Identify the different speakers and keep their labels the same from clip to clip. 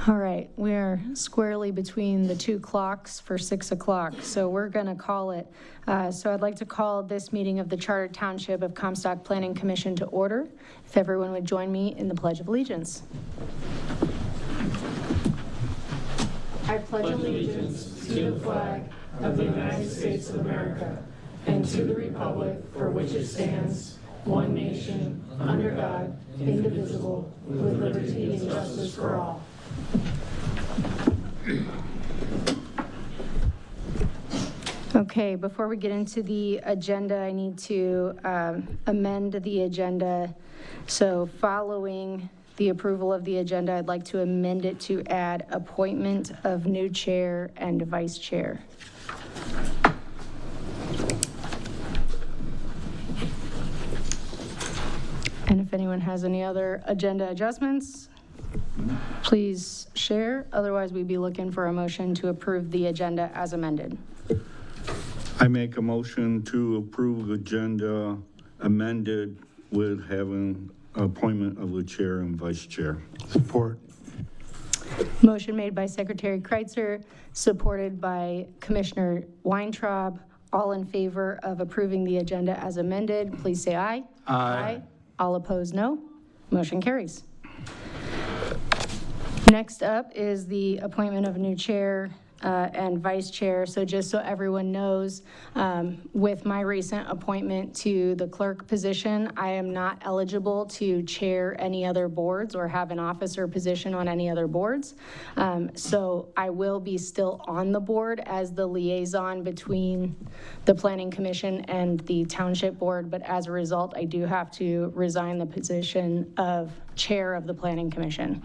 Speaker 1: All right, we are squarely between the two clocks for 6 o'clock, so we're going to call it. So I'd like to call this meeting of the Chartered Township of Comstock Planning Commission to order. If everyone would join me in the Pledge of Allegiance. I pledge allegiance to the flag of the United States of America and to the republic for which it stands, one nation, under God, indivisible, with liberty and justice for all. Okay, before we get into the agenda, I need to amend the agenda. So following the approval of the agenda, I'd like to amend it to add appointment of new chair and vice chair. And if anyone has any other agenda adjustments, please share. Otherwise, we'd be looking for a motion to approve the agenda as amended.
Speaker 2: I make a motion to approve agenda amended with having appointment of the chair and vice chair.
Speaker 3: Support.
Speaker 1: Motion made by Secretary Kreitzer, supported by Commissioner Weintraub. All in favor of approving the agenda as amended, please say aye.
Speaker 3: Aye.
Speaker 1: All opposed, no. Motion carries. Next up is the appointment of a new chair and vice chair. So just so everyone knows, with my recent appointment to the clerk position, I am not eligible to chair any other boards or have an officer position on any other boards. So I will be still on the board as the liaison between the Planning Commission and the Township Board, but as a result, I do have to resign the position of chair of the Planning Commission.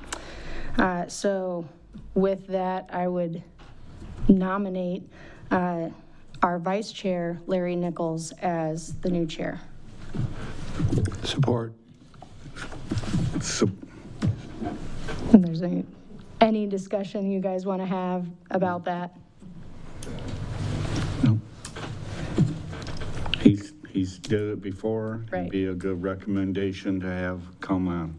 Speaker 1: So with that, I would nominate our vice chair, Larry Nichols, as the new chair.
Speaker 3: Support.
Speaker 1: And there's any discussion you guys want to have about that?
Speaker 2: No. He's did it before.
Speaker 1: Right.
Speaker 2: It'd be a good recommendation to have come on.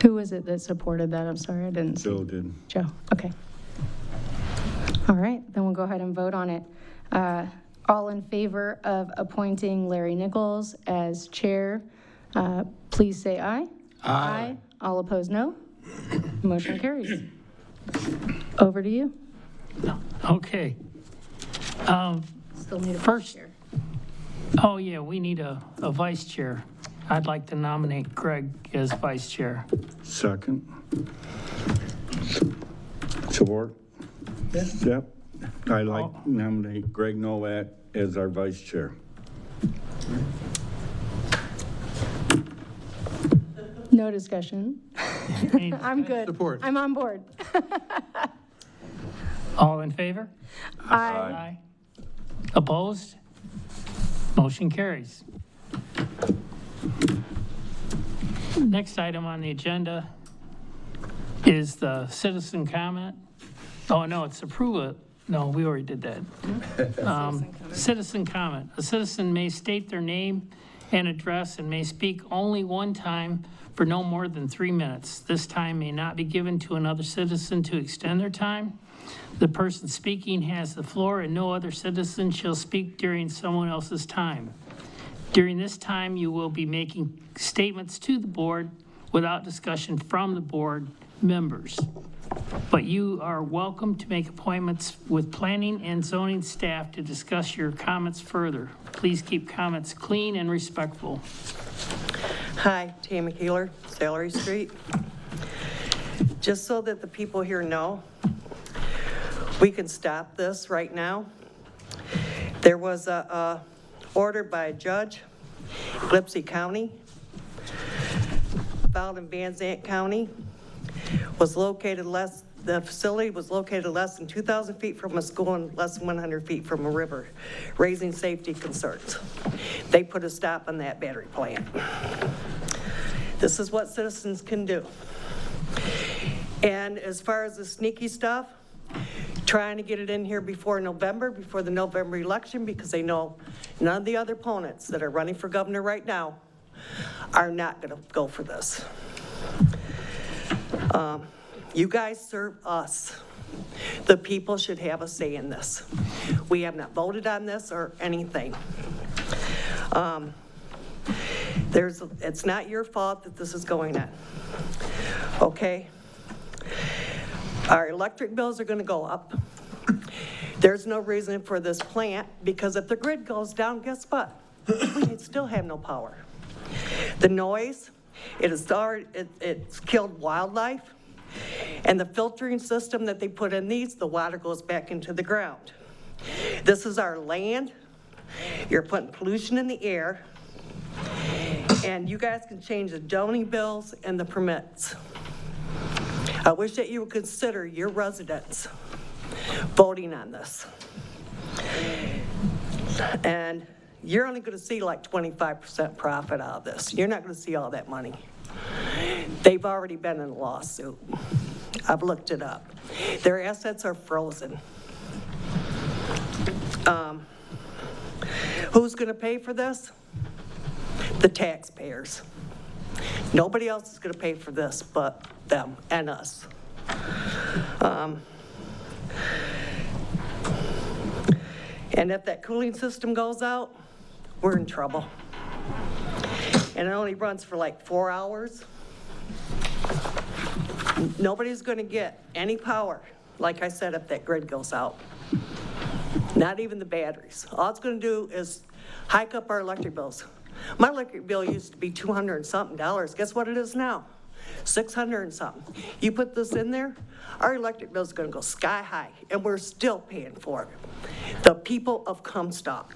Speaker 1: Who was it that supported that? I'm sorry, I didn't see.
Speaker 2: Joe did.
Speaker 1: Joe, okay. All right, then we'll go ahead and vote on it. All in favor of appointing Larry Nichols as chair, please say aye.
Speaker 3: Aye.
Speaker 1: All opposed, no. Motion carries. Over to you.
Speaker 4: Okay.
Speaker 1: Still need a vice
Speaker 4: First-
Speaker 1: chair.
Speaker 4: Oh, yeah, we need a vice chair. I'd like to nominate Greg as vice chair.
Speaker 2: Second. Support. Yep. I like to nominate Greg Nowak as our vice chair.
Speaker 1: No discussion.
Speaker 4: Any
Speaker 1: I'm good.
Speaker 3: Support.
Speaker 1: I'm on board.
Speaker 4: All in favor?
Speaker 1: Aye.
Speaker 4: Opposed? Motion carries. Next item on the agenda is the citizen comment. Oh, no, it's approval. No, we already did that. Citizen comment. A citizen may state their name and address and may speak only one time for no more than 3 minutes. This time may not be given to another citizen to extend their time. The person speaking has the floor and no other citizen shall speak during someone else's time. During this time, you will be making statements to the board without discussion from the board members. But you are welcome to make appointments with planning and zoning staff to discuss your comments further. Please keep comments clean and respectful.
Speaker 5: Hi, Tammy Keeler, Salary Street. Just so that the people here know, we can stop this right now. There was a order by a judge, Ellipse County, filed in Van Zandt County, the facility was located less than 2,000 feet from a school and less than 100 feet from a river, raising safety concerns. They put a stop on that battery plant. This is what citizens can do. And as far as the sneaky stuff, trying to get it in here before November, before the November election, because they know none of the other opponents that are running for governor right now are not going to go for this. You guys serve us. The people should have a say in this. We have not voted on this or anything. It's not your fault that this is going on, okay? Our electric bills are gonna go up. There's no reason for this plant, because if the grid goes down, guess what? We still have no power. The noise, it's killed wildlife, and the filtering system that they put in these, the water goes back into the ground. This is our land. You're putting pollution in the air, and you guys can change the zoning bills and the permits. I wish that you would consider your residents voting on this. And you're only gonna see like 25% profit out of this. You're not gonna see all that money. They've already been in a lawsuit. I've looked it up. Their assets are frozen. Who's gonna pay for this? The taxpayers. Nobody else is gonna pay for this but them and us. And if that cooling system goes out, we're in trouble. And it only runs for like 4 hours. Nobody's gonna get any power, like I said, if that grid goes out. Not even the batteries. All it's gonna do is hike up our electric bills. My electric bill used to be $200 and something. Guess what it is now? $600 and something. You put this in there, our electric bill is gonna go sky high, and we're still paying for it. The people of Comstock.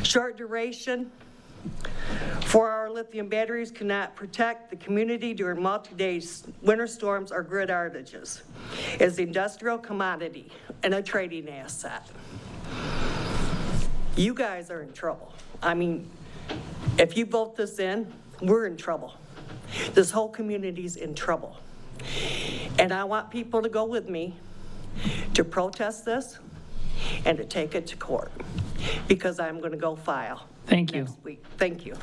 Speaker 5: Short duration. 4-hour lithium batteries cannot protect the community during multi-day winter storms or grid outages. It's an industrial commodity and a trading asset. You guys are in trouble. I mean, if you vote this in, we're in trouble. This whole community's in trouble. And I want people to go with me to protest this and to take it to court, because I'm going to go file.
Speaker 4: Thank you.
Speaker 5: Next week. Thank you.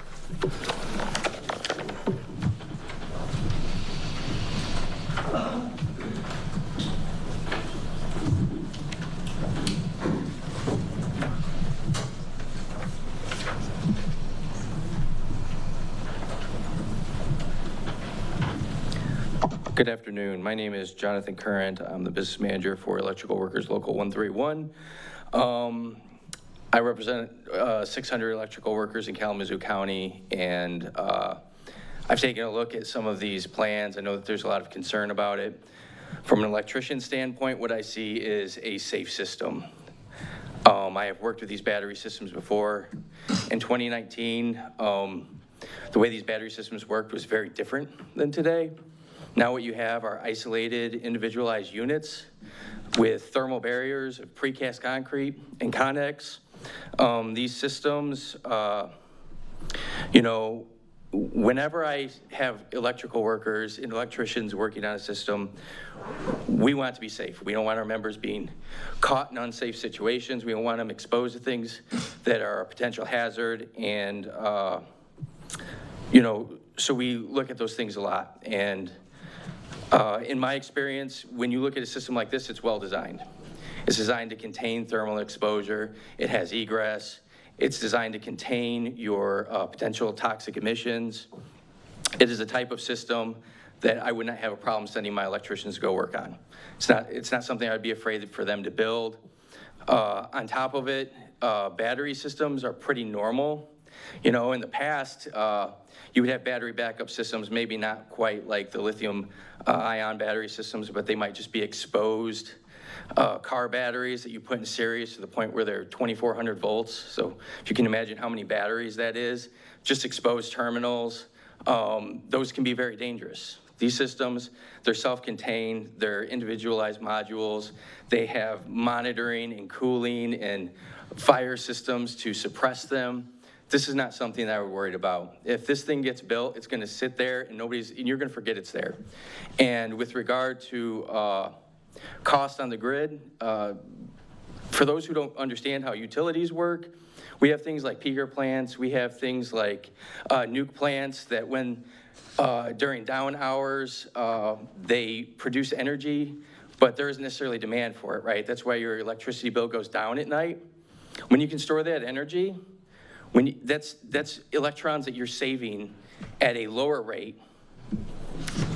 Speaker 3: Good afternoon. My name is Jonathan Current. I'm the business manager for Electrical Workers Local 131. I represent 600 electrical workers in Kalamazoo County, and I've taken a look at some of these plans. I know that there's a lot of concern about it. From an electrician standpoint, what I see is a safe system. I have worked with these battery systems before. In 2019, the way these battery systems worked was very different than today. Now what you have are isolated, individualized units with thermal barriers of precast concrete and Connex. These systems, you know, whenever I have electrical workers and electricians working on a system, we want it to be safe. We don't want our members being caught in unsafe situations. We don't want them exposed to things that are a potential hazard. And, you know, so we look at those things a lot. And in my experience, when you look at a system like this, it's well designed. It's designed to contain thermal exposure. It has egress. It's designed to contain your potential toxic emissions. It is a type of system that I would not have a problem sending my electricians to go work on. It's not something I'd be afraid for them to build. On top of it, battery systems are pretty normal. You know, in the past, you would have battery backup systems, maybe not quite like the lithium ion battery systems, but they might just be exposed car batteries that you put in series to the point where they're 2,400 volts. So if you can imagine how many batteries that is, just exposed terminals, those can be very dangerous. These systems, they're self-contained, they're individualized modules. They have monitoring and cooling and fire systems to suppress them. This is not something that we're worried about. If this thing gets built, it's gonna sit there and you're gonna forget it's there. And with regard to cost on the grid, for those who don't understand how utilities work, We have things like peaker plants, we have things like nuke plants that when, during down hours, they produce energy, but there isn't necessarily demand for it, right? That's why your electricity bill goes down at night. When you can store that energy, that's electrons that you're saving at a lower rate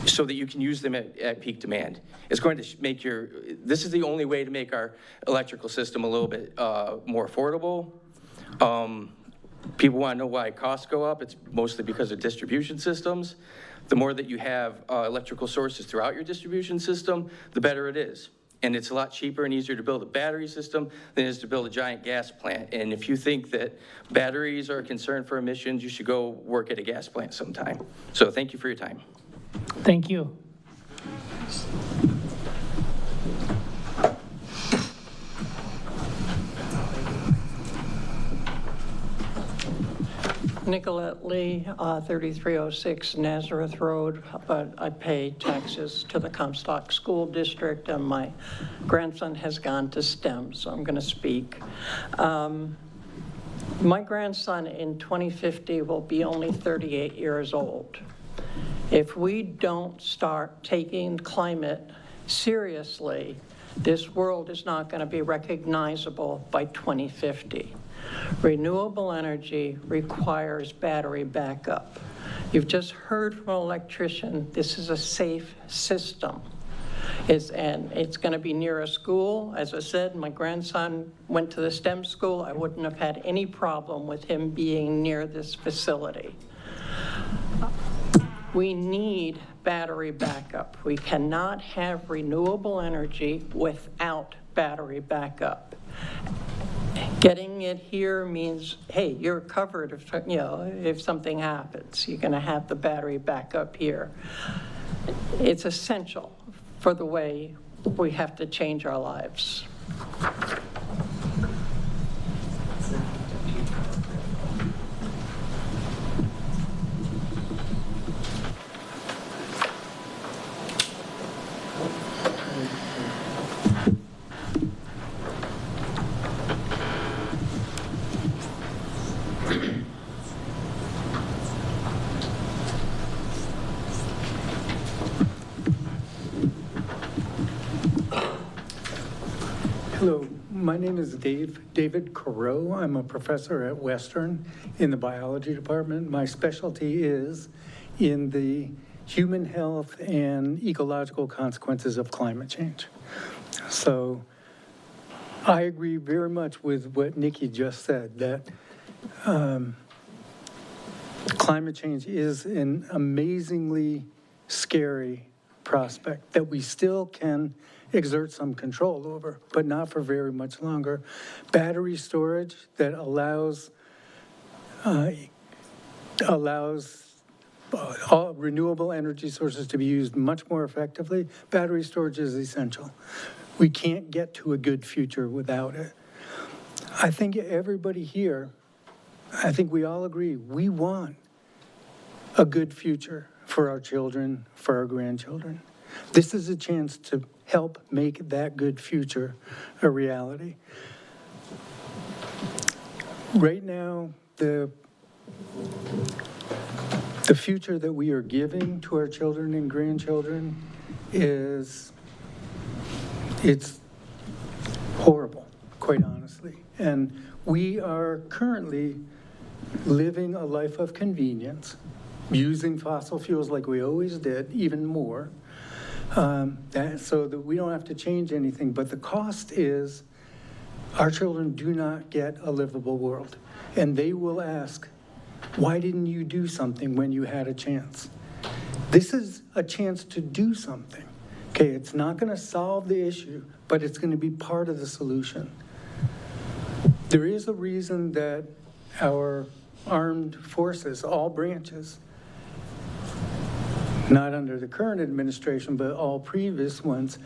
Speaker 3: so that you can use them at peak demand. It's going to make this is the only way to make our electrical system a little bit more affordable. People want to know why costs go up. It's mostly because of distribution systems. The more that you have electrical sources throughout your distribution system, the better it is. And it's a lot cheaper and easier to build a battery system than it is to build a giant gas plant. And if you think that batteries are a concern for emissions, you should go work at a gas plant sometime. So thank you for your time.
Speaker 4: Thank you.
Speaker 6: Nicolette Lee, 3306 Nazareth Road, but I pay taxes to the Comstock School District, and my grandson has gone to STEM, so I'm going to speak. My grandson in 2050 will be only 38 years old. If we don't start taking climate seriously, this world is not going to be recognizable by 2050. Renewable energy requires battery backup. You've just heard from an electrician, this is a safe system. And it's going to be near a school. As I said, my grandson went to the STEM school. I wouldn't have had any problem with him being near this facility. We need battery backup. We cannot have renewable energy without battery backup. Getting it here means, hey, you're covered if, if something happens. You're going to have the battery backup here. It's essential for the way we have to change our lives.
Speaker 7: Hello, my name is David Careau. I'm a professor at Western in the biology department. My specialty is in the human health and ecological consequences of climate change. So I agree very much with what Nikki just said, that climate change is an amazingly scary prospect that we still can exert some control over, but not for very much longer. Battery storage that allows all renewable energy sources to be used much more effectively. Battery storage is essential. We can't get to a good future without it. I think everybody here, I think we all agree, we want a good future for our children, for our grandchildren. This is a chance to help make that good future a reality. Right now, the future that we are giving to our children and grandchildren it's horrible, quite honestly. And we are currently living a life of convenience, using fossil fuels like we always did, even more. So that we don't have to change anything, but the cost is our children do not get a livable world. And they will ask, why didn't you do something when you had a chance? This is a chance to do something. Okay, it's not going to solve the issue, but it's going to be part of the solution. There is a reason that our armed forces, all branches, not under the current administration, but all previous ones,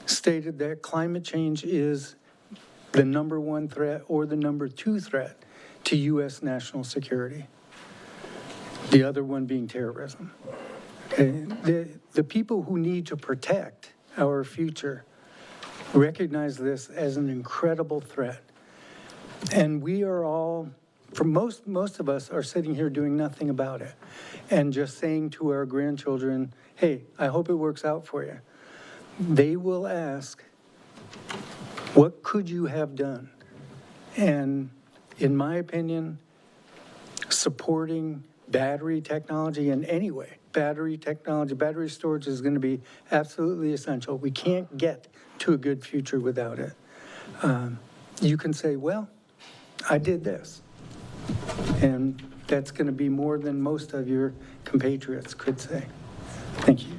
Speaker 7: stated that climate change is the #1 threat or the #2 threat to U.S. national security. The other one being terrorism. Okay. The people who need to protect our future recognize this as an incredible threat. And we are all, for most of us are sitting here doing nothing about it and just saying to our grandchildren, hey, I hope it works out for you. They will ask, what could you have done? And in my opinion, supporting battery technology in any way, battery technology, battery storage is going to be absolutely essential. We can't get to a good future without it. You can say, well, I did this. And that's going to be more than most of your compatriots could say. Thank you.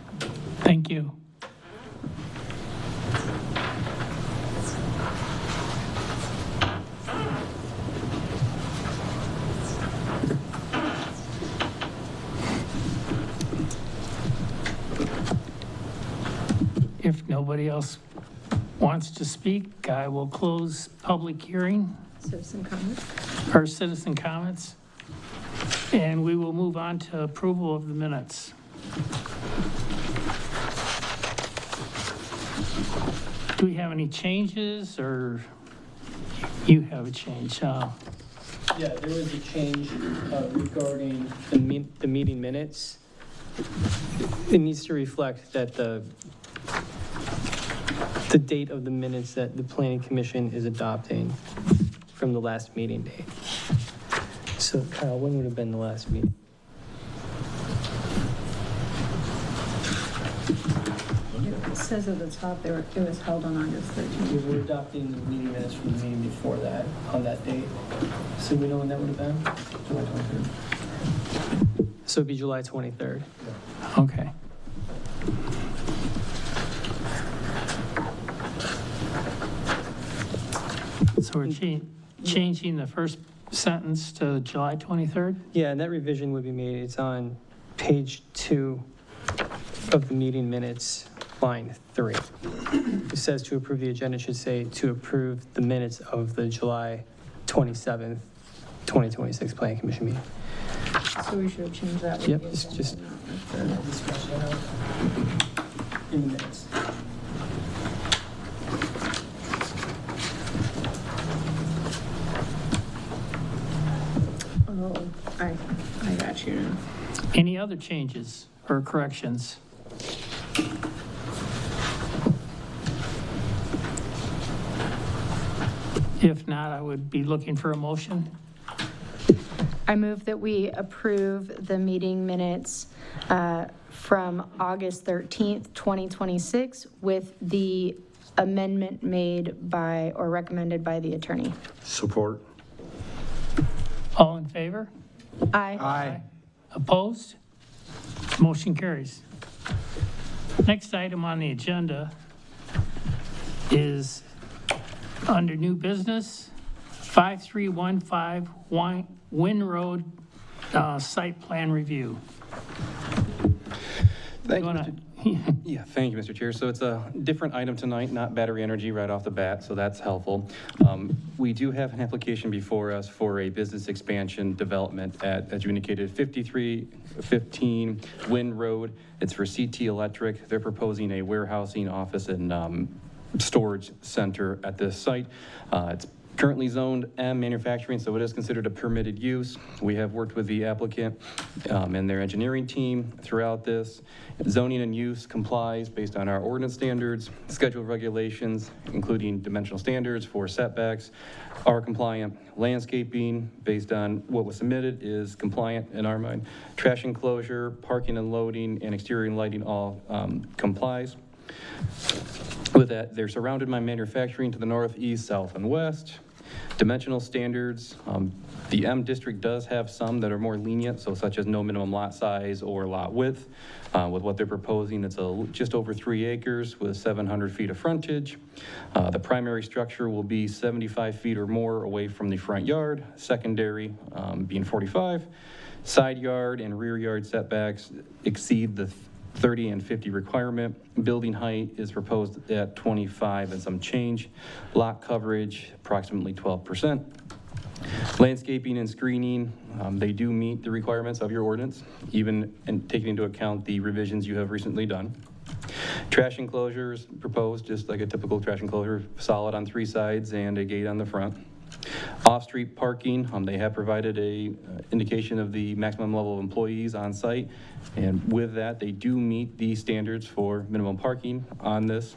Speaker 4: Thank you. If nobody else wants to speak, I will close public hearing.
Speaker 1: Citizen comments?
Speaker 4: Or citizen comments. And we will move on to approval of the minutes. Do we have any changes, or you have a change?
Speaker 8: Yeah, there was a change regarding the meeting minutes. It needs to reflect that the date of the minutes that the Planning Commission is adopting from the last meeting date. So Kyle, when would have been the last meeting?
Speaker 9: It says at the top it was held on August 13th.
Speaker 8: We were adopting the meeting minutes from the meeting before that, on that date. So we know when that would have been? July 23rd. So it'd be July 23rd.
Speaker 4: Okay. So we're changing the first sentence to July 23rd?
Speaker 8: Yeah, and that revision would be made. It's on page 2 of the meeting minutes, line 3. It says to approve the agenda, it should say to approve the minutes of the July 27th, 2026 Planning Commission meeting.
Speaker 9: So we should have changed that. with
Speaker 8: Yep,
Speaker 9: the
Speaker 8: it's
Speaker 9: agenda,
Speaker 8: just-
Speaker 9: not the-
Speaker 8: In the minutes.
Speaker 9: Oh, I got you now.
Speaker 4: Any other changes or corrections? If not, I would be looking for a motion.
Speaker 1: I move that we approve the meeting minutes from August 13th, 2026, with the amendment made by or recommended by the attorney.
Speaker 2: Support.
Speaker 4: All in favor?
Speaker 1: Aye.
Speaker 4: Opposed? Motion carries. Next item on the agenda is under new business, 5315 Wynn Road site plan review.
Speaker 10: Thank
Speaker 4: You
Speaker 10: you,
Speaker 4: wanna-
Speaker 10: Yeah, thank you, Mr. Chair. So it's a different item tonight, not battery energy right off the bat, so that's helpful. We do have an application before us for a business expansion development at, as you indicated, 5315 Wynn Road. It's for CT Electric. They're proposing a warehousing, office, and storage center at this site. It's currently zoned M manufacturing, so it is considered a permitted use. We have worked with the applicant and their engineering team throughout this. Zoning and use complies based on our ordinance standards, schedule regulations, including dimensional standards for setbacks, are compliant. Landscaping, based on what was submitted, is compliant in our mind. Trash enclosure, parking and loading, and exterior lighting all complies. With that, they're surrounded by manufacturing to the north, east, south, and west. Dimensional standards, the M district does have some that are more lenient, so such as no minimum lot size or lot width. With what they're proposing, it's just over 3 acres with 700 feet of frontage. The primary structure will be 75 feet or more away from the front yard, secondary being 45. Side yard and rear yard setbacks exceed the 30 and 50 requirement. Building height is proposed at 25 and some change. Lot coverage, approximately 12%. Landscaping and screening, they do meet the requirements of your ordinance, even taking into account the revisions you have recently done. Trash enclosures proposed, just like a typical trash enclosure, solid on 3 sides and a gate on the front. Off-street parking, they have provided a indication of the maximum level of employees on site. And with that, they do meet the standards for minimum parking on this.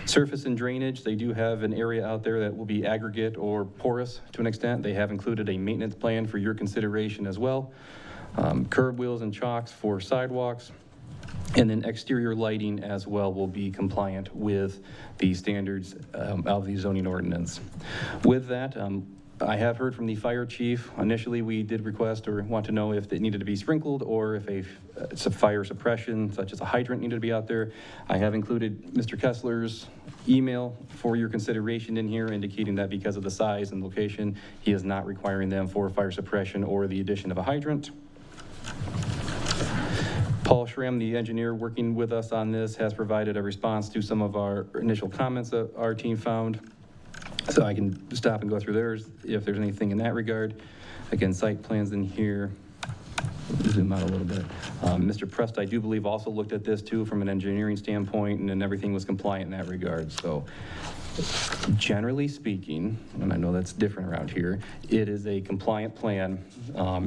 Speaker 10: Surface and drainage, they do have an area out there that will be aggregate or porous to an extent. They have included a maintenance plan for your consideration as well. Curb wheels and chocks for sidewalks. And then exterior lighting as well will be compliant with the standards of the zoning ordinance. With that, I have heard from the fire chief. Initially, we did request or want to know if it needed to be sprinkled or if it's a fire suppression, such as a hydrant, needed to be out there. I have included Mr. Kessler's email for your consideration in here, indicating that because of the size and location, he is not requiring them for fire suppression or the addition of a hydrant. Paul Schramm, the engineer working with us on this, has provided a response to some of our initial comments that our team found. So I can stop and go through theirs if there's anything in that regard. Again, site plans in here. Zoom out a little bit. Mr. Prest, I do believe, also looked at this too from an engineering standpoint, and then everything was compliant in that regard. So generally speaking, and I know that's different around here, it is a compliant plan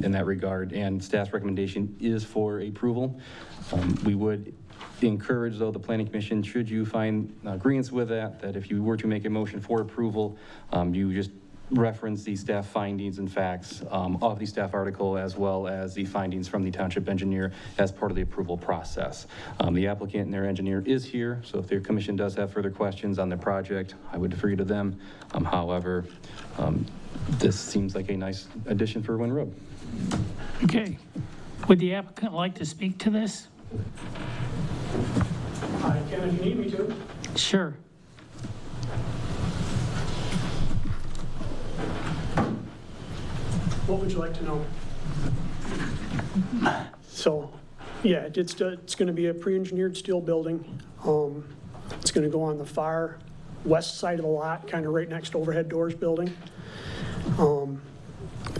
Speaker 10: in that regard, and staff's recommendation is for approval. We would encourage, though, the Planning Commission, should you find agreement with that, that if you were to make a motion for approval, you just reference the staff findings and facts of the staff article, as well as the findings from the township engineer as part of the approval process. The applicant and their engineer is here, so if their commission does have further questions on the project, I would defer you to them. However, this seems like a nice addition for Wynn Road.
Speaker 4: Okay. Would the applicant like to speak to this?
Speaker 11: I can if you need me to.
Speaker 4: Sure.
Speaker 11: What would you like to know? So, yeah, it's going to be a pre-engineered steel building. It's going to go on the far west side of the lot, kind of right next to Overhead Doors building.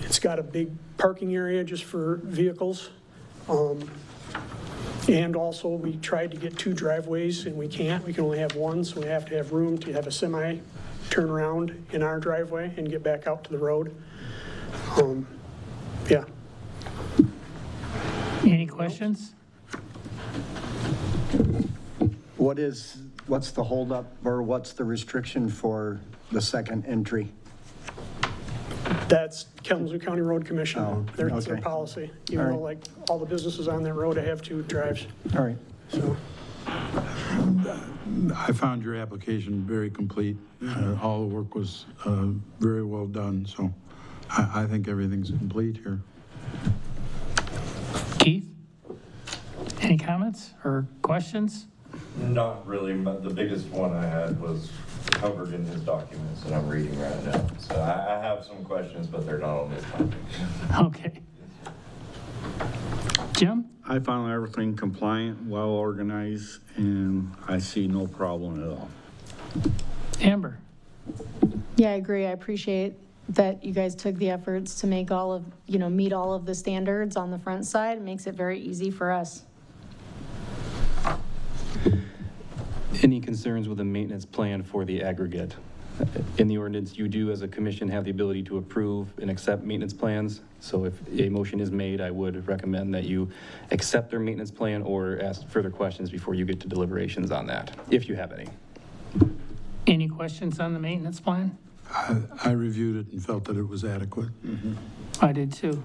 Speaker 11: It's got a big parking area just for vehicles. And also, we tried to get 2 driveways, and we can't. We can only have 1, so we have to have room to have a semi turn around in our driveway and get back out to the road. Yeah.
Speaker 4: Any questions?
Speaker 12: What's the holdup, or what's the restriction for the second entry?
Speaker 11: That's Kalamazoo County Road Commission.
Speaker 12: Oh,
Speaker 11: That's their
Speaker 12: okay.
Speaker 11: policy. Even though, like, all the businesses on that road have 2 drives.
Speaker 12: All right.
Speaker 11: So,
Speaker 13: I found your application very complete. All the work was very well done, so I think everything's complete here.
Speaker 4: Keith? Any comments or questions?
Speaker 14: Not really. The biggest one I had was covered in his documents that I'm reading right now. So I have some questions, but they're not on this topic.
Speaker 4: Okay. Jim?
Speaker 2: I found everything compliant, well organized, and I see no problem at all.
Speaker 4: Amber?
Speaker 1: Yeah, I agree. I appreciate that you guys took the efforts to make all of, meet all of the standards on the front side. It makes it very easy for us.
Speaker 10: Any concerns with the maintenance plan for the aggregate? In the ordinance, you do, as a commission, have the ability to approve and accept maintenance plans. So if a motion is made, I would recommend that you accept their maintenance plan or ask further questions before you get to deliberations on that, if you have any.
Speaker 4: Any questions on the maintenance plan?
Speaker 13: I reviewed it and felt that it was adequate.
Speaker 2: Mm-hmm.
Speaker 4: I did too.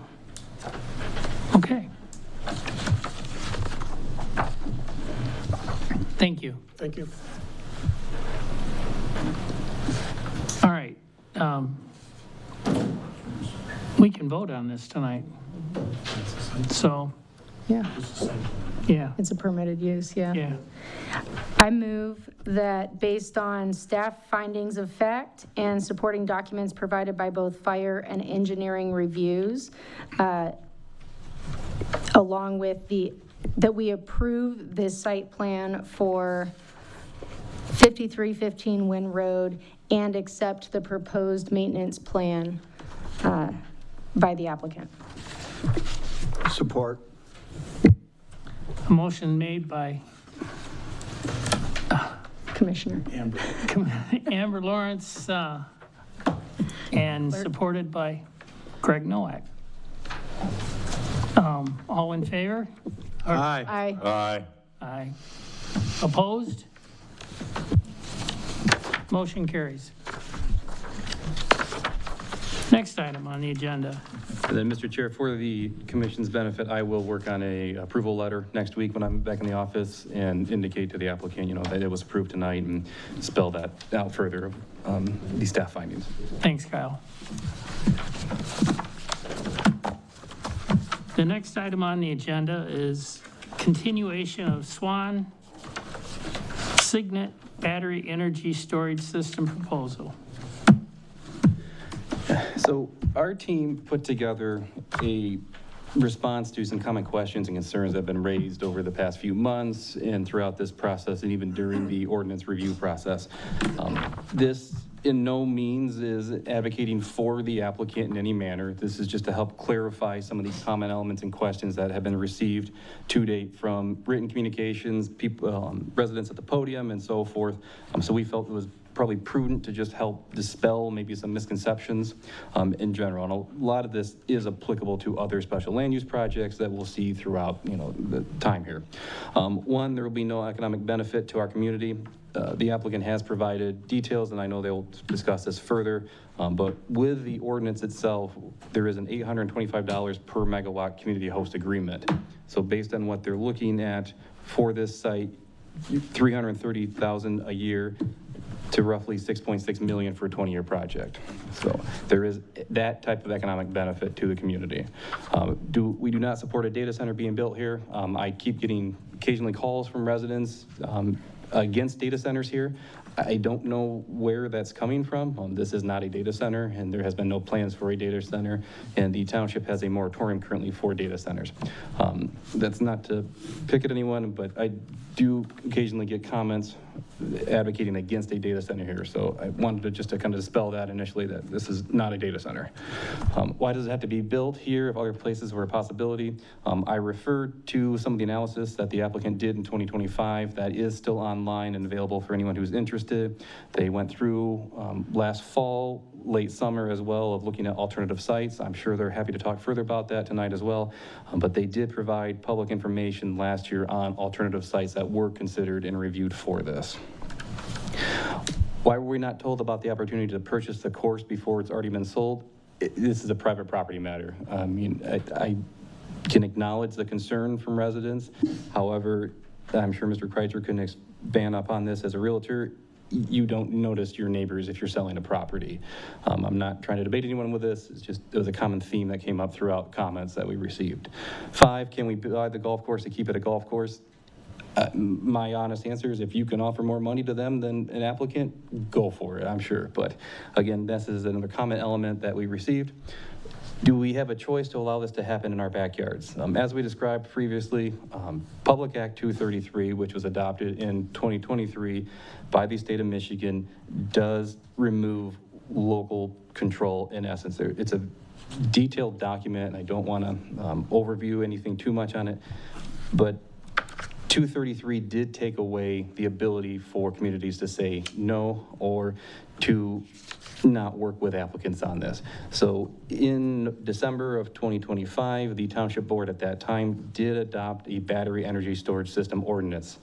Speaker 4: Okay. Thank you.
Speaker 11: thank you.
Speaker 4: All right. We can vote on this tonight. So,
Speaker 1: Yeah,
Speaker 4: yeah,
Speaker 1: it's a permitted use, yeah.
Speaker 4: yeah.
Speaker 1: I move that based on staff findings of fact and supporting documents provided by both fire and engineering reviews, along with that we approve this site plan for 5315 Wynn Road and accept the proposed maintenance plan by the applicant.
Speaker 12: Support.
Speaker 4: A motion made by
Speaker 1: Commissioner.
Speaker 4: Amber Lawrence, and supported by Greg Nowak. All in favor?
Speaker 13: Aye.
Speaker 1: Aye.
Speaker 14: Aye.
Speaker 4: Aye. Opposed? Motion carries. Next item on the agenda.
Speaker 10: And then, Mr. Chair, for the commission's benefit, I will work on a approval letter next week when I'm back in the office and indicate to the applicant, you know, that it was approved tonight and spell that out further, the staff findings.
Speaker 4: Thanks, Kyle. The next item on the agenda is continuation of Swan Cygnet Battery Energy Storage System proposal.
Speaker 10: So our team put together a response to some common questions and concerns that have been raised over the past few months and throughout this process and even during the ordinance review process. This in no means is advocating for the applicant in any manner. This is just to help clarify some of these common elements and questions that have been received to date from written communications, people, residents at the podium and so forth. So we felt it was probably prudent to just help dispel maybe some misconceptions in general. And a lot of this is applicable to other special land use projects that we'll see throughout, you know, the time here. One, there will be no economic benefit to our community. The applicant has provided details, and I know they'll discuss this further, but with the ordinance itself, there is an $825 per megawatt community host agreement. So based on what they're looking at for this site, $330,000 a year to roughly $6.6 million for a 20-year project. So there is that type of economic benefit to the community. We do not support a data center being built here. I keep getting occasionally calls from residents against data centers here. I don't know where that's coming from. This is not a data center, and there has been no plans for a data center, and the township has a moratorium currently for data centers. That's not to pick at anyone, but I do occasionally get comments advocating against a data center here. So I wanted to just to kind of dispel that initially, that this is not a data center. Why does it have to be built here if other places were a possibility? I referred to some of the analysis that the applicant did in 2025 that is still online and available for anyone who's interested. They went through last fall, late summer as well, of looking at alternative sites. I'm sure they're happy to talk further about that tonight as well. But they did provide public information last year on alternative sites that were considered and reviewed for this. Why were we not told about the opportunity to purchase the course before it's already been sold? This is a private property matter. I mean, I can acknowledge the concern from residents. However, I'm sure Mr. Kreitzer can expand upon this. As a realtor, you don't notice your neighbors if you're selling a property. I'm not trying to debate anyone with this. It's just, it was a common theme that came up throughout comments that we received. 5, can we buy the golf course to keep it a golf course? My honest answer is if you can offer more money to them than an applicant, go for it, I'm sure. But again, this is another common element that we received. Do we have a choice to allow this to happen in our backyards? As we described previously, Public Act 233, which was adopted in 2023 by the state of Michigan, does remove local control in essence. It's a detailed document, and I don't want to overview anything too much on it, but 233 did take away the ability for communities to say no or to not work with applicants on this. So in December of 2025, the Township Board at that time did adopt a battery energy storage system ordinance.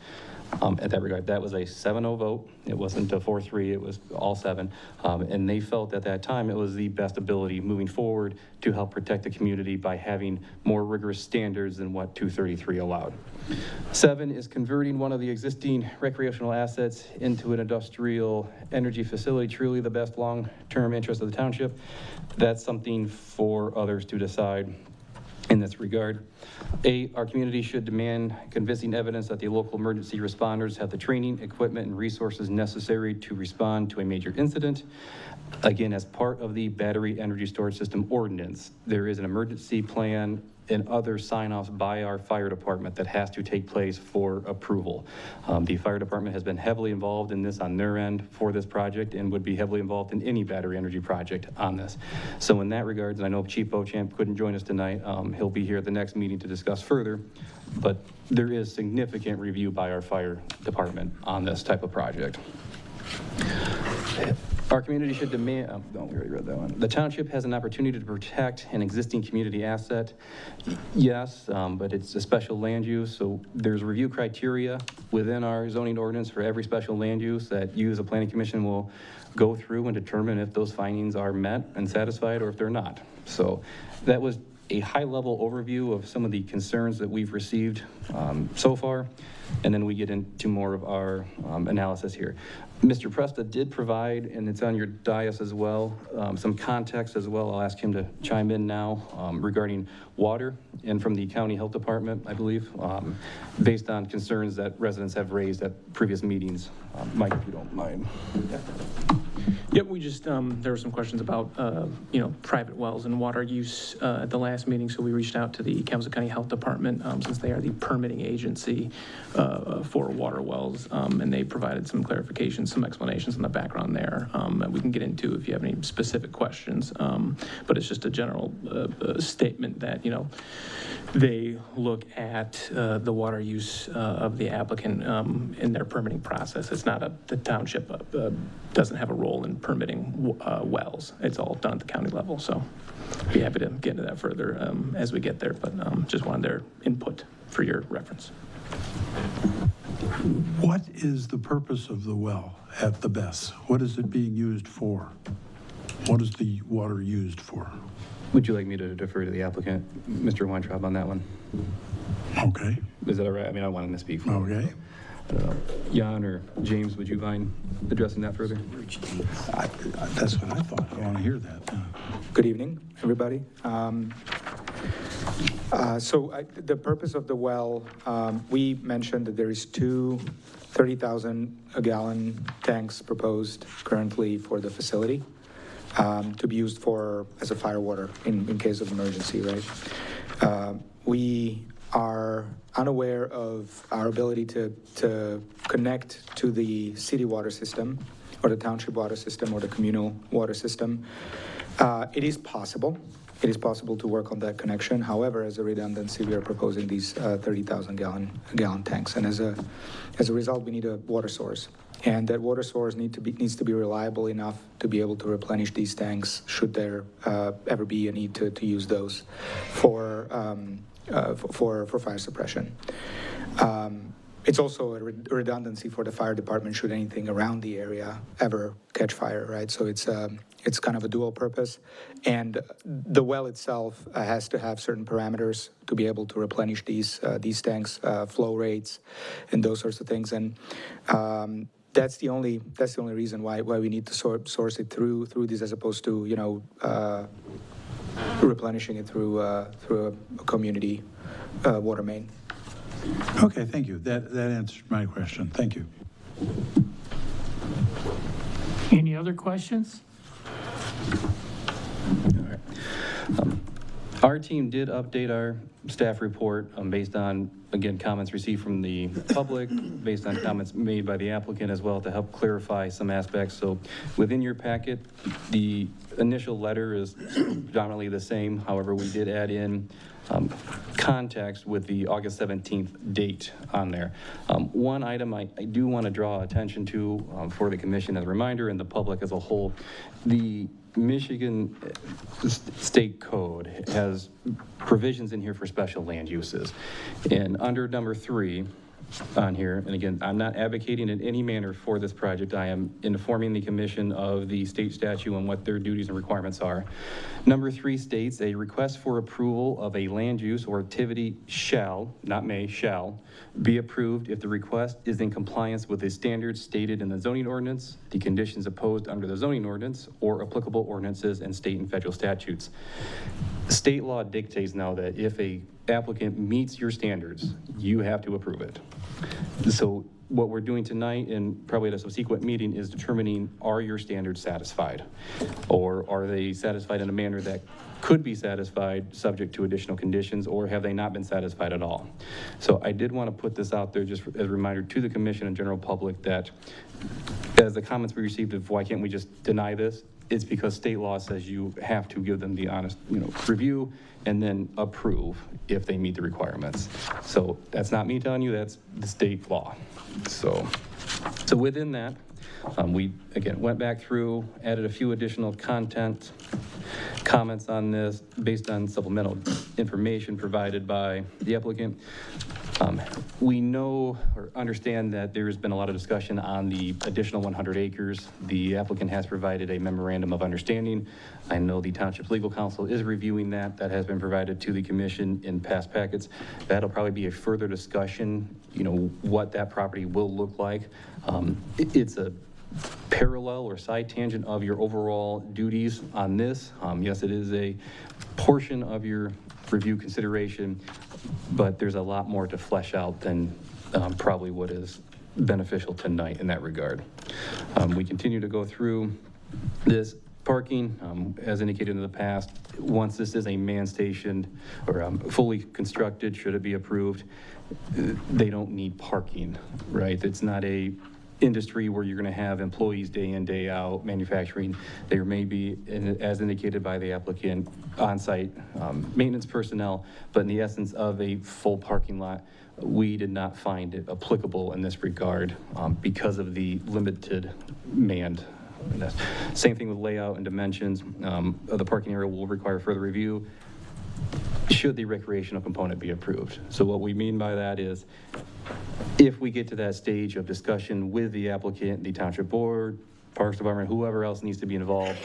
Speaker 10: At that regard, that was a 7-0 vote. It wasn't a 4-3, it was all 7. And they felt at that time it was the best ability moving forward to help protect the community by having more rigorous standards than what 233 allowed. 7 is converting one of the existing recreational assets into an industrial energy facility, truly the best long-term interest of the township. That's something for others to decide in this regard. 8, our community should demand convincing evidence that the local emergency responders have the training, equipment, and resources necessary to respond to a major incident. Again, as part of the battery energy storage system ordinance, there is an emergency plan and other sign-offs by our fire department that has to take place for approval. The fire department has been heavily involved in this on their end for this project and would be heavily involved in any battery energy project on this. So in that regard, and I know Chief Beauchamp couldn't join us tonight, he'll be here at the next meeting to discuss further, but there is significant review by our fire department on this type of project. Our community should demand, no, we already read that one. The township has an opportunity to protect an existing community asset. Yes, but it's a special land use, so there's review criteria within our zoning ordinance for every special land use that you as a planning commission will go through and determine if those findings are met and satisfied or if they're not. So that was a high-level overview of some of the concerns that we've received so far, and then we get into more of our analysis here. Mr. Presta did provide, and it's on your dais as well, some context as well. I'll ask him to chime in now regarding water and from the county health department, I believe, based on concerns that residents have raised at previous meetings. Mike, if you don't mind.
Speaker 15: Yep, we just, there were some questions about, private wells and water use at the last meeting, so we reached out to the Kalamazoo County Health Department since they are the permitting agency for water wells, and they provided some clarifications, some explanations on the background there that we can get into if you have any specific questions, but it's just a general statement that, they look at the water use of the applicant in their permitting process. It's not the township doesn't have a role in permitting wells. It's all done at the county level. So be happy to get into that further as we get there, but just wanted their input for your reference.
Speaker 13: What is the purpose of the well at the BES? What is it being used for? What is the water used for?
Speaker 10: Would you like me to defer to the applicant, Mr. Weintraub, on that one?
Speaker 13: Okay.
Speaker 10: Is that all right? I mean, I want him to speak for
Speaker 13: Okay.
Speaker 10: Jan or James, would you mind addressing that further?
Speaker 13: That's what I thought. I want to hear that.
Speaker 16: Good evening, everybody. The purpose of the well, we mentioned that there is two 30,000-gallon tanks proposed currently for the facility to be used as a fire water in case of emergency, right? We are unaware of our ability to connect to the city water system or the township water system or the communal water system. It is possible. It is possible to work on that connection. However, as a redundancy, we are proposing these 30,000-gallon tanks, and as a result, we need a water source, and that water source needs to be reliable enough to be able to replenish these tanks should there ever be a need to use those for fire suppression. It's also a redundancy for the fire department should anything around the area ever catch fire, right? So it's kind of a dual purpose, and the well itself has to have certain parameters to be able to replenish these tanks, flow rates, and those sorts of things. And that's the only reason why we need to source it through these as opposed to replenishing it through a community water main.
Speaker 13: Okay, thank you. That answered my question. Thank you.
Speaker 4: Any other questions?
Speaker 10: All right. Our team did update our staff report based on, again, comments received from the public, based on comments made by the applicant as well to help clarify some aspects. So within your packet, the initial letter is predominantly the same. However, we did add in context with the August 17th date on there. One item I do want to draw attention to for the commission as a reminder and the public as a whole, the Michigan State Code has provisions in here for special land uses. And under number 3 on here, and again, I'm not advocating in any manner for this project. I am informing the commission of the state statute and what their duties and requirements are. Number 3 states a request for approval of a land use or activity shall, not may, shall be approved if the request is in compliance with the standards stated in the zoning ordinance, the conditions imposed under the zoning ordinance, or applicable ordinances and state and federal statutes. State law dictates now that if a applicant meets your standards, you have to approve it. So what we're doing tonight and probably at a subsequent meeting is determining, are your standards satisfied? Or are they satisfied in a manner that could be satisfied subject to additional conditions, or have they not been satisfied at all? So I did want to put this out there just as a reminder to the commission and general public that as the comments we received of why can't we just deny this, it's because state law says you have to give them the honest, review and then approve if they meet the requirements. So that's not me telling you, that's the state law. So within that, We, again, went back through, added a few additional comments on this based on supplemental information provided by the applicant. We know or understand that there's been a lot of discussion on the additional 100 acres. The applicant has provided a memorandum of understanding. I know the Township Legal Counsel is reviewing that. That has been provided to the commission in past packets. That'll probably be a further discussion, what that property will look like. It's a parallel or side tangent of your overall duties on this. Yes, it is a portion of your review consideration, but there's a lot more to flesh out than probably what is beneficial tonight in that regard. We continue to go through this parking, as indicated in the past. Once this is a man-stationed or fully constructed, should it be approved, they don't need parking, right? It's not a industry where you're going to have employees day in, day out, manufacturing. There may be, as indicated by the applicant, on-site maintenance personnel, but in the essence of a full parking lot, we did not find it applicable in this regard because of the limited manned. Same thing with layout and dimensions of the parking area will require further review should the recreational component be approved. So what we mean by that is, if we get to that stage of discussion with the applicant, the Township Board, Parks Department, whoever else needs to be involved,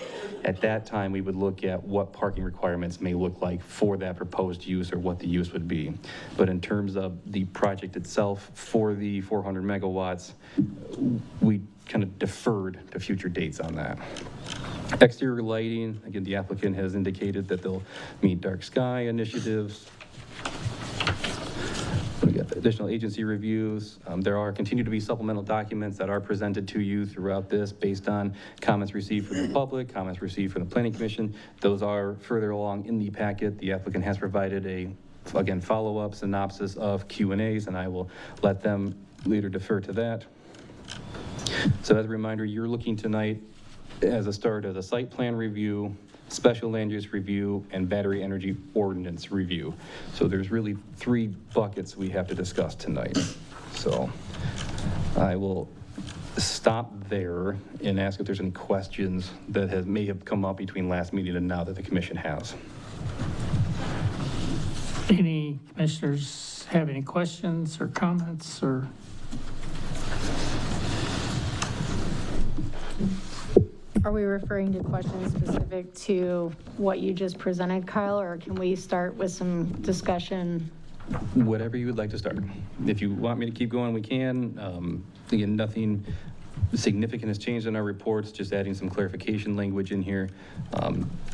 Speaker 10: at that time we would look at what parking requirements may look like for that proposed use or what the use would be. But in terms of the project itself for the 400 megawatts, we kind of deferred to future dates on that. Exterior lighting, again, the applicant has indicated that they'll meet dark sky initiatives. We got the additional agency reviews. There continue to be supplemental documents that are presented to you throughout this based on comments received from the public, comments received from the Planning Commission. Those are further along in the packet. The applicant has provided again, follow-up synopsis of Q&As, and I will let them later defer to that. So as a reminder, you're looking tonight as a start of the site plan review, special land use review, and battery energy ordinance review. So there's really 3 buckets we have to discuss tonight. So I will stop there and ask if there's any questions that may have come up between last meeting and now that the commission has.
Speaker 4: Any commissioners have any questions or comments or?
Speaker 1: Are we referring to questions specific to what you just presented, Kyle, or can we start with some discussion?
Speaker 10: Whatever you would like to start. If you want me to keep going, we can. Again, nothing significant has changed in our reports, just adding some clarification language in here.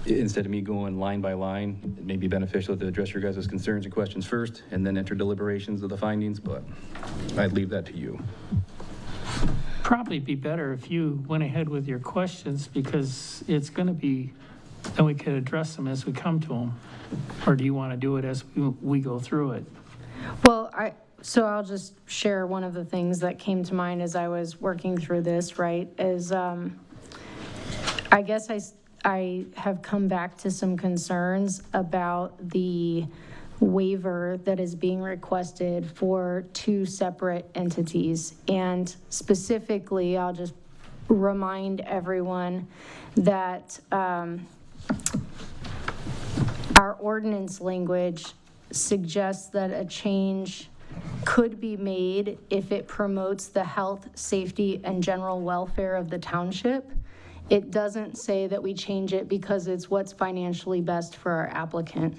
Speaker 10: Instead of me going line by line, it may be beneficial to address your guys' concerns and questions first and then enter deliberations of the findings, but I'd leave that to you.
Speaker 4: Probably be better if you went ahead with your questions, because it's going to be, then we could address them as we come to them. Or do you want to do it as we go through it?
Speaker 1: Well, so I'll just share one of the things that came to mind as I was working through this, right, is I guess I have come back to some concerns about the waiver that is being requested for 2 separate entities. And specifically, I'll just remind everyone that our ordinance language suggests that a change could be made if it promotes the health, safety, and general welfare of the township. It doesn't say that we change it because it's what's financially best for our applicant.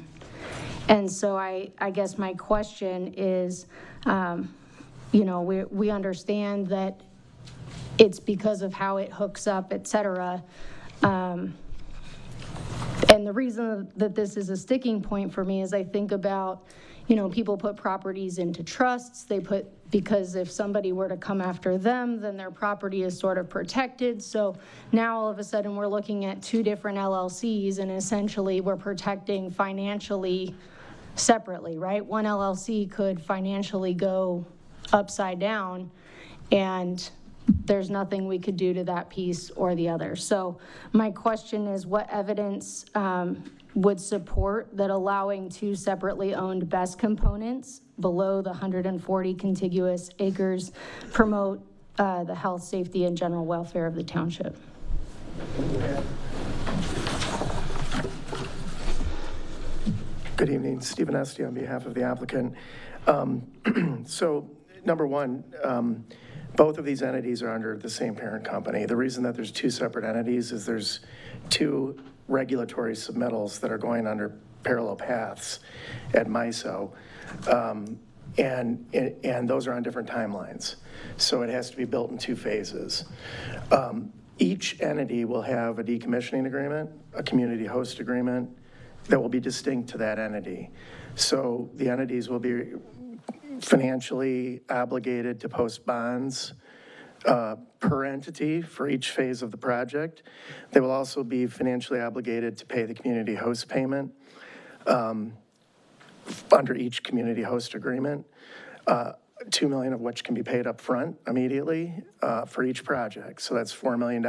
Speaker 1: And so I guess my question is, we understand that it's because of how it hooks up, et cetera. And the reason that this is a sticking point for me is I think about, people put properties into trusts. Because if somebody were to come after them, then their property is sort of protected. So now all of a sudden we're looking at 2 different LLCs, and essentially we're protecting financially separately, right? One LLC could financially go upside down, and there's nothing we could do to that piece or the other. So my question is, what evidence would support that allowing 2 separately owned BESS components below the 140 contiguous acres promote the health, safety, and general welfare of the township.
Speaker 17: Good evening, Stephen Esty on behalf of the applicant. So, number one, both of these entities are under the same parent company. The reason that there's two separate entities is there's two regulatory submittals that are going under parallel paths at MISO, and those are on different timelines. So it has to be built in two phases. Each entity will have a decommissioning agreement, a community host agreement, that will be distinct to that entity. So the entities will be financially obligated to post bonds per entity for each phase of the project. They will also be financially obligated to pay the community host payment under each community host agreement, $2 million of which can be paid up front immediately for each project. So that's $4 million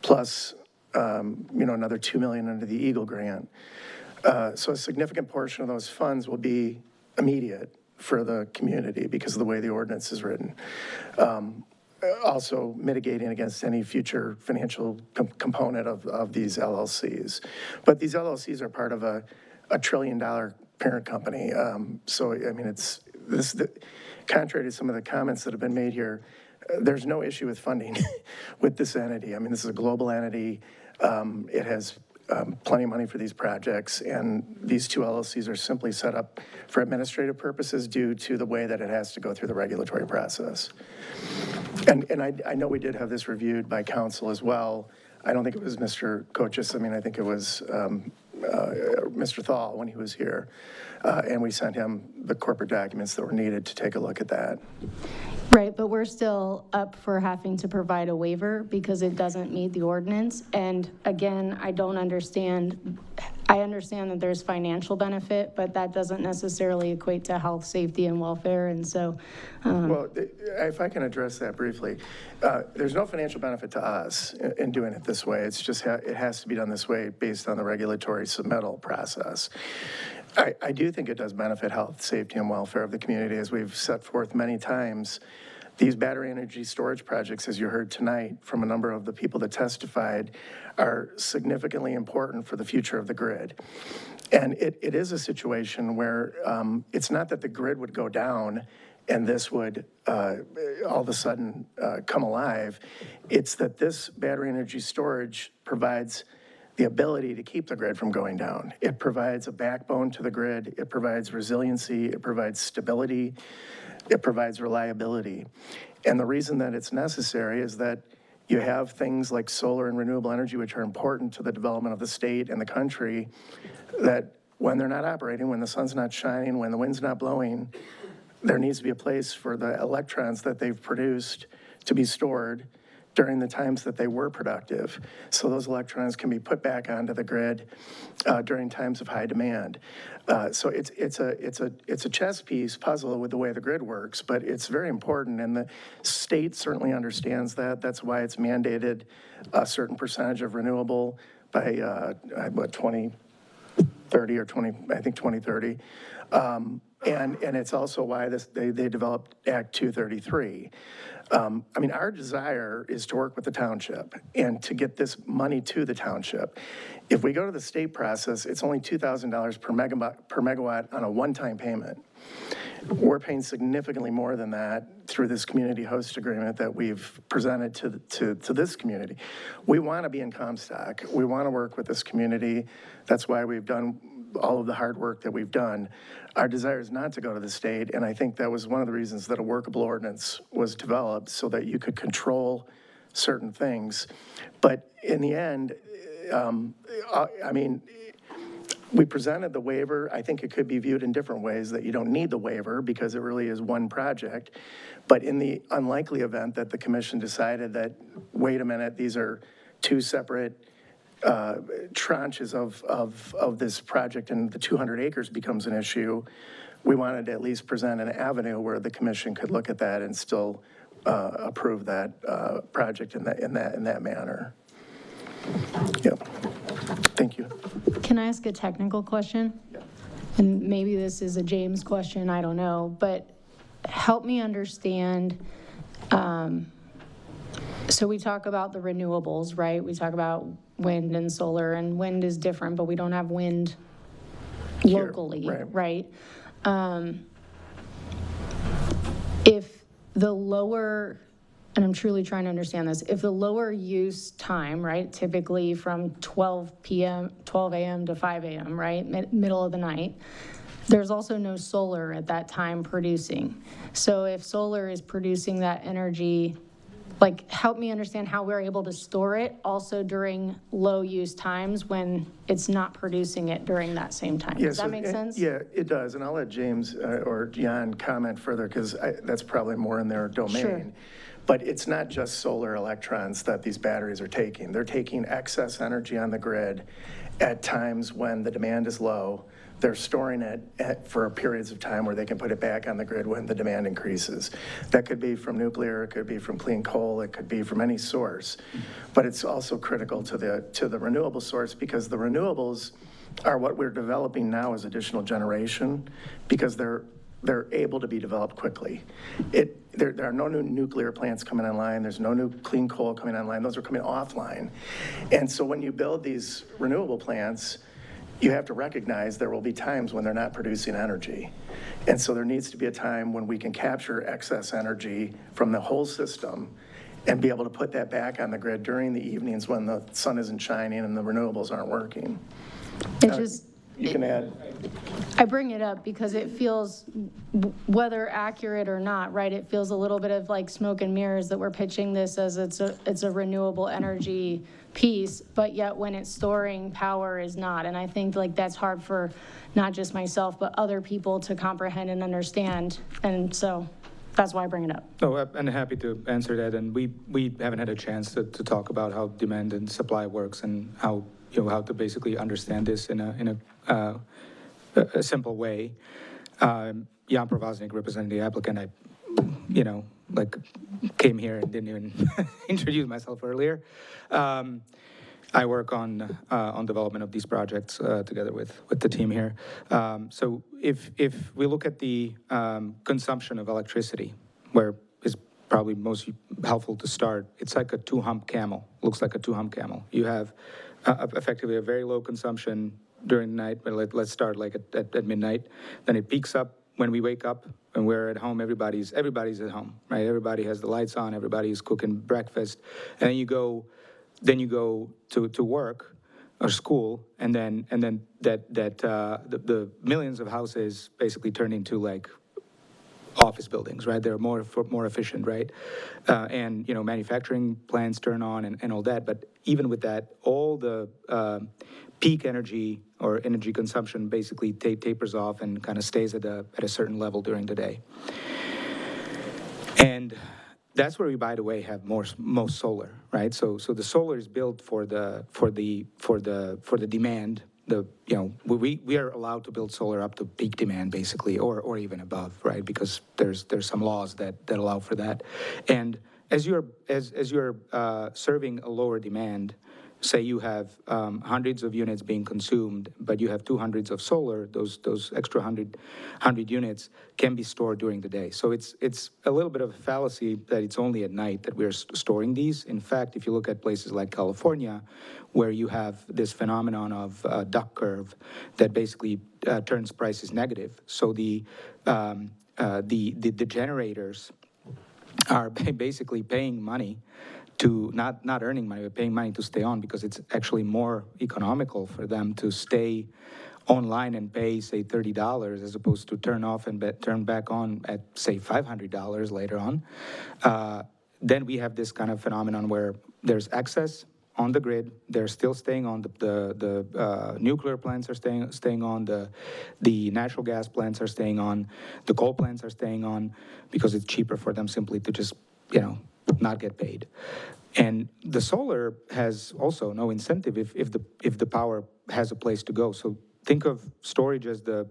Speaker 17: plus another $2 million under the Eagle grant. So a significant portion of those funds will be immediate for the community because of the way the ordinance is written. Also mitigating against any future financial component of these LLCs. But these LLCs are part of a $1 trillion parent company. So, I mean, contrary to some of the comments that have been made here, there's no issue with funding with this entity. I mean, this is a global entity. It has plenty of money for these projects, and these two LLCs are simply set up for administrative purposes due to the way that it has to go through the regulatory process. And I know we did have this reviewed by council as well. I don't think it was Mr. Cochis. I mean, I think it was Mr. Thal when he was here. And we sent him the corporate documents that were needed to take a look at that.
Speaker 1: Right, but we're still up for having to provide a waiver because it doesn't meet the ordinance. And again, I understand that there's financial benefit, but that doesn't necessarily equate to health, safety, and welfare. And so,
Speaker 17: well, if I can address that briefly, there's no financial benefit to us in doing it this way. It's just it has to be done this way based on the regulatory submittal process. I do think it does benefit health, safety, and welfare of the community, as we've set forth many times. These battery energy storage projects, as you heard tonight from a number of the people that testified, are significantly important for the future of the grid. And it is a situation where it's not that the grid would go down and this would all of a sudden come alive. It's that this battery energy storage provides the ability to keep the grid from going down. It provides a backbone to the grid. It provides resiliency. It provides stability. It provides reliability. And the reason that it's necessary is that you have things like solar and renewable energy, which are important to the development of the state and the country, that when they're not operating, when the sun's not shining, when the wind's not blowing, there needs to be a place for the electrons that they've produced to be stored during the times that they were productive. So those electrons can be put back onto the grid during times of high demand. So it's a chess piece puzzle with the way the grid works, but it's very important, and the state certainly understands that. That's why it's mandated a certain percentage of renewable by 2030 or 2030. And it's also why they developed Act 233. I mean, our desire is to work with the township and to get this money to the township. If we go to the state process, it's only $2,000 per megawatt on a one-time payment. We're paying significantly more than that through this community host agreement that we've presented to this community. We want to be in Comstock. We want to work with this community. That's why we've done all of the hard work that we've done. Our desire is not to go to the state, and I think that was one of the reasons that a workable ordinance was developed, so that you could control certain things. But in the end, I mean, we presented the waiver. I think it could be viewed in different ways, that you don't need the waiver because it really is one project. But in the unlikely event that the commission decided that, wait a minute, these are two separate tranches of this project and the 200 acres becomes an issue, we wanted to at least present an avenue where the commission could look at that and still approve that project in that manner. Yep. Thank you.
Speaker 1: Can I ask a technical question?
Speaker 17: Yeah.
Speaker 1: And maybe this is a James question, I don't know, but help me understand So we talk about the renewables, right? We talk about wind and solar, and wind is different, but we don't have wind locally, right? If the lower, and I'm truly trying to understand this, if the lower use time, right, typically from 12 a.m. to 5 a.m., right, middle of the night, there's also no solar at that time producing. So if solar is producing that energy, like, help me understand how we're able to store it also during low use times when it's not producing it during that same time. Does that make sense?
Speaker 17: Yeah, it does, and I'll let James or Jan comment further, because that's probably more in their domain.
Speaker 1: Sure.
Speaker 17: But it's not just solar electrons that these batteries are taking. They're taking excess energy on the grid at times when the demand is low. They're storing it for periods of time where they can put it back on the grid when the demand increases. That could be from nuclear, it could be from clean coal, it could be from any source. But it's also critical to the renewable source, because the renewables are what we're developing now as additional generation, because they're able to be developed quickly. There are no new nuclear plants coming online. There's no new clean coal coming online. Those are coming offline. And so when you build these renewable plants, you have to recognize there will be times when they're not producing energy. And so there needs to be a time when we can capture excess energy from the whole system and be able to put that back on the grid during the evenings when the sun isn't shining and the renewables aren't working. You can add.
Speaker 1: I bring it up because it feels, whether accurate or not, right, it feels a little bit of like smoke and mirrors that we're pitching this as it's a renewable energy piece, but yet when it's storing power is not. And I think like that's hard for not just myself, but other people to comprehend and understand. And so that's why I bring it up.
Speaker 16: No, I'm happy to answer that. And we haven't had a chance to talk about how demand and supply works and how to basically understand this in a simple way. Jan Provaznik, representing the applicant, I came here and didn't even introduce myself earlier. I work on development of these projects together with the team here. So if we look at the consumption of electricity, where is probably most helpful to start, it's like a two-hump camel. Looks like a two-hump camel. You have effectively a very low consumption during the night. But let's start like at midnight. Then it peaks up when we wake up and we're at home. Everybody's at home, right? Everybody has the lights on. Everybody's cooking breakfast, and then you go to work or school, and then the millions of houses basically turn into like office buildings, right? They're more efficient, right? And manufacturing plants turn on and all that. But even with that, all the peak energy or energy consumption basically tapers off and kind of stays at a certain level during the day. And that's where we, by the way, have most solar, right? So the solar is built for the demand. We are allowed to build solar up to peak demand, basically, or even above, right? Because there's some laws that allow for that. And as you're serving a lower demand, say you have hundreds of units being consumed, but you have 200s of solar, those extra 100 units can be stored during the day. So it's a little bit of a fallacy that it's only at night that we're storing these. In fact, if you look at places like California, where you have this phenomenon of duck curve that basically turns prices negative. So the generators are basically paying money to not earning money, but paying money to stay on, because it's actually more economical for them to stay online and pay, say, $30 as opposed to turn off and turn back on at, say, $500 later on. Then we have this kind of phenomenon where there's excess on the grid. They're still staying on. The nuclear plants are staying on. The natural gas plants are staying on. The coal plants are staying on because it's cheaper for them simply to just, not get paid. And the solar has also no incentive if the power has a place to go. So think of storage as the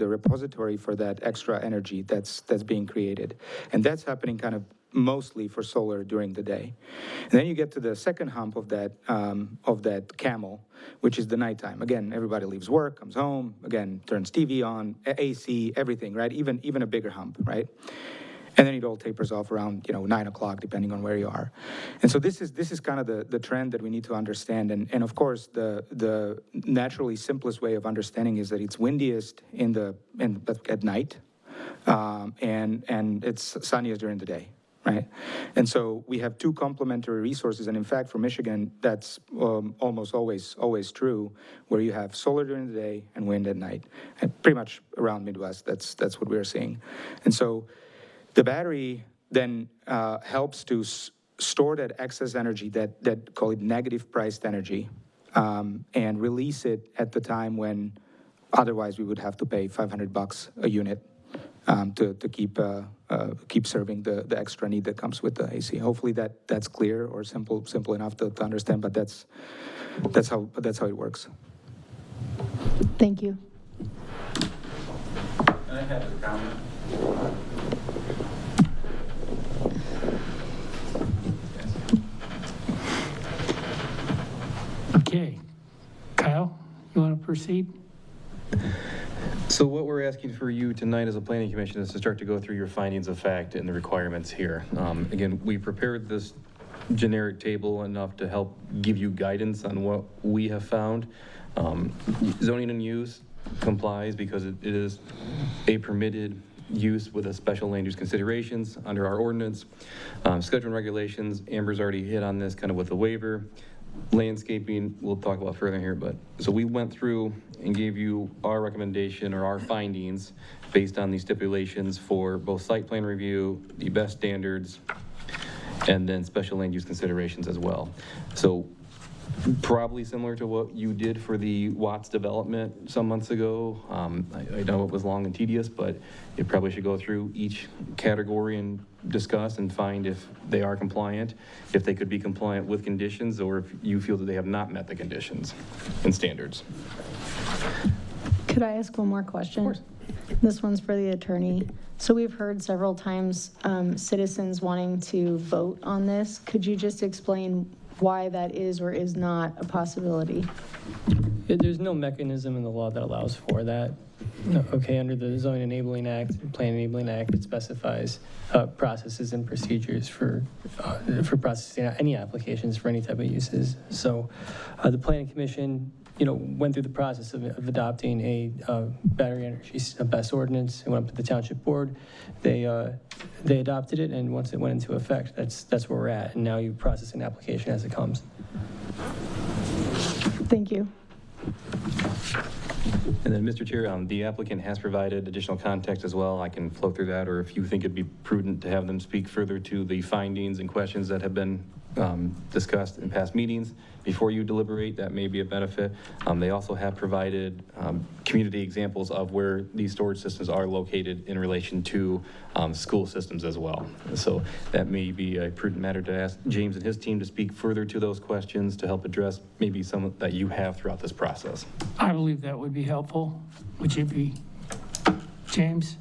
Speaker 16: repository for that extra energy that's being created, and that's happening kind of mostly for solar during the day. And then you get to the second hump of that camel, which is the nighttime. Again, everybody leaves work, comes home, again turns TV on, AC, everything, right? Even a bigger hump, right? And then it all tapers off around, 9 o'clock, depending on where you are. And so this is kind of the trend that we need to understand. And of course, the naturally simplest way of understanding is that it's windiest at night, and it's sunniest during the day, right? And so we have two complementary resources. And in fact, for Michigan, that's almost always true, where you have solar during the day and wind at night. And pretty much around Midwest, that's what we're seeing. And so the battery then helps to store that excess energy, that call it negative priced energy, and release it at the time when otherwise we would have to pay $500 a unit to keep serving the extra need that comes with the AC. Hopefully that's clear or simple enough to understand, but that's how it works.
Speaker 1: Thank you.
Speaker 10: I have a comment.
Speaker 4: Okay. Kyle, you want to proceed?
Speaker 10: So what we're asking for you tonight as a planning commission is to start to go through your findings of fact and the requirements here. Again, we prepared this generic table enough to help give you guidance on what we have found. Zoning and use complies because it is a permitted use with a special land use considerations under our ordinance. Schedule and regulations, Amber's already hit on this kind of with the waiver. Landscaping, we'll talk about further here, but so we went through and gave you our recommendation or our findings based on these stipulations for both site plan review, the best standards, and then special land use considerations as well. So probably similar to what you did for the Watts development some months ago. I know it was long and tedious, but you probably should go through each category and discuss and find if they are compliant, if they could be compliant with conditions, or if you feel that they have not met the conditions and standards.
Speaker 1: Could I ask one more question?
Speaker 10: Of course.
Speaker 1: This one's for the attorney. So we've heard several times citizens wanting to vote on this. Could you just explain why that is or is not a possibility?
Speaker 8: There's no mechanism in the law that allows for that. Okay, under the Zoning Enabling Act, Plan Enabling Act, it specifies processes and procedures for processing any applications for any type of uses. So the Planning Commission, went through the process of adopting a battery energy best ordinance. It went up to the Township Board. They adopted it, and once it went into effect, that's where we're at. And now you process an application as it comes.
Speaker 1: Thank you.
Speaker 10: And then, Mr. Chair, the applicant has provided additional context as well. I can flow through that, or if you think it'd be prudent to have them speak further to the findings and questions that have been discussed in past meetings before you deliberate, that may be a benefit. They also have provided community examples of where these storage systems are located in relation to school systems as well. So that may be a prudent matter to ask James and his team to speak further to those questions to help address maybe some that you have throughout this process.
Speaker 4: I believe that would be helpful. Would you be, James?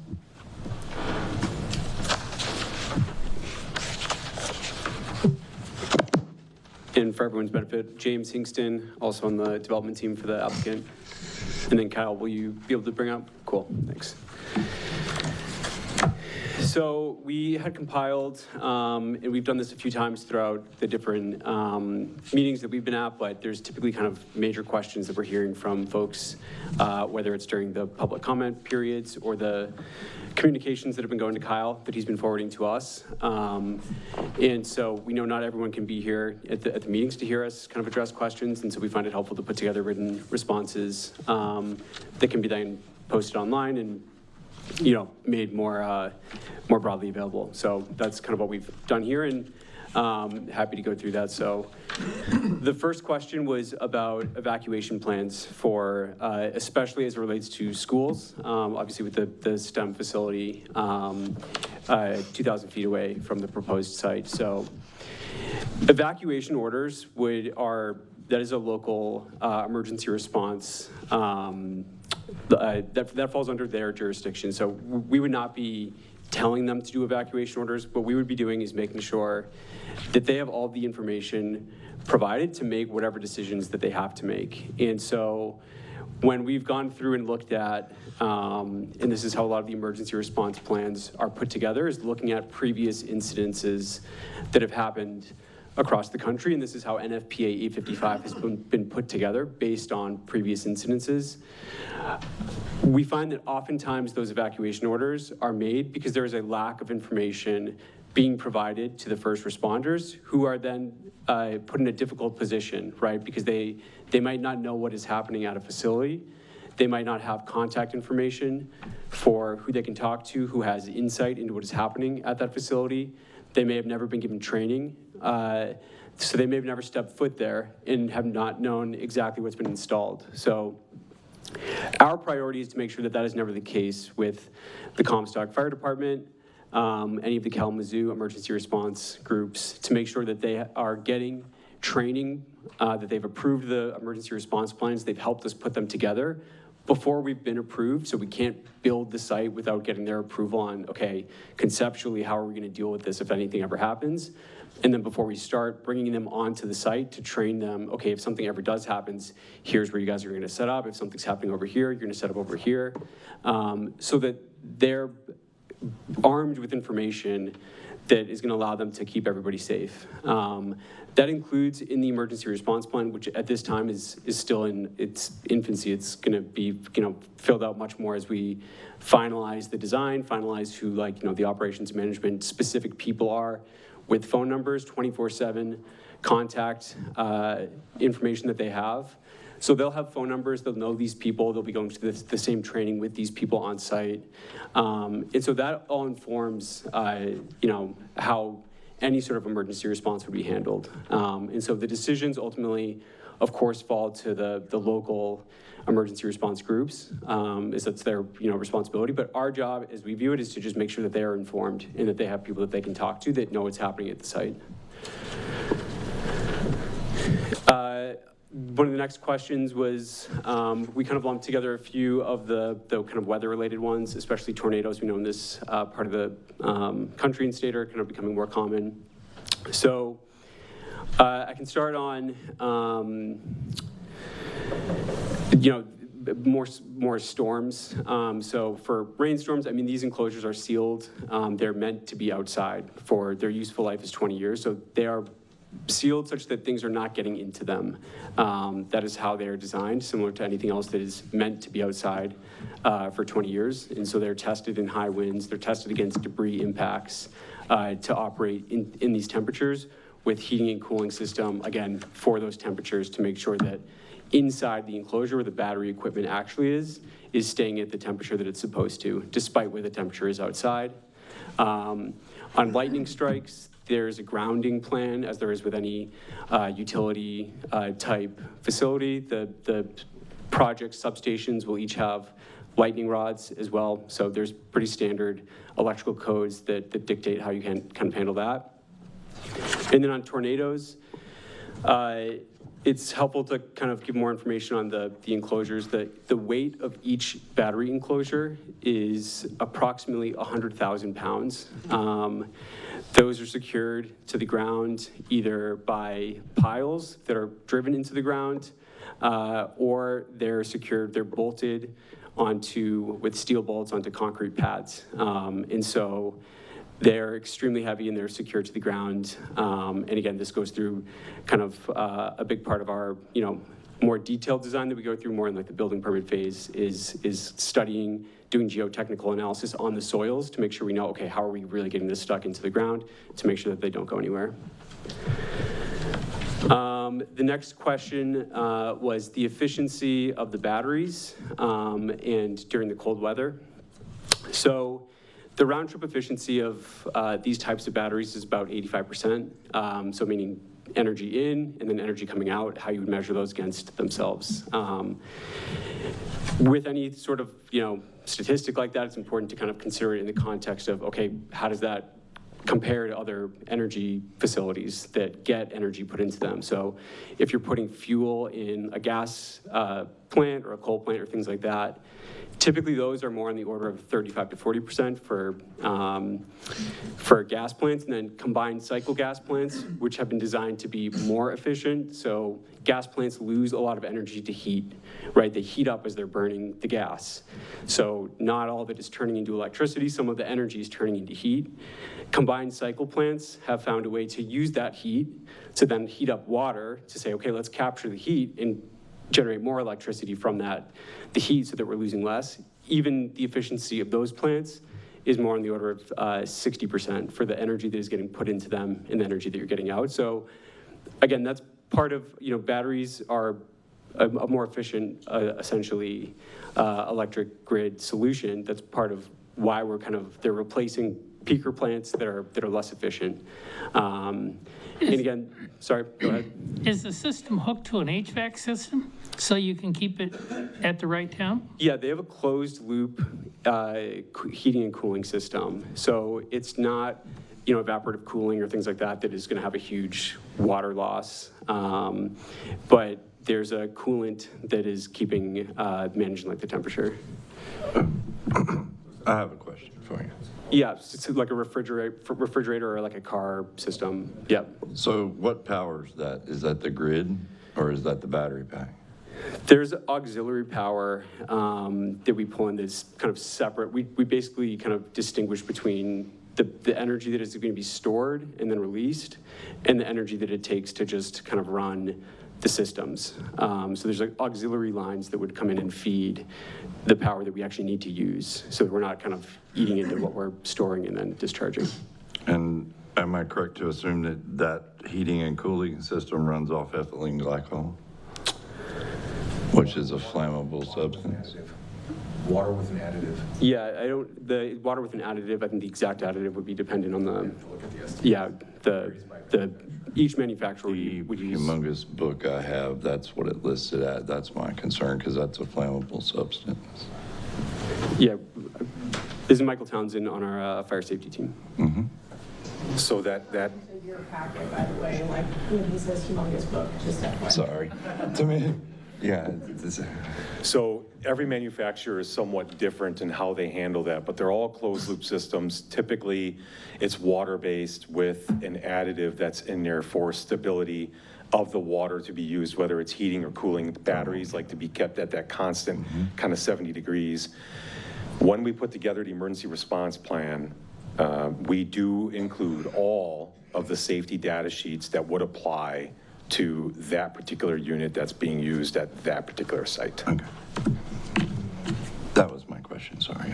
Speaker 18: And for everyone's benefit, James Hingston, also on the development team for the applicant. And then Kyle, will you be able to bring up? Cool, thanks. So we had compiled, and we've done this a few times throughout the different meetings that we've been at, but there's typically kind of major questions that we're hearing from folks, whether it's during the public comment periods or the communications that have been going to Kyle that he's been forwarding to us. And so we know not everyone can be here at the meetings to hear us kind of address questions, and so we find it helpful to put together written responses that can be then posted online and made more broadly available. So that's kind of what we've done here, and happy to go through that. So the first question was about evacuation plans for, especially as it relates to schools, obviously with the STEM facility 2,000 feet away from the proposed site. So evacuation orders that is a local emergency response that falls under their jurisdiction. So we would not be telling them to do evacuation orders. What we would be doing is making sure that they have all the information provided to make whatever decisions that they have to make. And so when we've gone through and looked at, and this is how a lot of the emergency response plans are put together, is looking at previous incidences that have happened across the country, and this is how NFPA 855 has been put together based on previous incidences. We find that oftentimes those evacuation orders are made because there is a lack of information being provided to the first responders, who are then put in a difficult position, right? Because they might not know what is happening at a facility. They might not have contact information for who they can talk to, who has insight into what is happening at that facility. They may have never been given training, so they may have never stepped foot there and have not known exactly what's been installed. So our priority is to make sure that that is never the case with the Comstock Fire Department, any of the Kalamazoo emergency response groups, to make sure that they are getting training, that they've approved the emergency response plans, they've helped us put them together before we've been approved, so we can't build the site without getting their approval on, okay, conceptually, how are we gonna deal with this if anything ever happens? And then before we start bringing them onto the site to train them, okay, if something ever does happen, here's where you guys are gonna set up. If something's happening over here, you're gonna set up over here. So that they're armed with information that is gonna allow them to keep everybody safe. That includes in the emergency response plan, which at this time is still in its infancy. It's gonna be, filled out much more as we finalize the design, finalize who, the operations management specific people are, with phone numbers, 24/7 contact information that they have. So they'll have phone numbers, they'll know these people, they'll be going to the same training with these people on site. And so that all informs, how any sort of emergency response would be handled. And so the decisions ultimately, of course, fall to the local emergency response groups, as that's their responsibility. But our job, as we view it, is to just make sure that they are informed and that they have people that they can talk to that know what's happening at the site. One of the next questions was, we kind of lumped together a few of the kind of weather-related ones, especially tornadoes. We know in this part of the country and state are kind of becoming more common. So I can start on, more storms. So for rainstorms, these enclosures are sealed. They're meant to be outside for their useful life is 20 years. So they are sealed such that things are not getting into them. That is how they are designed, similar to anything else that is meant to be outside for 20 years. And so they're tested in high winds. They're tested against debris impacts to operate in these temperatures with heating and cooling system, again, for those temperatures to make sure that inside the enclosure where the battery equipment actually is staying at the temperature that it's supposed to, despite where the temperature is outside. On lightning strikes, there's a grounding plan, as there is with any utility type facility. The project substations will each have lightning rods as well. So there's pretty standard electrical codes that dictate how you can kind of handle that. And then on tornadoes, it's helpful to kind of give more information on the enclosures. The weight of each battery enclosure is approximately 100,000 pounds. Those are secured to the ground either by piles that are driven into the ground, or they're bolted with steel bolts onto concrete pads. And so they're extremely heavy and they're secured to the ground. And again, this goes through kind of a big part of our, more detailed design that we go through more in the building permit phase is studying, doing geotechnical analysis on the soils to make sure we know, okay, how are we really getting this stuck into the ground to make sure that they don't go anywhere. The next question was the efficiency of the batteries and during the cold weather. So the round trip efficiency of these types of batteries is about 85%. So meaning energy in and then energy coming out, how you would measure those against themselves. With any sort of, statistic like that, it's important to kind of consider it in the context of, okay, how does that compare to other energy facilities that get energy put into them? So if you're putting fuel in a gas plant or a coal plant or things like that. Typically, those are more on the order of 35 to 40% for gas plants, and then combined cycle gas plants, which have been designed to be more efficient. So gas plants lose a lot of energy to heat, right? They heat up as they're burning the gas. So not all of it is turning into electricity. Some of the energy is turning into heat. Combined cycle plants have found a way to use that heat to then heat up water to say, okay, let's capture the heat and generate more electricity from the heat so that we're losing less. Even the efficiency of those plants is more on the order of 60% for the energy that is getting put into them and the energy that you're getting out. So again, that's part of, batteries are a more efficient, essentially, electric grid solution. That's part of why they're replacing peaker plants that are less efficient. And again, sorry, go ahead.
Speaker 4: Is the system hooked to an HVAC system so you can keep it at the right temp?
Speaker 18: Yeah, they have a closed loop heating and cooling system. So it's not, evaporative cooling or things like that that is going to have a huge water loss. But there's a coolant that is managing the temperature.
Speaker 14: I have a question for you.
Speaker 18: Yeah, it's like a refrigerator or like a car system. Yep.
Speaker 14: So what powers that? Is that the grid or is that the battery pack?
Speaker 18: There's auxiliary power that we pull in that's kind of separate. We basically kind of distinguish between the energy that is going to be stored and then released and the energy that it takes to just kind of run the systems. So there's auxiliary lines that would come in and feed the power that we actually need to use so that we're not kind of eating into what we're storing and then discharging.
Speaker 14: And am I correct to assume that heating and cooling system runs off ethylene glycol, which is a flammable substance?
Speaker 19: Water with an additive.
Speaker 18: Yeah, the water with an additive, I think the exact additive would be dependent on each manufacturer would use.
Speaker 14: The humongous book I have, that's what it listed at. That's my concern because that's a flammable substance.
Speaker 18: Yeah, this is Michael Townsend on our fire safety team.
Speaker 14: Mm-hmm.
Speaker 19: So that
Speaker 9: Your packet, by the way, when he says humongous book, just FYI.
Speaker 14: Sorry. To me, yeah.
Speaker 19: So every manufacturer is somewhat different in how they handle that, but they're all closed loop systems. Typically, it's water-based with an additive that's in there for stability of the water to be used, whether it's heating or cooling. Batteries like to be kept at that constant kind of 70 degrees. When we put together the emergency response plan, we do include all of the safety data sheets that would apply to that particular unit that's being used at that particular site.
Speaker 14: Okay. That was my question, sorry.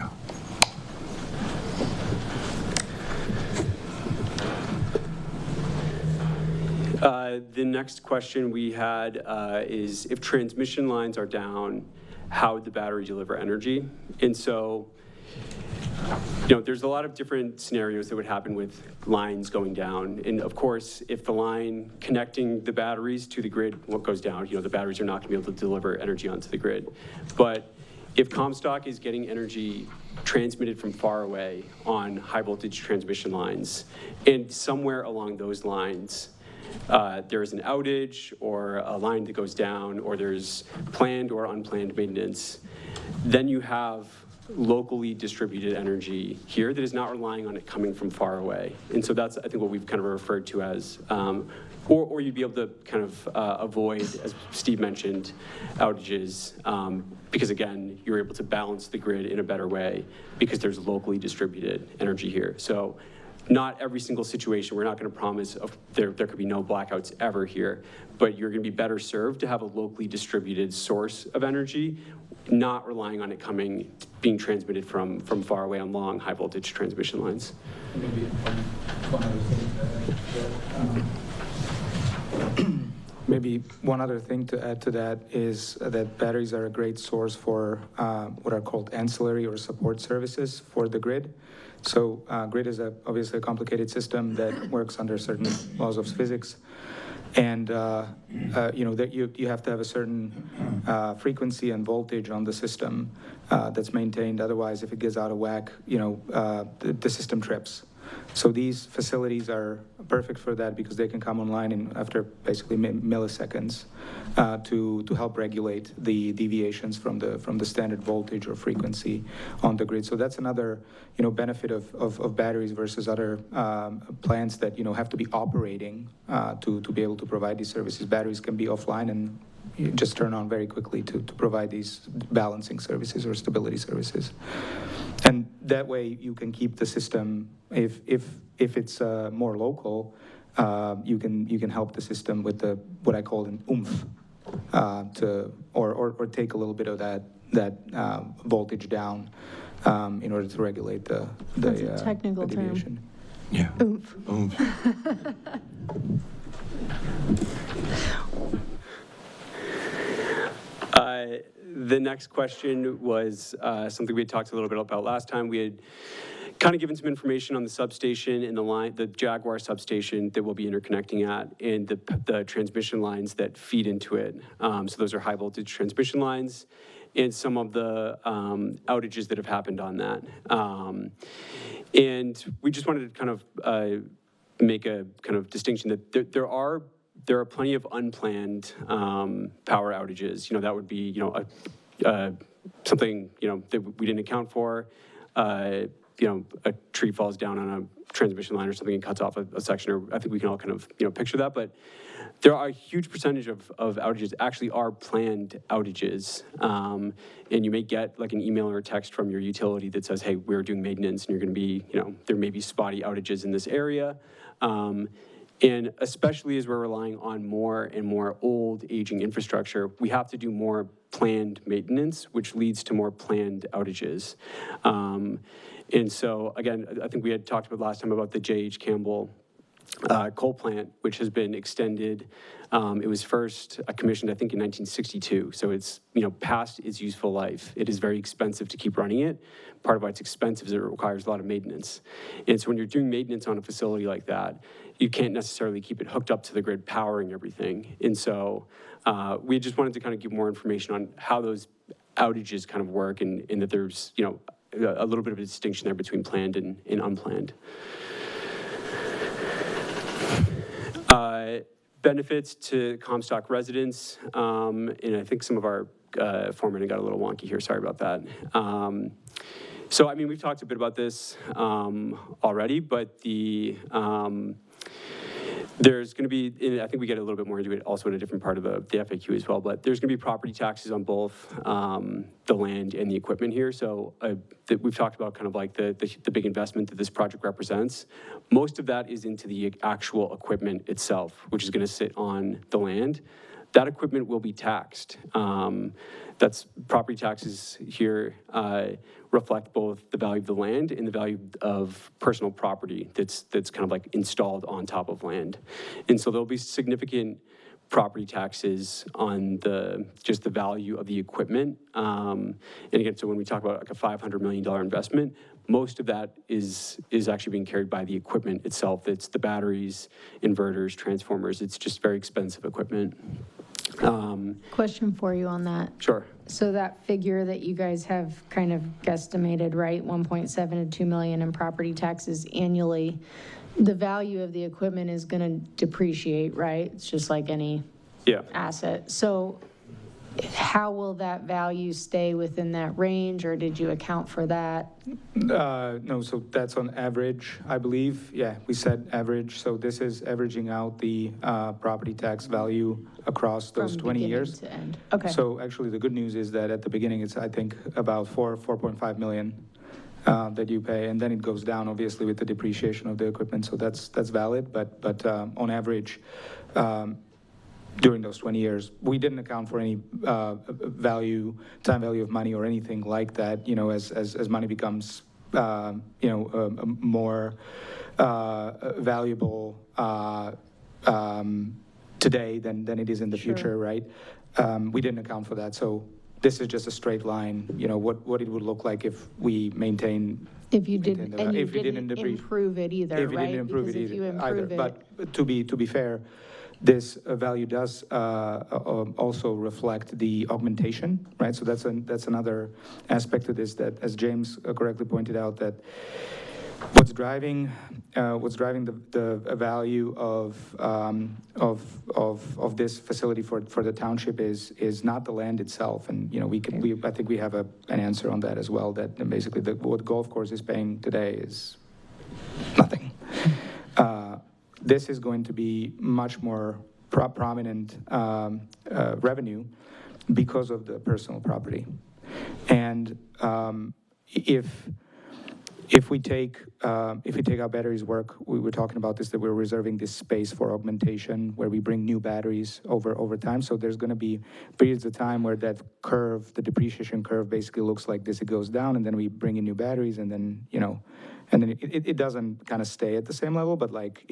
Speaker 18: The next question we had is if transmission lines are down, how would the battery deliver energy? And so, there's a lot of different scenarios that would happen with lines going down. And of course, if the line connecting the batteries to the grid goes down, the batteries are not gonna be able to deliver energy onto the grid. But if Comstock is getting energy transmitted from far away on high voltage transmission lines, and somewhere along those lines, there is an outage or a line that goes down, or there's planned or unplanned maintenance, then you have locally distributed energy here that is not relying on it coming from far away. And so that's, I think, what we've kind of referred to as, or you'd be able to kind of avoid, as Steve mentioned, outages, because again, you're able to balance the grid in a better way because there's locally distributed energy here. So not every single situation, we're not going to promise there could be no blackouts ever here, but you're going to be better served to have a locally distributed source of energy, not relying on it being transmitted from far away on long high voltage transmission lines.
Speaker 16: Maybe one other thing. Maybe one other thing to add to that is that batteries are a great source for what are called ancillary or support services for the grid. So grid is obviously a complicated system that works under certain laws of physics. And that you have to have a certain frequency and voltage on the system that's maintained. Otherwise, if it gets out of whack, the system trips. So these facilities are perfect for that because they can come online in after basically milliseconds to help regulate the deviations from the standard voltage or frequency on the grid. So that's another, benefit of batteries versus other plants that, have to be operating to be able to provide these services. Batteries can be offline and you just turn on very quickly to provide these balancing services or stability services. And that way you can keep the system, if it's more local, you can help the system with what I call an oomph, or take a little bit of that voltage down in order to regulate the
Speaker 1: That's a technical
Speaker 16: the
Speaker 1: term.
Speaker 16: deviation.
Speaker 2: Yeah.
Speaker 1: Oomph.
Speaker 18: The next question was something we had talked a little bit about last time. We had kind of given some information on the substation and the Jaguar substation that we'll be interconnecting at, and the transmission lines that feed into it. So those are high voltage transmission lines, and some of the outages that have happened on that. And we just wanted to kind of make a kind of distinction that there are plenty of unplanned power outages. That would be, something, that we didn't account for. A tree falls down on a transmission line or something and cuts off a section, or I think we can all kind of, picture that. But there are a huge percentage of outages actually are planned outages. And you may get like an email or a text from your utility that says, hey, we're doing maintenance and you're going to be, there may be spotty outages in this area. And especially as we're relying on more and more old aging infrastructure, we have to do more planned maintenance, which leads to more planned outages. And so, again, I think we had talked about last time about the J.H. Campbell coal plant, which has been extended. It was first commissioned, I think, in 1962. So it's, past its useful life. It is very expensive to keep running it. Part of why it's expensive is it requires a lot of maintenance. And so when you're doing maintenance on a facility like that, you can't necessarily keep it hooked up to the grid powering everything. And so we just wanted to kind of give more information on how those outages kind of work, and that there's, a little bit of a distinction there between planned and unplanned. Benefits to Comstock residents, and I think some of our foremen got a little wonky here, sorry about that. So, I mean, we've talked a bit about this already, but there's going to be, and I think we get a little bit more into it also in a different part of the FAQ as well, but there's going to be property taxes on both the land and the equipment here. So we've talked about kind of like the big investment that this project represents. Most of that is into the actual equipment itself, which is going to sit on the land. That equipment will be taxed. That's property taxes here reflect both the value of the land and the value of personal property that's kind of like installed on top of land. And so there'll be significant property taxes on just the value of the equipment. And again, so when we talk about like a $500 million investment, most of that is actually being carried by the equipment itself. It's the batteries, inverters, transformers. It's just very expensive equipment.
Speaker 1: Question for you on that.
Speaker 18: Sure.
Speaker 1: So that figure that you guys have kind of guesstimated, right, 1.7 to 2 million in property taxes annually, the value of the equipment is going to depreciate, right? It's just like any asset. So how will that value stay within that range, or did you account for that?
Speaker 16: No, so that's on average, I believe. Yeah, we said average. So this is averaging out the property tax value across those 20 years.
Speaker 1: To end. Okay.
Speaker 16: So actually the good news is that at the beginning it's, I think, about 4.5 million that you pay, and then it goes down obviously with the depreciation of the equipment. So that's valid, but on average, during those 20 years, we didn't account for any time value of money or anything like that. As money becomes, more valuable today than it is in the future, right? We didn't account for that. So this is just a straight line. What it would look like if we maintain.
Speaker 1: If you didn't, and you didn't improve it either, right?
Speaker 16: If you didn't improve it either.
Speaker 1: It,
Speaker 16: but to be fair, this value does also reflect the augmentation, right? So that's another aspect of this, that, as James correctly pointed out, that What's driving the value of this facility for the township is not the land itself, and I think we have an answer on that as well. That basically what the golf course is paying today is nothing. This is going to be much more prominent revenue because of the personal property, and if we take our batteries work, we were talking about this, that we're reserving this space for augmentation where we bring new batteries over time. So there's going to be periods of time where that curve, the depreciation curve, basically looks like this. It goes down, and then we bring in new batteries, and then it doesn't kind of stay at the same level, but like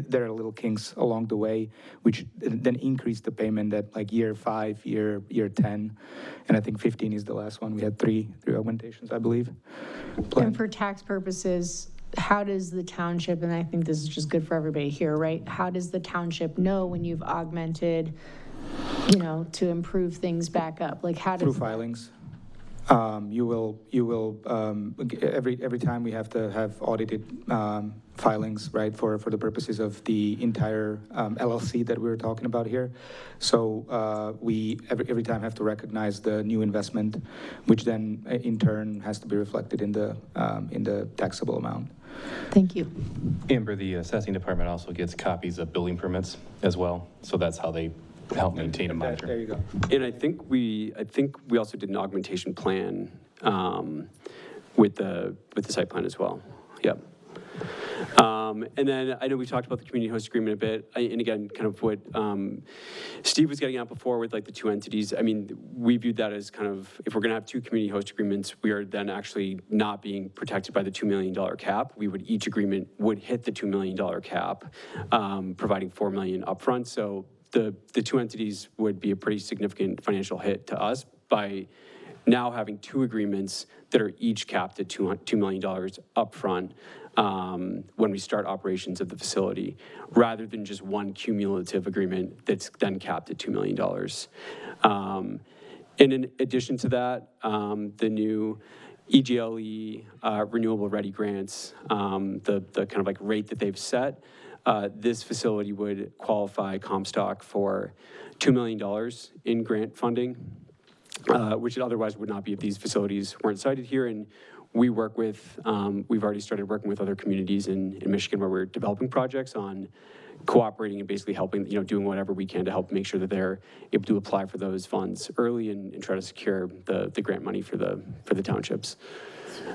Speaker 16: there are little kinks along the way, which then increase the payment at like year 5, year 10, and I think 15 is the last one. We had three augmentations, I believe.
Speaker 1: And for tax purposes, how does the township, and I think this is just good for everybody here, right? How does the township know when you've augmented, to improve things back up? Like how does
Speaker 16: through filings. You will every time we have to have audited filings, right, for the purposes of the entire LLC that we were talking about here. So we every time have to recognize the new investment, which then in turn has to be reflected in the taxable amount.
Speaker 1: Thank you.
Speaker 10: Amber, the assessing department also gets copies of building permits as well, so that's how they help maintain and monitor.
Speaker 16: There you go.
Speaker 18: And I think we also did an augmentation plan with the site plan as well. Yep. And then I know we talked about the community host agreement a bit, and again, kind of what Steve was getting at before with like the two entities. I mean, we viewed that as kind of, if we're going to have two community host agreements, we are then actually not being protected by the $2 million cap. Each agreement would hit the $2 million cap, providing $4 million upfront. So the two entities would be a pretty significant financial hit to us by now having two agreements that are each capped at $2 million upfront when we start operations of the facility, rather than just one cumulative agreement that's then capped at $2 million. And in addition to that, the new EGLE Renewable Ready grants, the kind of like rate that they've set, this facility would qualify Comstock for $2 million in grant funding, which it otherwise would not be if these facilities weren't cited here. And we work with, we've already started working with other communities in Michigan where we're developing projects on cooperating and basically helping, doing whatever we can to help make sure that they're able to apply for those funds early and try to secure the grant money for the townships.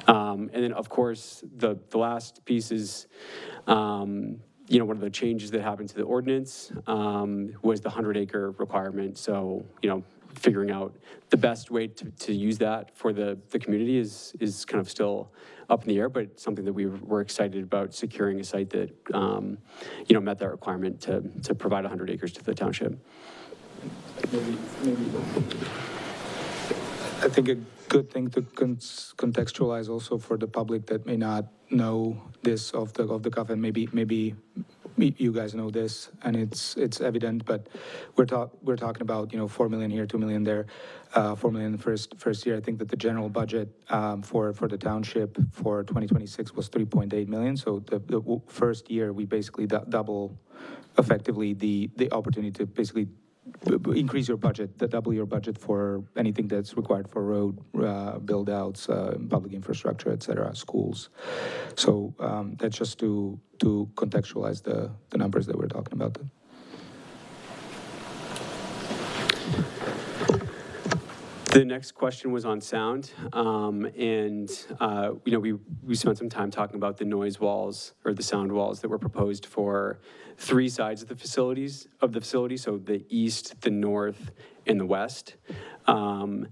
Speaker 18: And then, of course, the last piece is, one of the changes that happened to the ordinance was the 100-acre requirement. So, figuring out the best way to use that for the community is kind of still up in the air, but something that we were excited about, securing a site that, met that requirement to provide 100 acres to the township.
Speaker 16: Maybe I think a good thing to contextualize also for the public that may not know this of the covenant. Maybe you guys know this and it's evident, but we're talking about $4 million here, $2 million there, $4 million first year. I think that the general budget for the township for 2026 was $3.8 million. So the first year we basically double effectively the opportunity to basically increase your budget, double your budget for anything that's required for road build-outs, public infrastructure, et cetera, schools. So that's just to contextualize the numbers that we're talking about.
Speaker 18: The next question was on sound, and we spent some time talking about the noise walls or the sound walls that were proposed for 3 sides of the facility, so the east, the north, and the west. And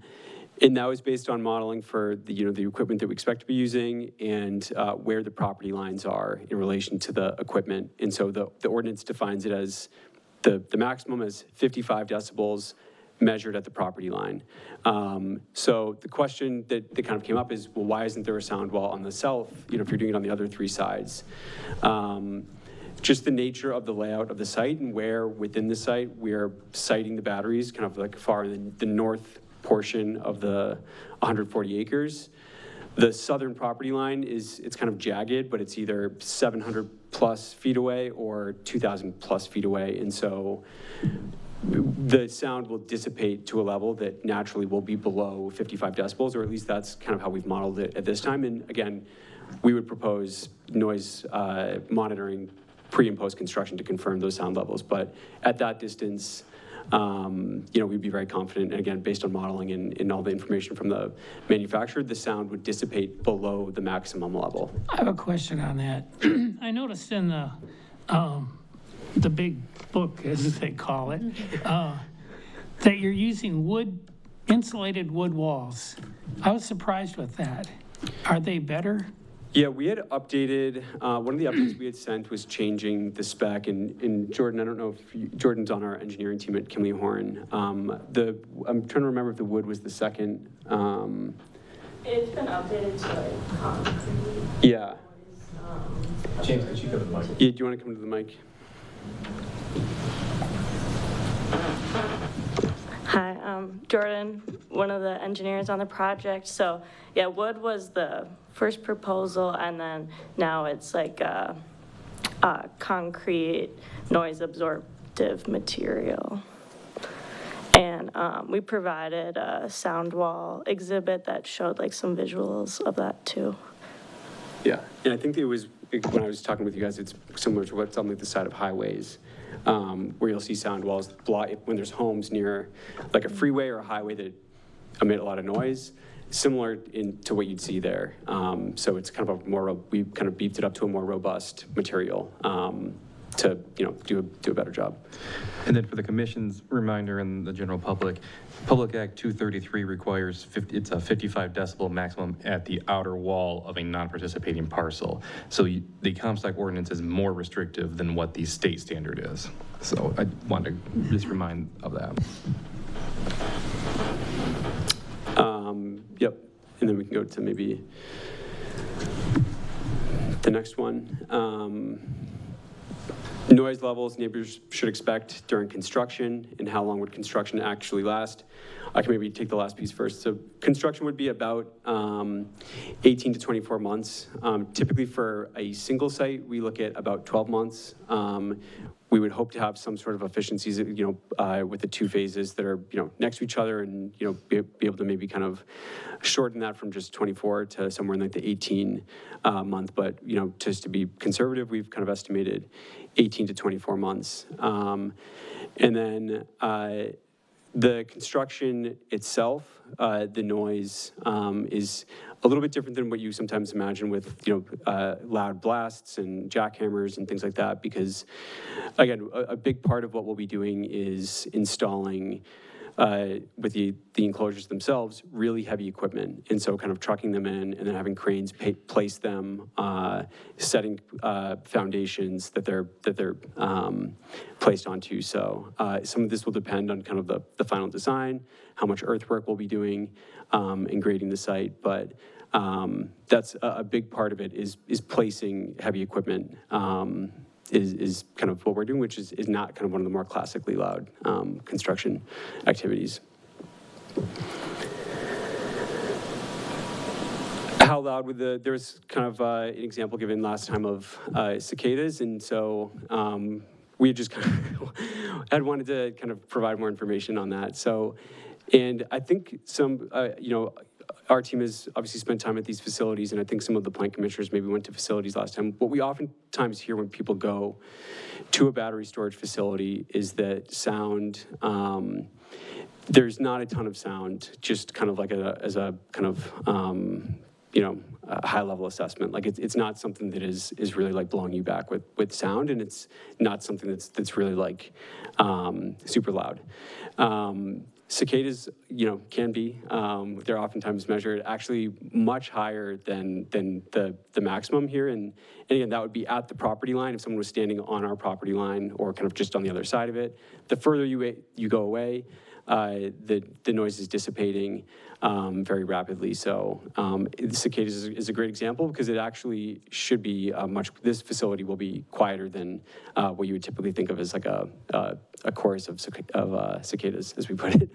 Speaker 18: that was based on modeling for the equipment that we expect to be using and where the property lines are in relation to the equipment. And so the ordinance defines it as the maximum as 55 decibels measured at the property line. So the question that kind of came up is, well, why isn't there a sound wall on the south, if you're doing it on the other 3 sides? Just the nature of the layout of the site and where within the site we're siting the batteries, kind of like far in the north portion of the 140 acres. The southern property line it's kind of jagged, but it's either 700 plus feet away or 2,000 plus feet away. And so the sound will dissipate to a level that naturally will be below 55 decibels, or at least that's kind of how we've modeled it at this time. And again, we would propose noise monitoring pre and post construction to confirm those sound levels. But at that distance, we'd be very confident, and again, based on modeling and all the information from the manufacturer, the sound would dissipate below the maximum level.
Speaker 4: I have a question on that. I noticed in the big book, as they call it, that you're using insulated wood walls. I was surprised with that. Are they better?
Speaker 18: Yeah, we had updated, one of the updates we had sent was changing the spec, and Jordan, I don't know if Jordan's on our engineering team at Kimley Horn. I'm trying to remember if the wood was the second.
Speaker 9: It's been updated to like concrete.
Speaker 18: Yeah.
Speaker 15: James, could you go to the mic?
Speaker 18: Yeah, do you want to come to the mic?
Speaker 20: Hi, I'm Jordan, one of the engineers on the project. So yeah, wood was the first proposal, and then now it's like a concrete noise absorptive material. And we provided a sound wall exhibit that showed like some visuals of that too.
Speaker 18: Yeah, and I think it was, when I was talking with you guys, it's similar to what's on like the side of highways, where you'll see sound walls block when there's homes near like a freeway or a highway that emit a lot of noise, similar to what you'd see there. So it's kind of we kind of beefed it up to a more robust material to do a better job.
Speaker 10: And then for the commission's reminder and the general public, Public Act 233 requires it's a 55 decibel maximum at the outer wall of a non-participating parcel. So the Comstock ordinance is more restrictive than what the state standard is. So I wanted to just remind of that.
Speaker 18: Yep, and then we can go to maybe the next one. Noise levels neighbors should expect during construction, and how long would construction actually last? I can maybe take the last piece first. So construction would be about 18 to 24 months. Typically for a single site, we look at about 12 months. We would hope to have some sort of efficiencies, with the two phases that are, next to each other, and, be able to maybe kind of shorten that from just 24 to somewhere in like the 18 month. But, just to be conservative, we've kind of estimated 18 to 24 months. And then the construction itself, the noise is a little bit different than what you sometimes imagine with, loud blasts and jackhammers and things like that, because, again, a big part of what we'll be doing is installing, with the enclosures themselves, really heavy equipment. And so kind of trucking them in and then having cranes place them, setting foundations that they're placed onto. So some of this will depend on kind of the final design, how much earthwork we'll be doing, and grading the site. But that's a big part of it is placing heavy equipment. Is kind of what we're doing, which is not kind of one of the more classically loud construction activities. How loud would there was kind of an example given last time of cicadas, and so we just kind of had wanted to kind of provide more information on that. So, and I think some, our team has obviously spent time at these facilities, and I think some of the plant commissioners maybe went to facilities last time. What we oftentimes hear when people go to a battery storage facility is that sound, there's not a ton of sound, just kind of like as a kind of, a high-level assessment. Like it's not something that is really like blowing you back with sound, and it's not something that's really like super loud. Cicadas, can be. They're oftentimes measured actually much higher than the maximum here. And again, that would be at the property line if someone was standing on our property line or kind of just on the other side of it. The further you go away, the noise is dissipating very rapidly. So the cicadas is a great example because it actually should be this facility will be quieter than what you would typically think of as like a chorus of cicadas, as we put it.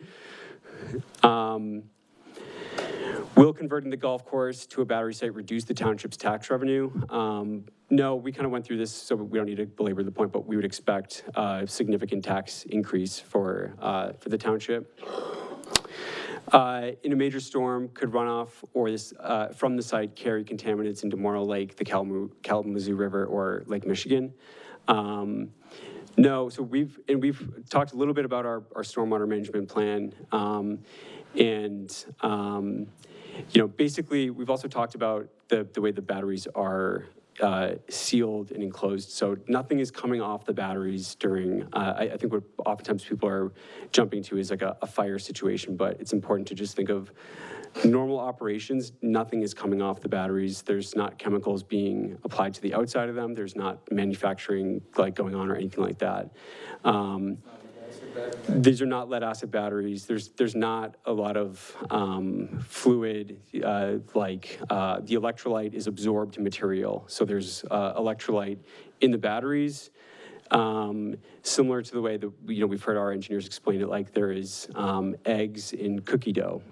Speaker 18: Will converting the golf course to a battery site reduce the township's tax revenue? No, we kind of went through this, so we don't need to belabor the point, but we would expect a significant tax increase for the township. In a major storm, could runoff or this from the site carry contaminants into Morrow Lake, the Kalamazoo River, or Lake Michigan? No, so we've talked a little bit about our stormwater management plan, you know, basically, we've also talked about the way the batteries are sealed and enclosed. So nothing is coming off the batteries during, I think what oftentimes people are jumping to is like a fire situation, but it's important to just think of normal operations. Nothing is coming off the batteries. There's not chemicals being applied to the outside of them. There's not manufacturing like going on or anything like that. These are not lead acid batteries. There's not a lot of fluid, the electrolyte is absorbed material. So there's electrolyte in the batteries, similar to the way that we've heard our engineers explain it, like there is eggs in cookie dough.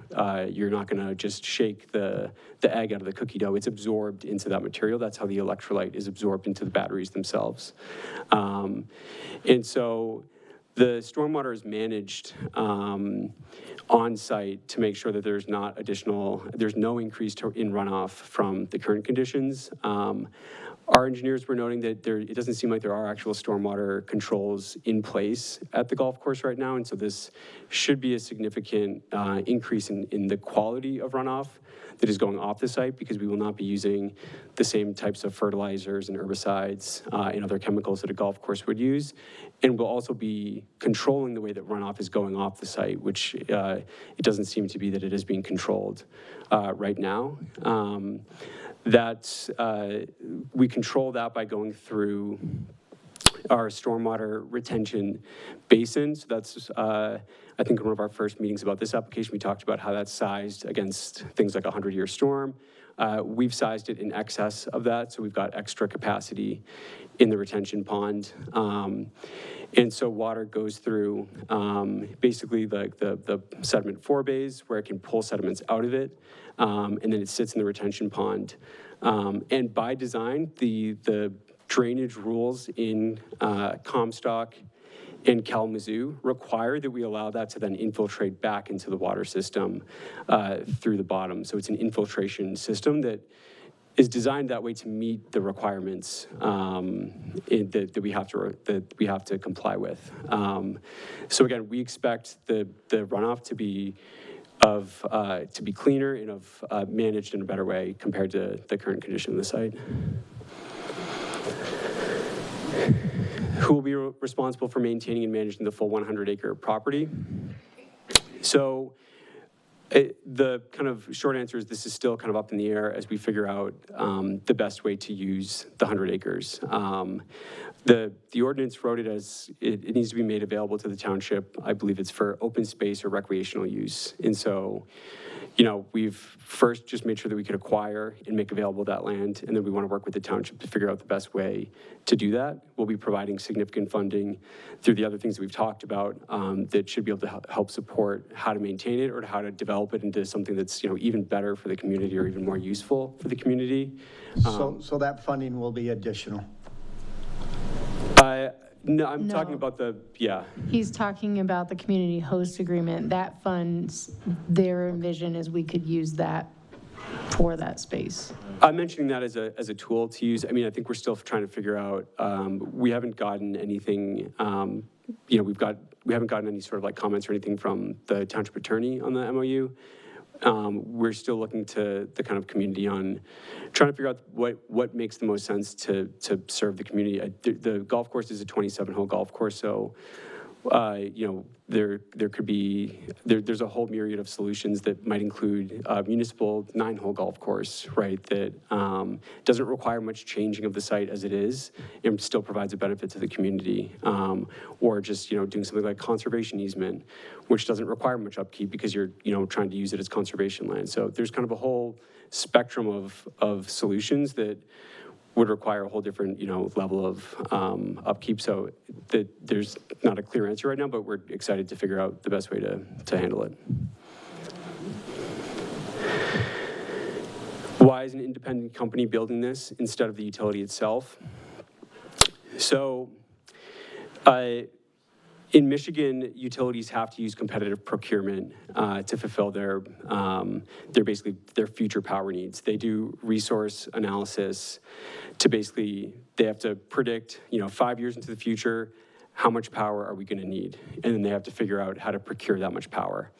Speaker 18: You're not going to just shake the egg out of the cookie dough. It's absorbed into that material. That's how the electrolyte is absorbed into the batteries themselves. And so the stormwater is managed on site to make sure that there's no increase in runoff from the current conditions. Our engineers were noting that it doesn't seem like there are actual stormwater controls in place at the golf course right now, and so this should be a significant increase in the quality of runoff that is going off the site, because we will not be using the same types of fertilizers and herbicides and other chemicals that a golf course would use. And we'll also be controlling the way that runoff is going off the site, which it doesn't seem to be that it is being controlled right now. We control that by going through our stormwater retention basin. So that's, I think in one of our first meetings about this application, we talked about how that's sized against things like a 100-year storm. We've sized it in excess of that, so we've got extra capacity in the retention pond. And so water goes through basically the sediment forebays where it can pull sediments out of it, and then it sits in the retention pond. And by design, the drainage rules in Comstock and Kalamazoo require that we allow that to then infiltrate back into the water system through the bottom. So it's an infiltration system that is designed that way to meet the requirements that we have to comply with. So again, we expect the runoff to be cleaner and managed in a better way compared to the current condition of the site. Who will be responsible for maintaining and managing the full 100-acre property? So the kind of short answer is this is still kind of up in the air as we figure out the best way to use the 100 acres. The ordinance wrote it as it needs to be made available to the township. I believe it's for open space or recreational use. And so, we've first just made sure that we could acquire and make available that land, and then we want to work with the township to figure out the best way to do that. We'll be providing significant funding through the other things that we've talked about that should be able to help support how to maintain it or to how to develop it into something that's even better for the community or even more useful for the community.
Speaker 12: So that funding will be additional?
Speaker 18: No, I'm talking about
Speaker 1: He's talking about the community host agreement. That funds, their vision is we could use that for that space.
Speaker 18: I'm mentioning that as a tool to use. I mean, I think we're still trying to figure out, we haven't gotten anything, we haven't gotten any sort of like comments or anything from the township attorney on the MOU. We're still looking to the kind of community on trying to figure out what makes the most sense to serve the community. The golf course is a 27-hole golf course, so there could be there's a whole myriad of solutions that might include a municipal 9-hole golf course, right? That doesn't require much changing of the site as it is, and still provides a benefit to the community. Or just doing something like conservation easement, which doesn't require much upkeep because you're trying to use it as conservation land. So there's kind of a whole spectrum of solutions that would require a whole different, level of upkeep. So there's not a clear answer right now, but we're excited to figure out the best way to handle it. Why is an independent company building this instead of the utility itself? So in Michigan, utilities have to use competitive procurement to fulfill their basically their future power needs. They do resource analysis to basically, they have to predict, 5 years into the future, how much power are we going to need? And then they have to figure out how to procure that much power.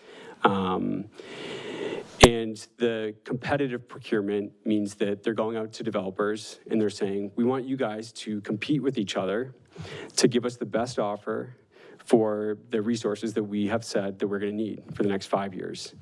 Speaker 18: And the competitive procurement means that they're going out to developers and they're saying, we want you guys to compete with each other to give us the best offer for the resources that we have said that we're going to need for the next 5 years.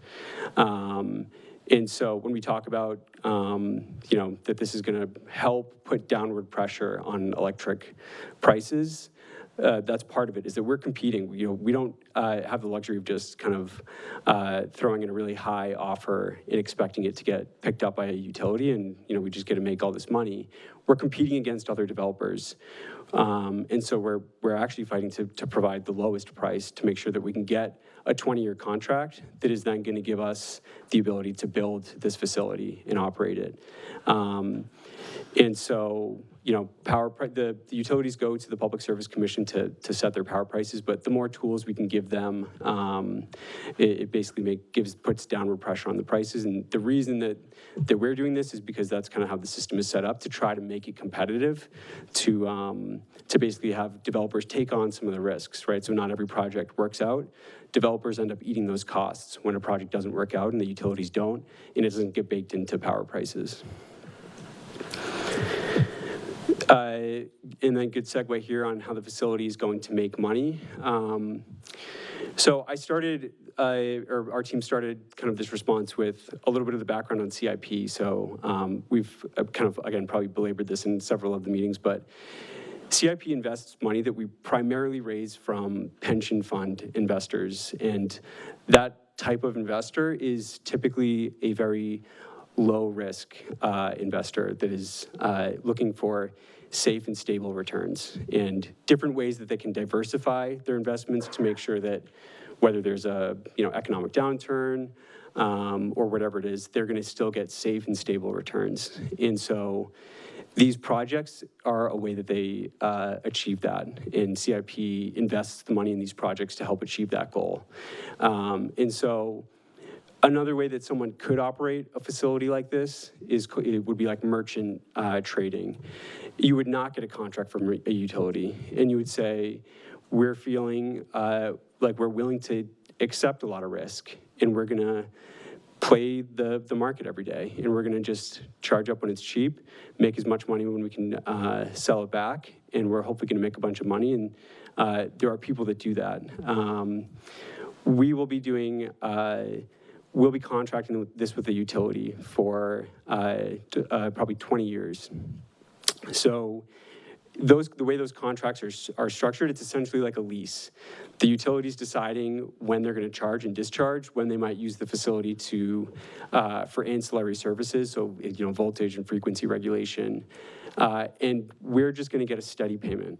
Speaker 18: And so when we talk about, that this is going to help put downward pressure on electric prices, that's part of it, is that we're competing. We don't have the luxury of just kind of throwing in a really high offer and expecting it to get picked up by a utility and, we just get to make all this money. We're competing against other developers. And so we're actually fighting to provide the lowest price to make sure that we can get a 20-year contract that is then going to give us the ability to build this facility and operate it. And so, the utilities go to the Public Service Commission to set their power prices, but the more tools we can give them, it basically puts downward pressure on the prices. And the reason that we're doing this is because that's kind of how the system is set up, to try to make it competitive, to basically have developers take on some of the risks, right? So not every project works out. Developers end up eating those costs when a project doesn't work out and the utilities don't, and it doesn't get baked into power prices. And then good segue here on how the facility is going to make money. So I started, or our team started kind of this response with a little bit of the background on CIP. So we've kind of, again, probably belabored this in several of the meetings, but CIP invests money that we primarily raise from pension fund investors. And that type of investor is typically a very low-risk investor that is looking for safe and stable returns and different ways that they can diversify their investments to make sure that whether there's a economic downturn or whatever it is, they're going to still get safe and stable returns. And so these projects are a way that they achieve that, and CIP invests the money in these projects to help achieve that goal. And so another way that someone could operate a facility like this it would be like merchant trading. You would not get a contract from a utility, and you would say, we're feeling like we're willing to accept a lot of risk, and we're gonna play the market every day, and we're gonna just charge up when it's cheap, make as much money when we can sell it back, and we're hopefully gonna make a bunch of money, and there are people that do that. We will be doing we'll be contracting this with the utility for probably 20 years. So the way those contracts are structured, it's essentially like a lease. The utility's deciding when they're going to charge and discharge, when they might use the facility for ancillary services, so voltage and frequency regulation, and we're just going to get a steady payment.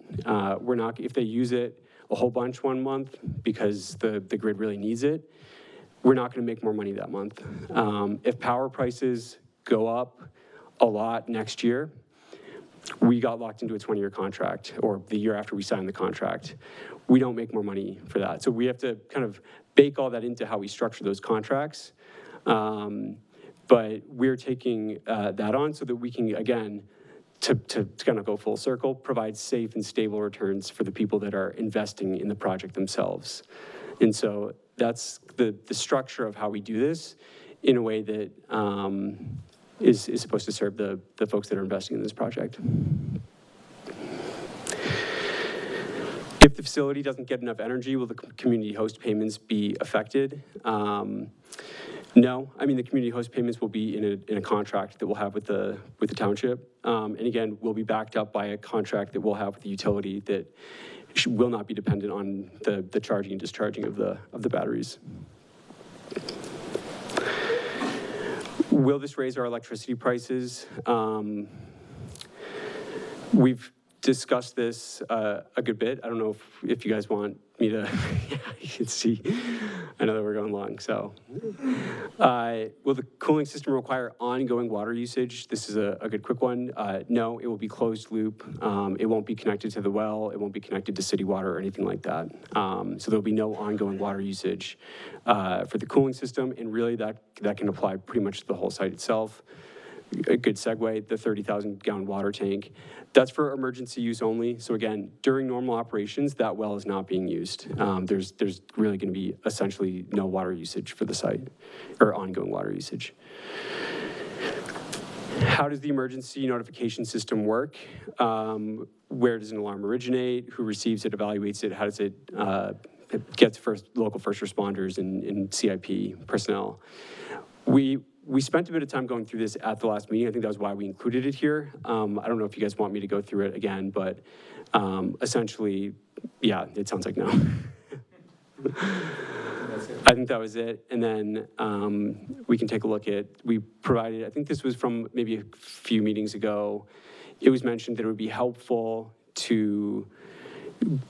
Speaker 18: We're not, if they use it a whole bunch one month because the grid really needs it, we're not going to make more money that month. If power prices go up a lot next year, we got locked into a 20-year contract, or the year after we signed the contract. We don't make more money for that. So we have to kind of bake all that into how we structure those contracts. But we're taking that on so that we can, again, to kind of go full circle, provide safe and stable returns for the people that are investing in the project themselves. And so that's the structure of how we do this in a way that is supposed to serve the folks that are investing in this project. If the facility doesn't get enough energy, will the community host payments be affected? No. I mean, the community host payments will be in a contract that we'll have with the township. And again, we'll be backed up by a contract that we'll have with the utility that will not be dependent on the charging and discharging of the batteries. Will this raise our electricity prices? discussed this a good bit. I don't know if you guys want me to, you can see, I know that we're going long, so. Will the cooling system require ongoing water usage? This is a good quick one. No, it will be closed loop. It won't be connected to the well. It won't be connected to city water or anything like that. So there'll be no ongoing water usage for the cooling system, and really that can apply pretty much to the whole site itself. A good segue, the 30,000 gallon water tank. That's for emergency use only. So again, during normal operations, that well is not being used. There's really gonna be essentially no water usage for the site, or ongoing water usage. How does the emergency notification system work? Where does an alarm originate? Who receives it, evaluates it? How does it, it gets local first responders and CIP personnel? We spent a bit of time going through this at the last meeting. I think that was why we included it here. I don't know if you guys want me to go through it again, but essentially, yeah, it sounds like no. I think that was it. And then we can take a look at, we provided, I think this was from maybe a few meetings ago. It was mentioned that it would be helpful to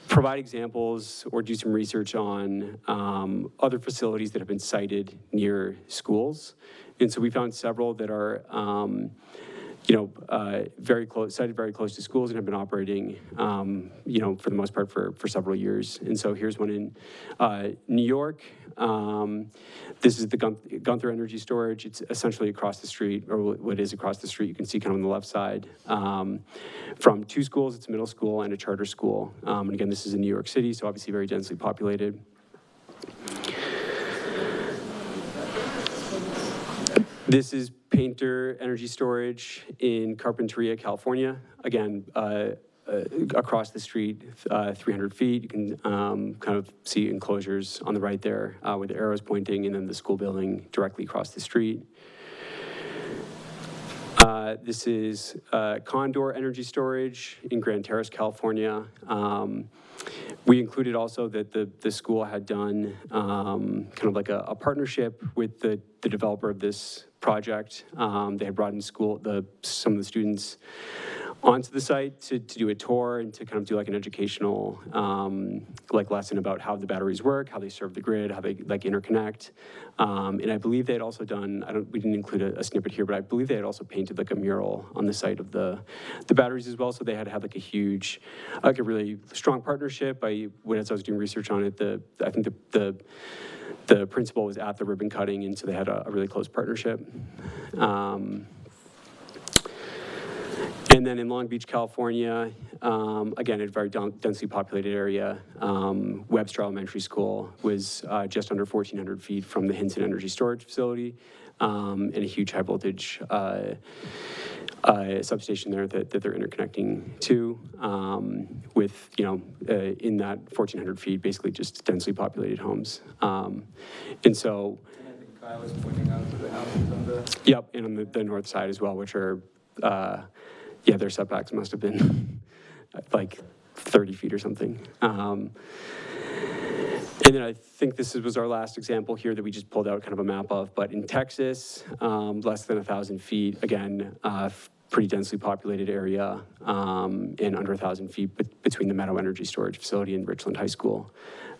Speaker 18: provide examples or do some research on other facilities that have been sited near schools. And so we found several that are, very close, sited very close to schools and have been operating, for the most part for several years. And so here's one in New York. This is the Gunther Energy Storage. It's essentially across the street, or what is across the street. You can see kind of on the left side. From two schools, it's a middle school and a charter school. And again, this is in New York City, so obviously very densely populated. This is Painter Energy Storage in Carpinteria, California. Again, across the street, 300 feet. You can kind of see enclosures on the right there where the arrow is pointing, and then the school building directly across the street. This is Condor Energy Storage in Grand Terrace, California. We included also that the school had done kind of like a partnership with the developer of this project. They had brought in some of the students onto the site to do a tour and to kind of do like an educational lesson about how the batteries work, how they serve the grid, how they interconnect. And I believe they had also done, we didn't include a snippet here, but I believe they had also painted like a mural on the site of the batteries as well. So they had like a huge, like a really strong partnership. As I was doing research on it, I think the principal was at the ribbon cutting, and so they had a really close partnership. And then in Long Beach, California, again, a very densely populated area, Webster Elementary School was just under 1,400 feet from the Hinton Energy Storage Facility, and a huge high voltage substation there that they're interconnecting to, with, in that 1,400 feet, basically just densely populated homes. And so, and I think Kyle was pointing out the houses on the... Yep, and on the north side as well, which are, their setbacks must have been like 30 feet or something. And then I think this was our last example here that we just pulled out kind of a map of, but in Texas, less than 1,000 feet, again, pretty densely populated area, and under 1,000 feet between the Meadow Energy Storage Facility and Richland High School,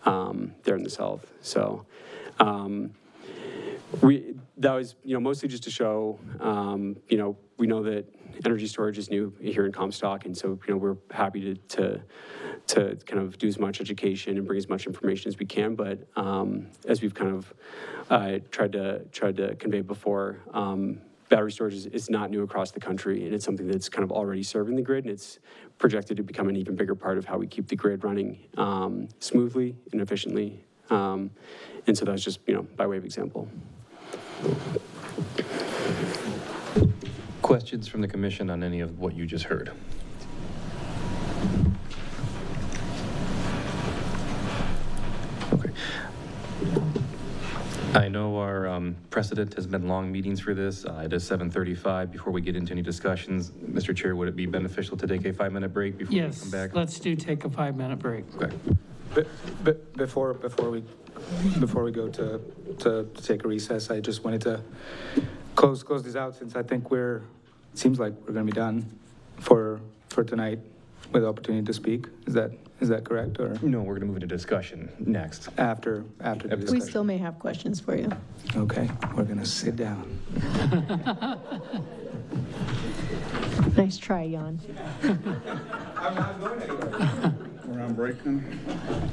Speaker 18: there in the south. So that was, mostly just to show, we know that energy storage is new here in Comstock, and so, we're happy to kind of do as much education and bring as much information as we can. But as we've kind of tried to convey before, battery storage is not new across the country, and it's something that's kind of already serving the grid, and it's projected to become an even bigger part of how we keep the grid running smoothly and efficiently. And so that was just, by way of example.
Speaker 10: Questions from the commission on any of what you just heard? Okay. I know our precedent has been long meetings for this. It is 7:35. Before we get into any discussions, Mr. Chair, would it be beneficial to take a 5-minute break before we come back?
Speaker 4: Yes, let's take a 5-minute break.
Speaker 10: Okay.
Speaker 16: Before we go to take a recess, I just wanted to close this out, since I think it seems like we're going to be done for tonight. with the opportunity to speak. Is that correct, or
Speaker 10: No, we're going to move into discussion next.
Speaker 16: after the
Speaker 21: We
Speaker 16: discussion?
Speaker 21: still may have questions for you.
Speaker 16: Okay, we're gonna sit down.
Speaker 21: Nice try, Jan.
Speaker 2: We're on break-in?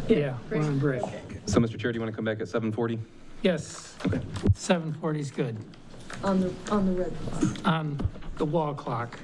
Speaker 4: Yeah, we're on break.
Speaker 10: So, Mr. Chair, do you want to come back at 7:40?
Speaker 4: Yes.
Speaker 10: Okay.
Speaker 4: 7:40 is good.
Speaker 21: On the red clock.
Speaker 4: On the wall clock.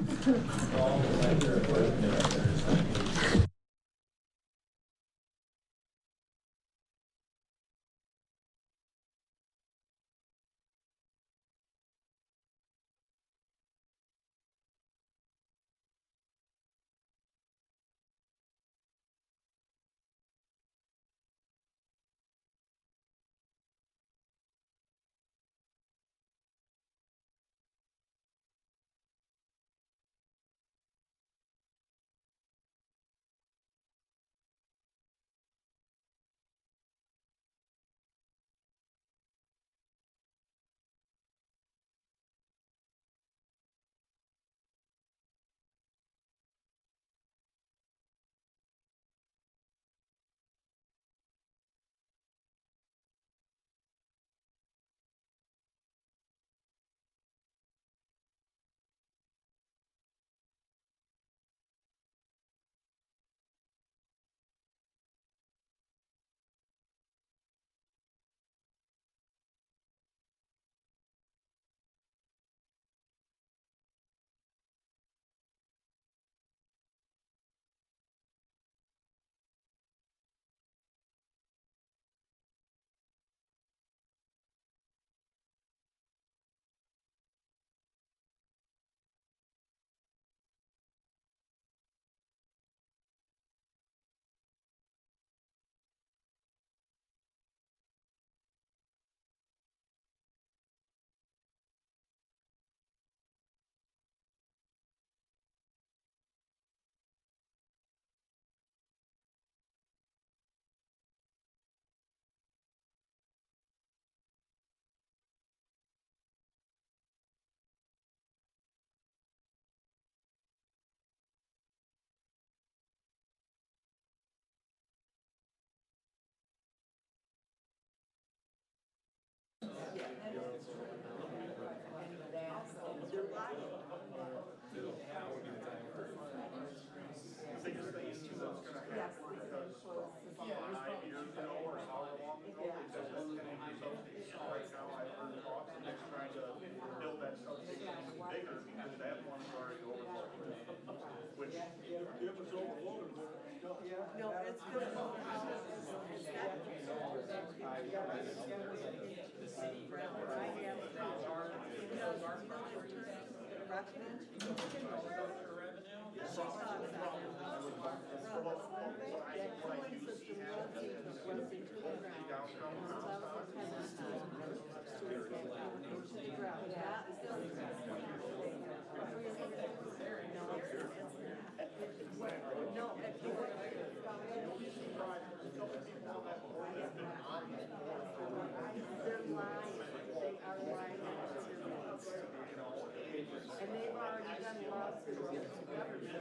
Speaker 9: And they've already done lawsuits against the government,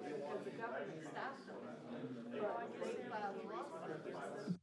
Speaker 9: because the government stopped them. They filed lawsuits.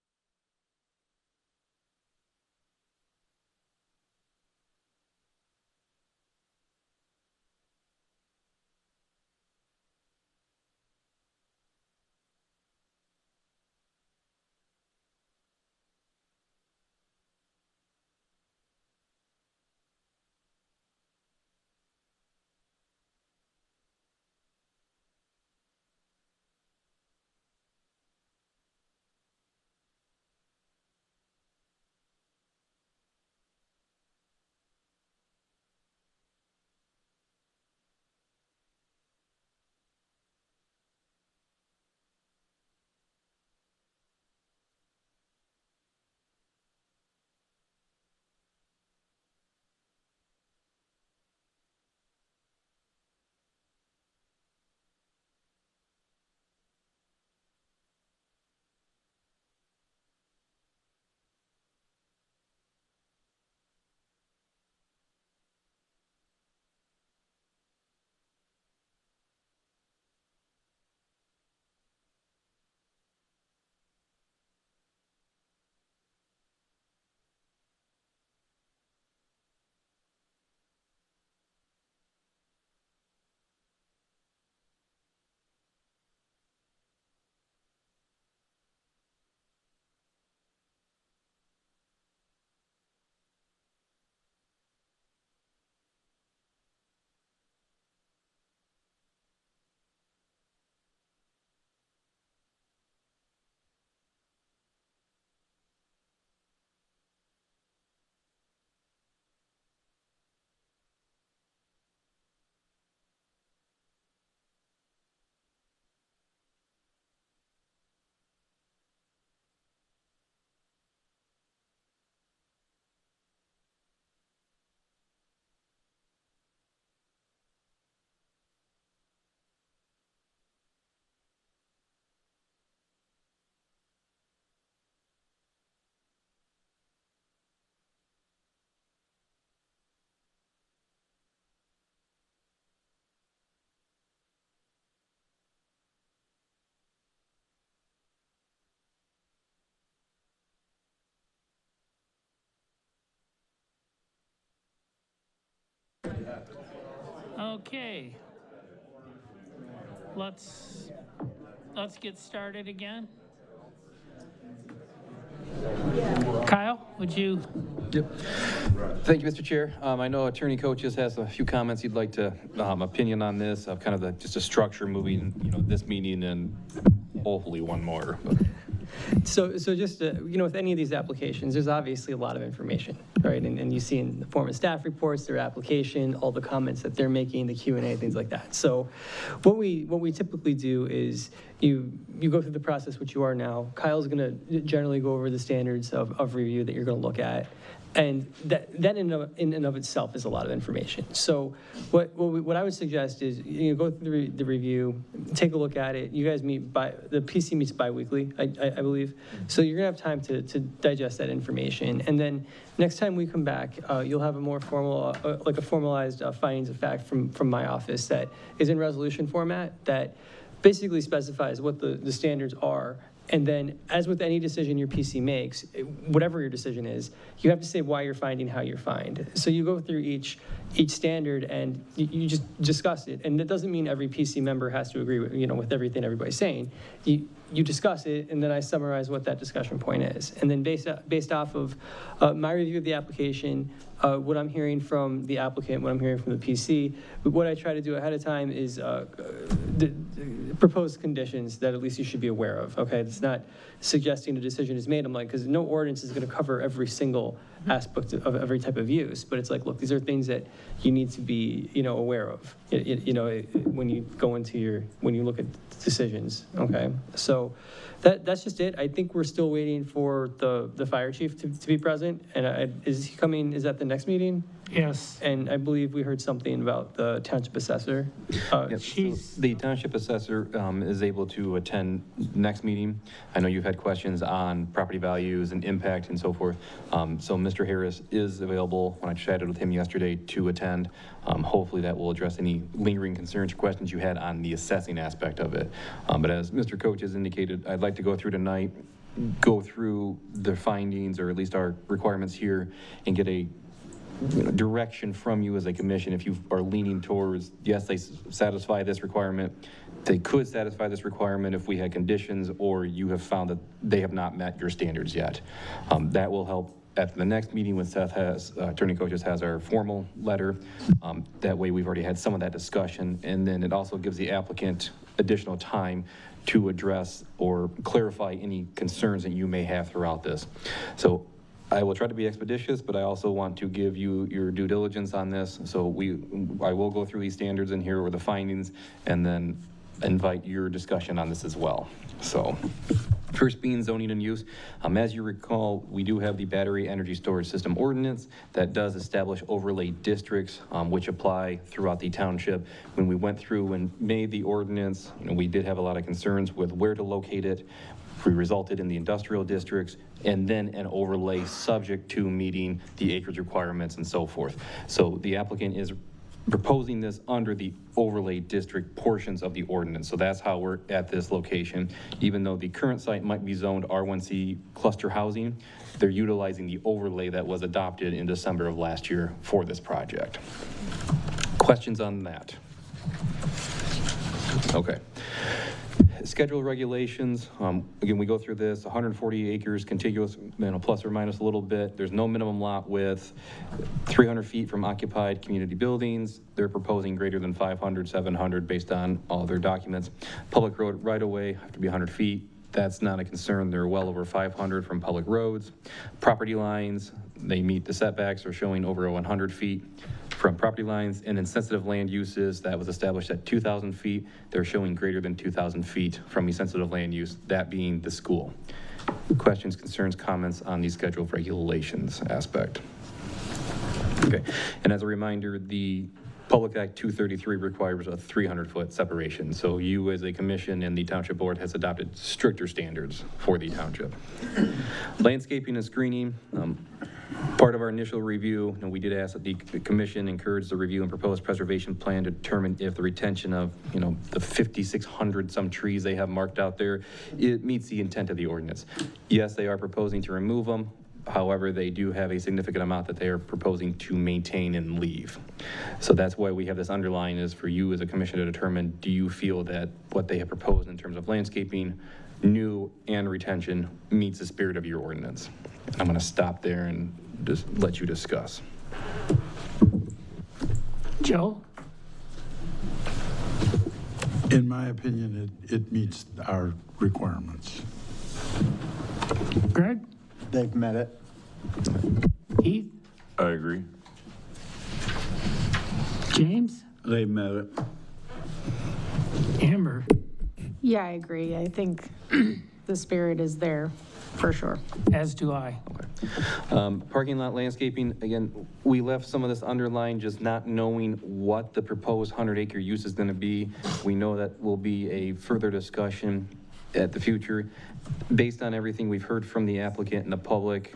Speaker 4: Okay. Let's get started again. Kyle, would you?
Speaker 10: Yep. Thank you, Mr. Chair. I know Attorney Coaches has a few comments he'd like to, opinion on this, of kind of just a structure moving, this meeting and hopefully one more.
Speaker 8: So just, with any of these applications, there's obviously a lot of information, right? And you see in the form of staff reports, their application, all the comments that they're making, the Q&A, things like that. So what we typically do is you go through the process, which you are now. Kyle's going to generally go over the standards of review that you're going to look at. And that in and of itself is a lot of information. So what I would suggest is go through the review, take a look at it. You guys meet the PC meets bi-weekly, I believe. So you're gonna have time to digest that information. And then next time we come back, you'll have a more formal, like a formalized findings of fact from my office that is in resolution format that basically specifies what the standards are. And then, as with any decision your PC makes, whatever your decision is, you have to say why you're finding how you're fined. So you go through each standard and you just discuss it. And that doesn't mean every PC member has to agree with, with everything everybody's saying. You discuss it, and then I summarize what that discussion point is. And then based off of my review of the application, what I'm hearing from the applicant, what I'm hearing from the PC, what I try to do ahead of time is propose conditions that at least you should be aware of, okay? It's not suggesting a decision is made. I'm like, because no ordinance is going to cover every single aspect of every type of use, but it's like, look, these are things that you need to be, aware of, when you go into when you look at decisions, okay? So that's just it. I think we're still waiting for the fire chief to be present, and is he coming? Is that the next meeting?
Speaker 4: Yes.
Speaker 8: And I believe we heard something about the township assessor.
Speaker 10: Yep. So the township assessor is able to attend next meeting. I know you've had questions on property values and impact and so forth. So Mr. Harris is available when I chatted with him yesterday to attend. Hopefully that will address any lingering concerns or questions you had on the assessing aspect of it. But as Mr. Coach has indicated, I'd like to go through tonight, go through the findings or at least our requirements here and get a direction from you as a commission if you are leaning towards, yes, they satisfy this requirement. They could satisfy this requirement if we had conditions, or you have found that they have not met your standards yet. That will help at the next meeting when Attorney Coaches has our formal letter. That way we've already had some of that discussion, and then it also gives the applicant additional time to address or clarify any concerns that you may have throughout this. So I will try to be expeditious, but I also want to give you your due diligence on this. So I will go through these standards in here or the findings, and then invite your discussion on this as well. So first being zoning and use. As you recall, we do have the battery energy storage system ordinance that does establish overlay districts, which apply throughout the township. When we went through and made the ordinance, we did have a lot of concerns with where to locate it. We resulted in the industrial districts and then an overlay subject to meeting the acreage requirements and so forth. So the applicant is proposing this under the overlay district portions of the ordinance. So that's how we're at this location. Even though the current site might be zoned R1C cluster housing, they're utilizing the overlay that was adopted in December of last year for this project. Questions on that? Okay. Schedule regulations, again, we go through this, 140 acres contiguous, plus or minus a little bit. There's no minimum lot width, 300 feet from occupied community buildings. They're proposing greater than 500, 700 based on all their documents. Public road right-of-way have to be 100 feet. That's not a concern. They're well over 500 from public roads. Property lines, they meet the setbacks, are showing over 100 feet from property lines, and in sensitive land uses that was established at 2,000 feet, they're showing greater than 2,000 feet from a sensitive land use, that being the school. Questions, concerns, comments on the schedule of regulations aspect? Okay, and as a reminder, the Public Act 233 requires a 300-foot separation. So you as a commission and the township board has adopted stricter standards for the township. Landscaping and screening. Part of our initial review, and we did ask that the commission encourage the review and proposed preservation plan to determine if the retention of, the 5,600 some trees they have marked out there, it meets the intent of the ordinance. Yes, they are proposing to remove them, However, they do have a significant amount that they are proposing to maintain and leave. So that's why we have this underline is for you as a commission to determine, do you feel that what they have proposed in terms of landscaping, new and retention meets the spirit of your ordinance? I'm going to stop there and just let you discuss.
Speaker 4: Joe?
Speaker 13: In my opinion, it meets our requirements.
Speaker 4: Greg?
Speaker 12: They've met it.
Speaker 4: Heath?
Speaker 2: I agree.
Speaker 4: James?
Speaker 2: They met it.
Speaker 4: Amber?
Speaker 1: Yeah, I agree. I think the spirit is there, for sure.
Speaker 4: As do I.
Speaker 10: Parking lot landscaping, again, we left some of this underlined, just not knowing what the proposed 100-acre use is going to be. We know that will be a further discussion at the future. Based on everything we've heard from the applicant and the public,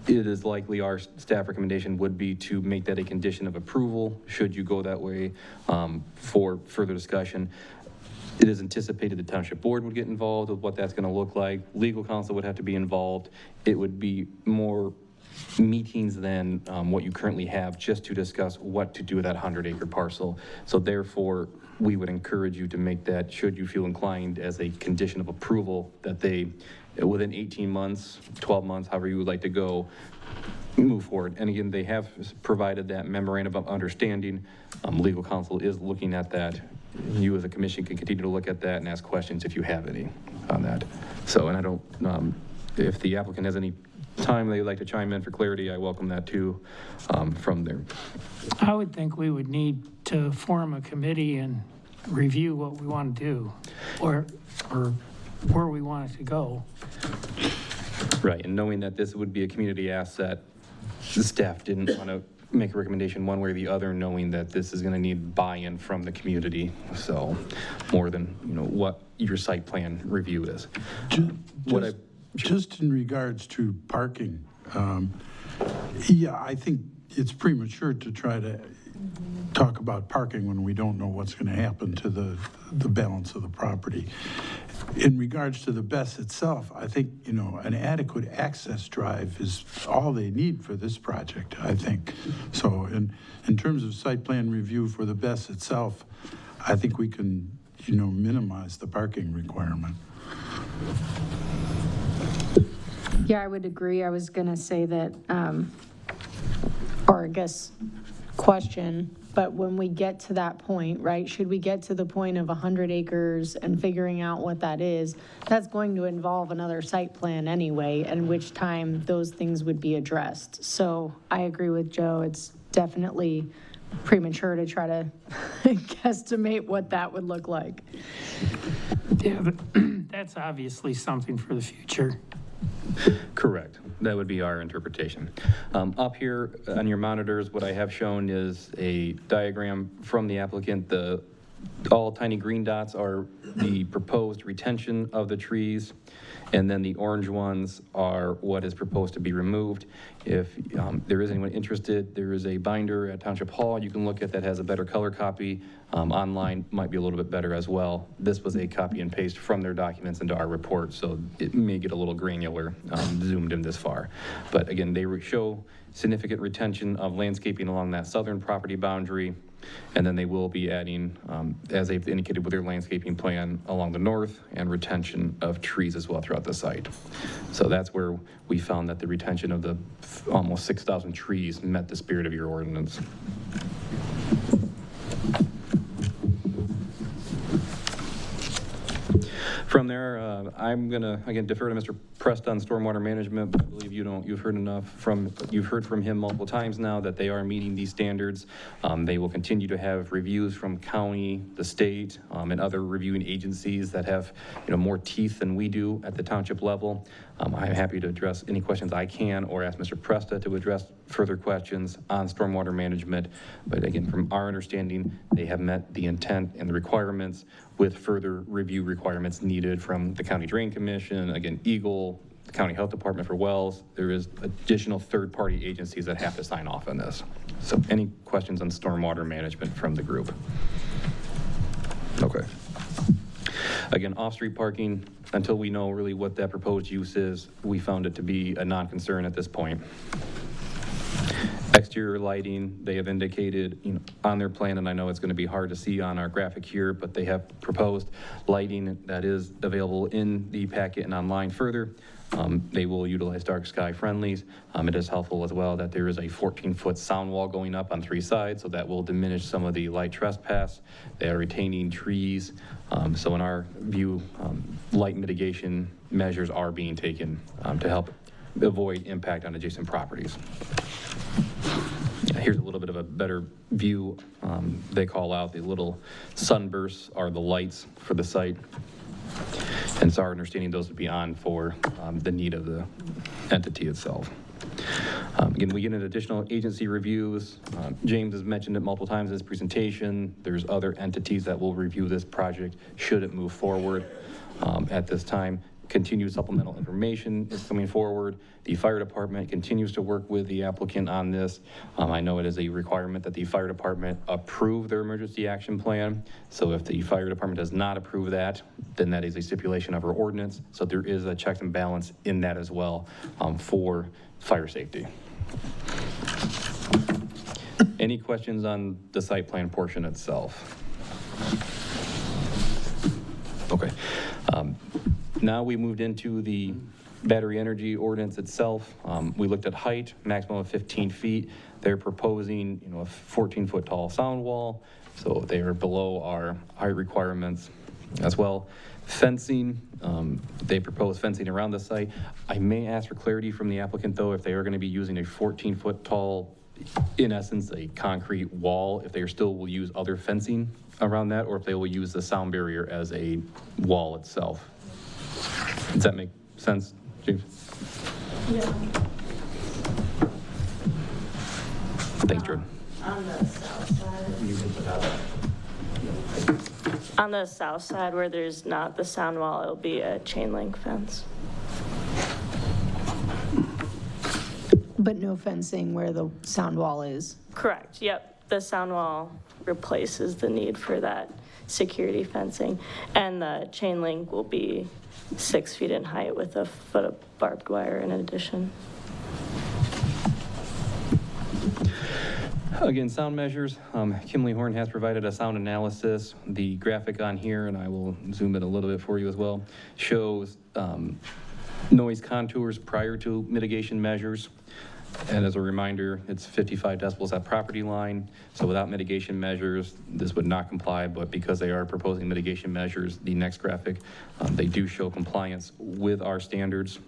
Speaker 10: it is likely our staff recommendation would be to make that a condition of approval, should you go that way, for further discussion. It is anticipated the township board would get involved with what that's going to look like. Legal counsel would have to be involved. It would be more meetings than what you currently have, just to discuss what to do with that 100-acre parcel. So therefore, we would encourage you to make that, should you feel inclined, as a condition of approval, that they, within 18 months, 12 months, however you would like to go, move forward. And again, they have provided that memorandum of understanding. Legal counsel is looking at that. You as a commission can continue to look at that and ask questions if you have any on that. So, and I don't, if the applicant has any time they'd like to chime in for clarity, I welcome that too, from there.
Speaker 4: I would think we would need to form a committee and review what we want to do, or where we want it to go.
Speaker 10: Right, and knowing that this would be a community asset, the staff didn't want to make a recommendation one way or the other, knowing that this is going to need buy-in from the community. So more than, what your site plan review is.
Speaker 13: Just in regards to parking, yeah, I think it's premature to try to talk about parking when we don't know what's going to happen to the balance of the property. In regards to the BES itself, I think, an adequate access drive is all they need for this project, I think. So in terms of site plan review for the BES itself, I think we can, minimize the parking requirement.
Speaker 1: Yeah, I would agree. I was going to say that, or I guess question, but when we get to that point, right, should we get to the point of 100 acres and figuring out what that is, that's going to involve another site plan anyway, and which time those things would be addressed. So I agree with Joe. It's definitely premature to try to guesstimate what that would look like.
Speaker 4: Yeah, but that's obviously something for the future.
Speaker 10: Correct. That would be our interpretation. Up here on your monitors, what I have shown is a diagram from the applicant. All tiny green dots are the proposed retention of the trees, and then the orange ones are what is proposed to be removed. If there is anyone interested, there is a binder at Township Hall you can look at that has a better color copy. Online might be a little bit better as well. This was a copy and paste from their documents into our report, so it may get a little granular, zoomed in this far. But again, they show significant retention of landscaping along that southern property boundary, and then they will be adding, as they've indicated with their landscaping plan, along the north, and retention of trees as well throughout the site. So that's where we found that the retention of the almost 6,000 trees met the spirit of your ordinance. From there, I'm gonna again defer to Mr. Prest on stormwater management. But I believe you've heard from him multiple times now that they are meeting these standards. They will continue to have reviews from county, the state, and other reviewing agencies that have more teeth than we do at the township level. I'm happy to address any questions I can, or ask Mr. Presta to address further questions on stormwater management. But again, from our understanding, they have met the intent and the requirements, with further review requirements needed from the County Drain Commission, again, Eagle, the County Health Department for wells. There is additional third-party agencies that have to sign off on this. So any questions on stormwater management from the group? Okay. Again, off-street parking, until we know really what that proposed use is, we found it to be a non-concern at this point. Exterior lighting, they have indicated, on their plan, and I know it's going to be hard to see on our graphic here, but they have proposed lighting that is available in the packet and online further. They will utilize dark sky friendlies. It is helpful as well that there is a 14-foot sound wall going up on 3 sides, so that will diminish some of the light trespass. They are retaining trees. So in our view, light mitigation measures are being taken to help avoid impact on adjacent properties. Here's a little bit of a better view. They call out the little sunbursts are the lights for the site. And it's our understanding those would be on for the need of the entity itself. Again, we get into additional agency reviews. James has mentioned it multiple times in his presentation. There's other entities that will review this project should it move forward. At this time, continued supplemental information is coming forward. The fire department continues to work with the applicant on this. I know it is a requirement that the fire department approve their emergency action plan. So if the fire department does not approve that, then that is a stipulation of our ordinance. So there is a check and balance in that as well for fire safety. Any questions on the site plan portion itself? Okay. Now we moved into the battery energy ordinance itself. We looked at height, maximum of 15 feet. They're proposing, a 14-foot tall sound wall, so they are below our height requirements as well. Fencing, they propose fencing around the site. I may ask for clarity from the applicant, though, if they are going to be using a 14-foot tall, in essence, a concrete wall, if they still will use other fencing around that, or if they will use the sound barrier as a wall itself. Does that make sense, James?
Speaker 20: Yeah.
Speaker 10: Thanks, Jordan.
Speaker 20: On the south side. On the south side where there's not the sound wall, it'll be a chain link fence.
Speaker 21: But no fencing where the sound wall is?
Speaker 20: Correct, yep. The sound wall replaces the need for that security fencing. And the chain link will be 6 feet in height with a foot of barbed wire in addition.
Speaker 10: Again, sound measures. Kimberly Horn has provided a sound analysis. The graphic on here, and I will zoom in a little bit for you as well, shows noise contours prior to mitigation measures. And as a reminder, it's 55 decibels at property line. So without mitigation measures, this would not comply, but because they are proposing mitigation measures, the next graphic, they do show compliance with our standards,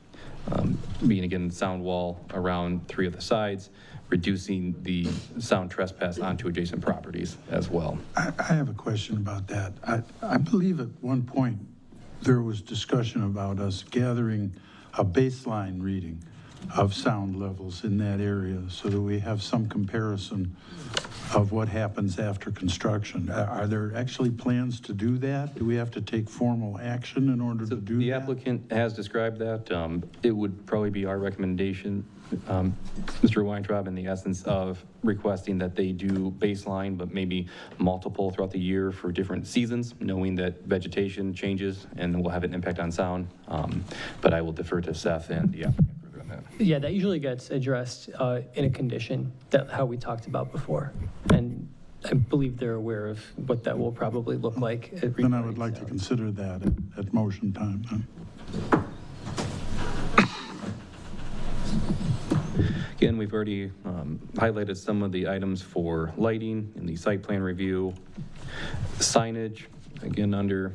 Speaker 10: being again, sound wall around 3 of the sides, reducing the sound trespass onto adjacent properties as well.
Speaker 13: I have a question about that. I believe at one point there was discussion about us gathering a baseline reading of sound levels in that area so that we have some comparison of what happens after construction. Are there actually plans to do that? Do we have to take formal action in order to do that?
Speaker 10: The applicant has described that. It would probably be our recommendation, Mr. Weintraub, in the essence of requesting that they do baseline, but maybe multiple throughout the year for different seasons, knowing that vegetation changes and will have an impact on sound. But I will defer to Seth and the applicant.
Speaker 8: Yeah, that usually gets addressed in a condition, that how we talked about before. And I believe they're aware of what that will probably look like.
Speaker 13: Then I would like to consider that at motion time.
Speaker 10: Again, we've already highlighted some of the items for lighting in the site plan review. Signage, again, under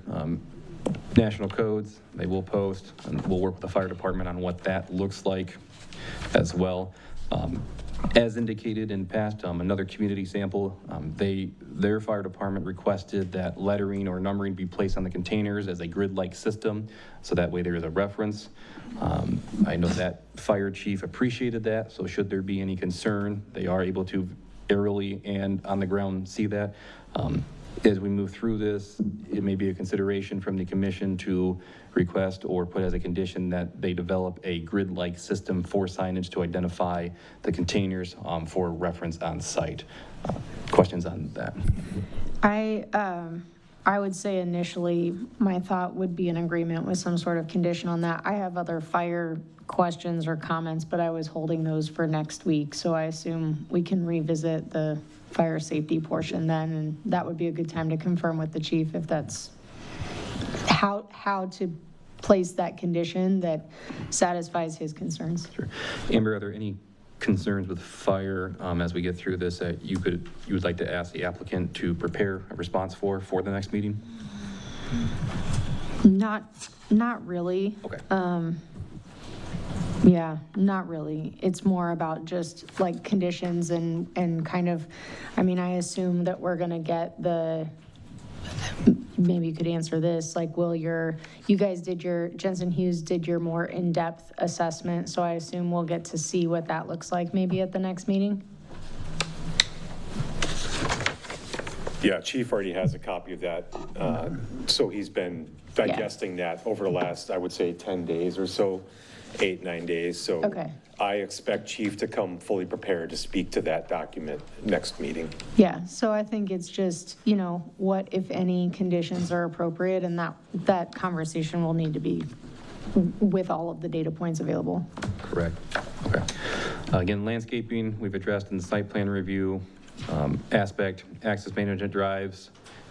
Speaker 10: national codes, they will post, and we'll work with the fire department on what that looks like as well. As indicated in past, another community sample, their fire department requested that lettering or numbering be placed on the containers as a grid-like system, so that way there is a reference. I know that fire chief appreciated that, so should there be any concern, they are able to aerially and on the ground see that. As we move through this, it may be a consideration from the commission to request or put as a condition that they develop a grid-like system for signage to identify the containers for reference on site. Questions on that?
Speaker 1: I I would say initially, my thought would be an agreement with some sort of condition on that. I have other fire questions or comments, but I was holding those for next week, so I assume we can revisit the fire safety portion then, and that would be a good time to confirm with the chief if that's how to place that condition that satisfies his concerns.
Speaker 10: Sure. Amber, are there any concerns with fire as we get through this that you would like to ask the applicant to prepare a response for the next meeting?
Speaker 1: Not really.
Speaker 10: Okay.
Speaker 1: Yeah, not really. It's more about just like conditions and kind of, I mean, I assume that we're gonna get maybe you could answer this, like, you guys did Jensen Hughes did your more in-depth assessment, so I assume we'll get to see what that looks like maybe at the next meeting?
Speaker 19: Yeah, Chief already has a copy of that. So he's been digesting that over the last, I would say, 10 days or so, 8-9 days. So
Speaker 1: Okay.
Speaker 19: I expect Chief to come fully prepared to speak to that document next meeting.
Speaker 1: Yeah, so I think it's just, what, if any, conditions are appropriate, and that conversation will need to be with all of the data points available.
Speaker 10: Correct. Okay. Again, landscaping, we've addressed in the site plan review aspect, access management drives.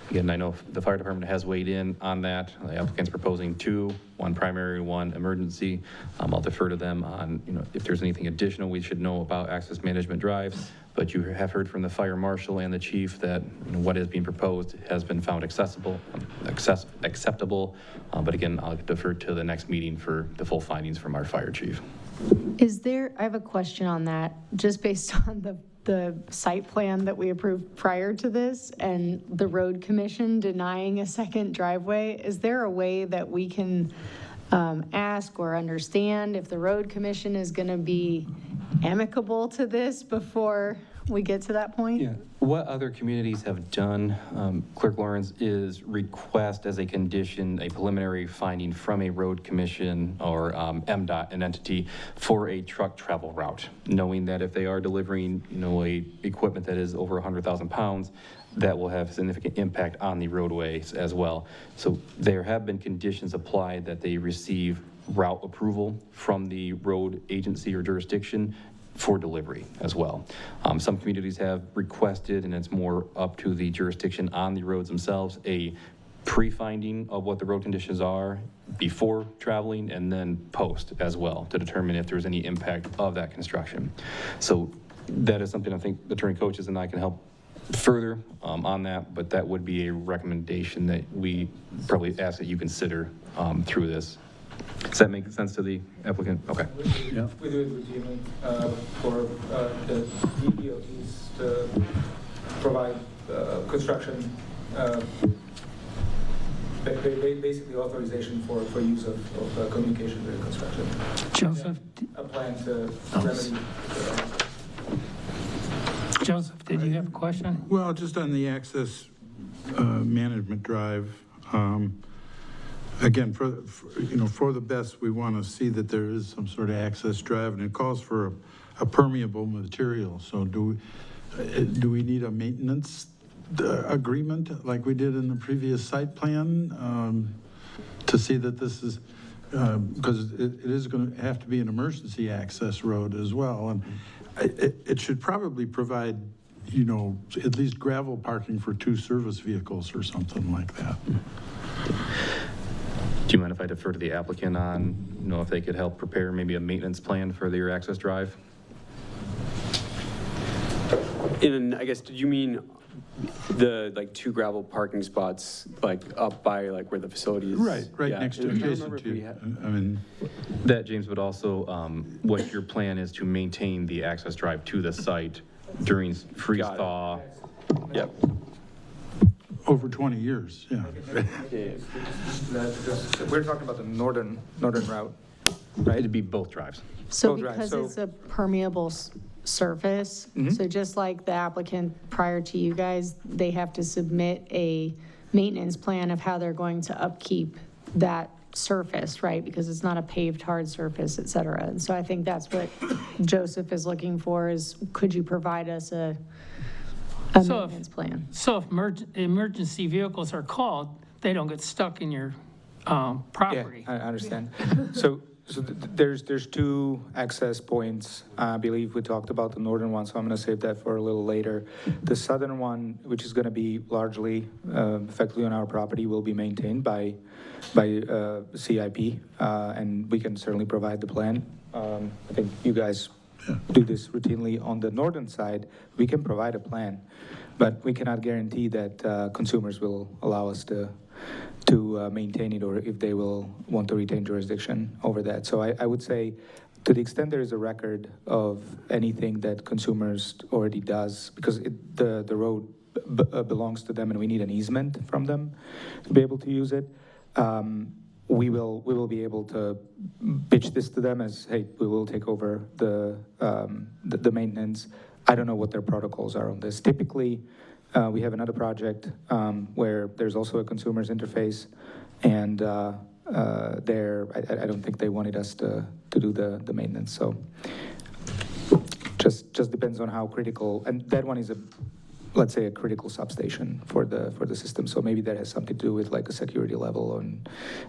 Speaker 10: Again, I know the fire department has weighed in on that. The applicant's proposing 2, 1 primary, 1 emergency. I'll defer to them on, if there's anything additional we should know about access management drives. But you have heard from the fire marshal and the chief that what is being proposed has been found acceptable. But again, I'll defer to the next meeting for the full findings from our fire chief.
Speaker 1: I have a question on that, just based on the site plan that we approved prior to this and the road commission denying a second driveway. Is there a way that we can ask or understand if the road commission is going to be amicable to this before we get to that point?
Speaker 10: Yeah. What other communities have done, Clerk Lawrence, is request as a condition a preliminary finding from a road commission or MDOT, an entity, for a truck travel route, knowing that if they are delivering, a equipment that is over 100,000 pounds, that will have significant impact on the roadways as well. So there have been conditions applied that they receive route approval from the road agency or jurisdiction for delivery as well. Some communities have requested, and it's more up to the jurisdiction on the roads themselves, a pre-finding of what the road conditions are before traveling and then post as well to determine if there's any impact of that construction. So that is something I think Attorney Coaches and I can help further on that, but that would be a recommendation that we probably ask that you consider through this. Does that make sense to the applicant? Okay.
Speaker 16: Yeah.
Speaker 5: We do it routinely for the DOTs to provide construction, basically authorization for use of communication during construction.
Speaker 4: Joseph?
Speaker 5: A plan to remedy.
Speaker 4: Joseph, did you have a question?
Speaker 13: Well, just on the access management drive, again, for the best, we want to see that there is some sort of access drive, and it calls for a permeable material. So do we need a maintenance agreement like we did in the previous site plan to see that this is, because it is going to have to be an emergency access road as well, and it should probably provide, at least gravel parking for 2 service vehicles or something like that.
Speaker 10: Do you mind if I defer to the applicant on, if they could help prepare maybe a maintenance plan for their access drive?
Speaker 18: And I guess, did you mean the 2 gravel parking spots up by where the facility is?
Speaker 13: Right next to, adjacent to.
Speaker 10: That, James, but also what your plan is to maintain the access drive to the site during freeze thaw.
Speaker 18: Yep.
Speaker 13: Over 20 years, yeah.
Speaker 5: We're talking about the northern route, right?
Speaker 10: It'd be both drives.
Speaker 1: So because it's a permeable surface, so just like the applicant prior to you guys, they have to submit a maintenance plan of how they're going to upkeep that surface, right? Because it's not a paved hard surface, et cetera. And so I think that's what Joseph is looking for is, could you provide us A
Speaker 4: So
Speaker 1: maintenance plan.
Speaker 4: So if emergency vehicles are called, they don't get stuck in your property.
Speaker 16: Yeah, I understand. So there's two access points. I believe we talked about the northern one, so I'm going to save that for a little later. The southern one, which is going to be largely effectively on our property, will be maintained by CIP, and we can certainly provide the plan. I think you guys do this routinely. On the northern side, we can provide a plan, but we cannot guarantee that consumers will allow us to maintain it, or if they will want to retain jurisdiction over that. So I would say, to the extent there is a record of anything that consumers already does, because the road belongs to them and we need an easement from them to be able to use it, we will be able to pitch this to them as, hey, we will take over the maintenance. I don't know what their protocols are on this. Typically, we have another project where there's also a consumer's interface, and I don't think they wanted us to do the maintenance. So just depends on how critical, and that one is let's say a critical substation for the system. So maybe that has something to do with like a security level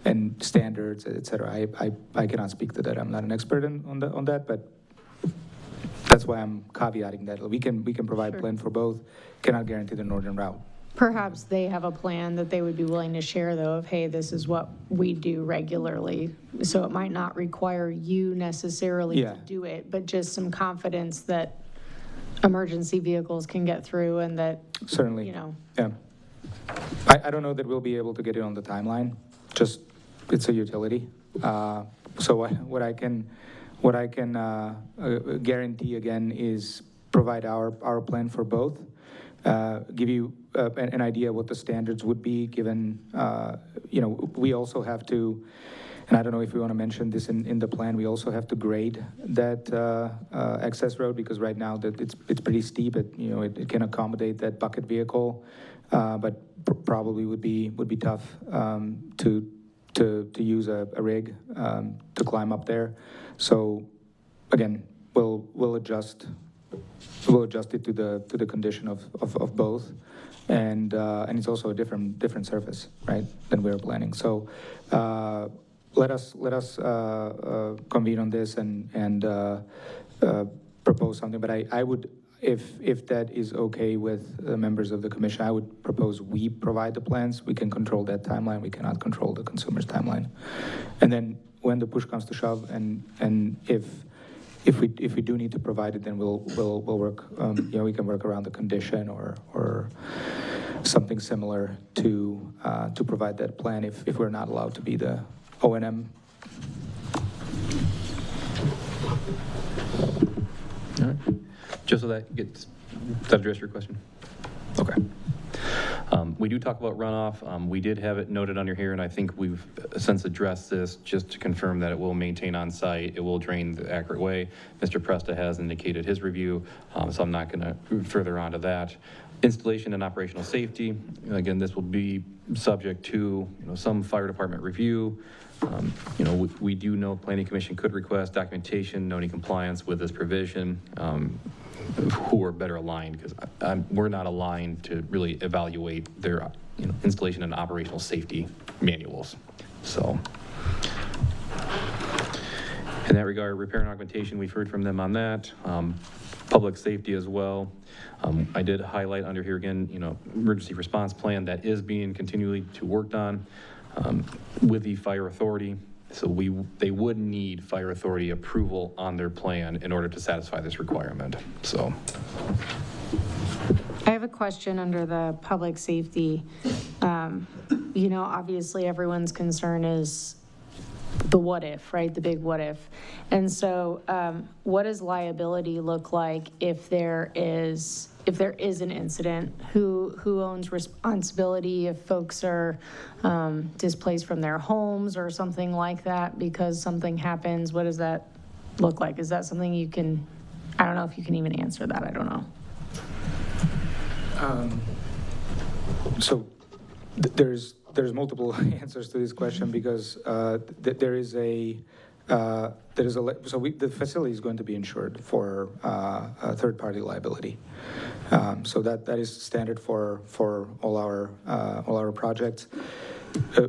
Speaker 16: and standards, et cetera. I cannot speak to that. I'm not an expert on that, but that's why I'm caveating that. We can provide plan for both, cannot guarantee the northern route.
Speaker 1: Perhaps they have a plan that they would be willing to share, though, of, hey, this is what we do regularly. So it might not require you necessarily to do it, but just some confidence that emergency vehicles can get through, and that,
Speaker 16: certainly,
Speaker 1: you know.
Speaker 16: Yeah. I don't know that we'll be able to get it on the timeline. Just, it's a utility. So what I can guarantee again is provide our plan for both. Give you an idea what the standards would be given, we also have to, and I don't know if we want to mention this in the plan, we also have to grade that access road, because right now that it's pretty steep. It can accommodate that bucket vehicle, but probably would be tough to use a rig to climb up there. So again, we'll adjust it to the condition of both, and it's also a different surface, right, than we were planning. So let us convene on this and propose something. But I would, if that is okay with the members of the commission, I would propose we provide the plans. We can control that timeline. We cannot control the consumer's timeline. And then when the push comes to shove, and if we do need to provide it, then we'll work. We can work around the condition or something similar to provide that plan if we're not allowed to be the O&M.
Speaker 10: All right. Just so that address your question? Okay. We do talk about runoff. We did have it noted under here, and I think we've since addressed this just to confirm that it will maintain on site. It will drain the accurate way. Mr. Presta has indicated his review, so I'm not going to further on to that. Installation and operational safety. Again, this will be subject to some fire department review. We do know Planning Commission could request documentation noting compliance with this provision. Who are better aligned, because we're not aligned to really evaluate their installation and operational safety manuals. So in that regard, repair and augmentation, we've heard from them on that. Public safety as well. I did highlight under here again, emergency response plan that is being continually worked on with the fire authority. So they would need fire authority approval on their plan in order to satisfy this requirement. So
Speaker 1: I have a question under the public safety. Obviously everyone's concern is the what if, right? The big what if. And so what does liability look like if there is an incident? Who owns responsibility if folks are displaced from their homes or something like that because something happens? What does that look like? Is that something you can, I don't know if you can even answer that, I don't know.
Speaker 16: So there's multiple answers to this question, because the facility is going to be insured for third-party liability. So that is standard for all our projects.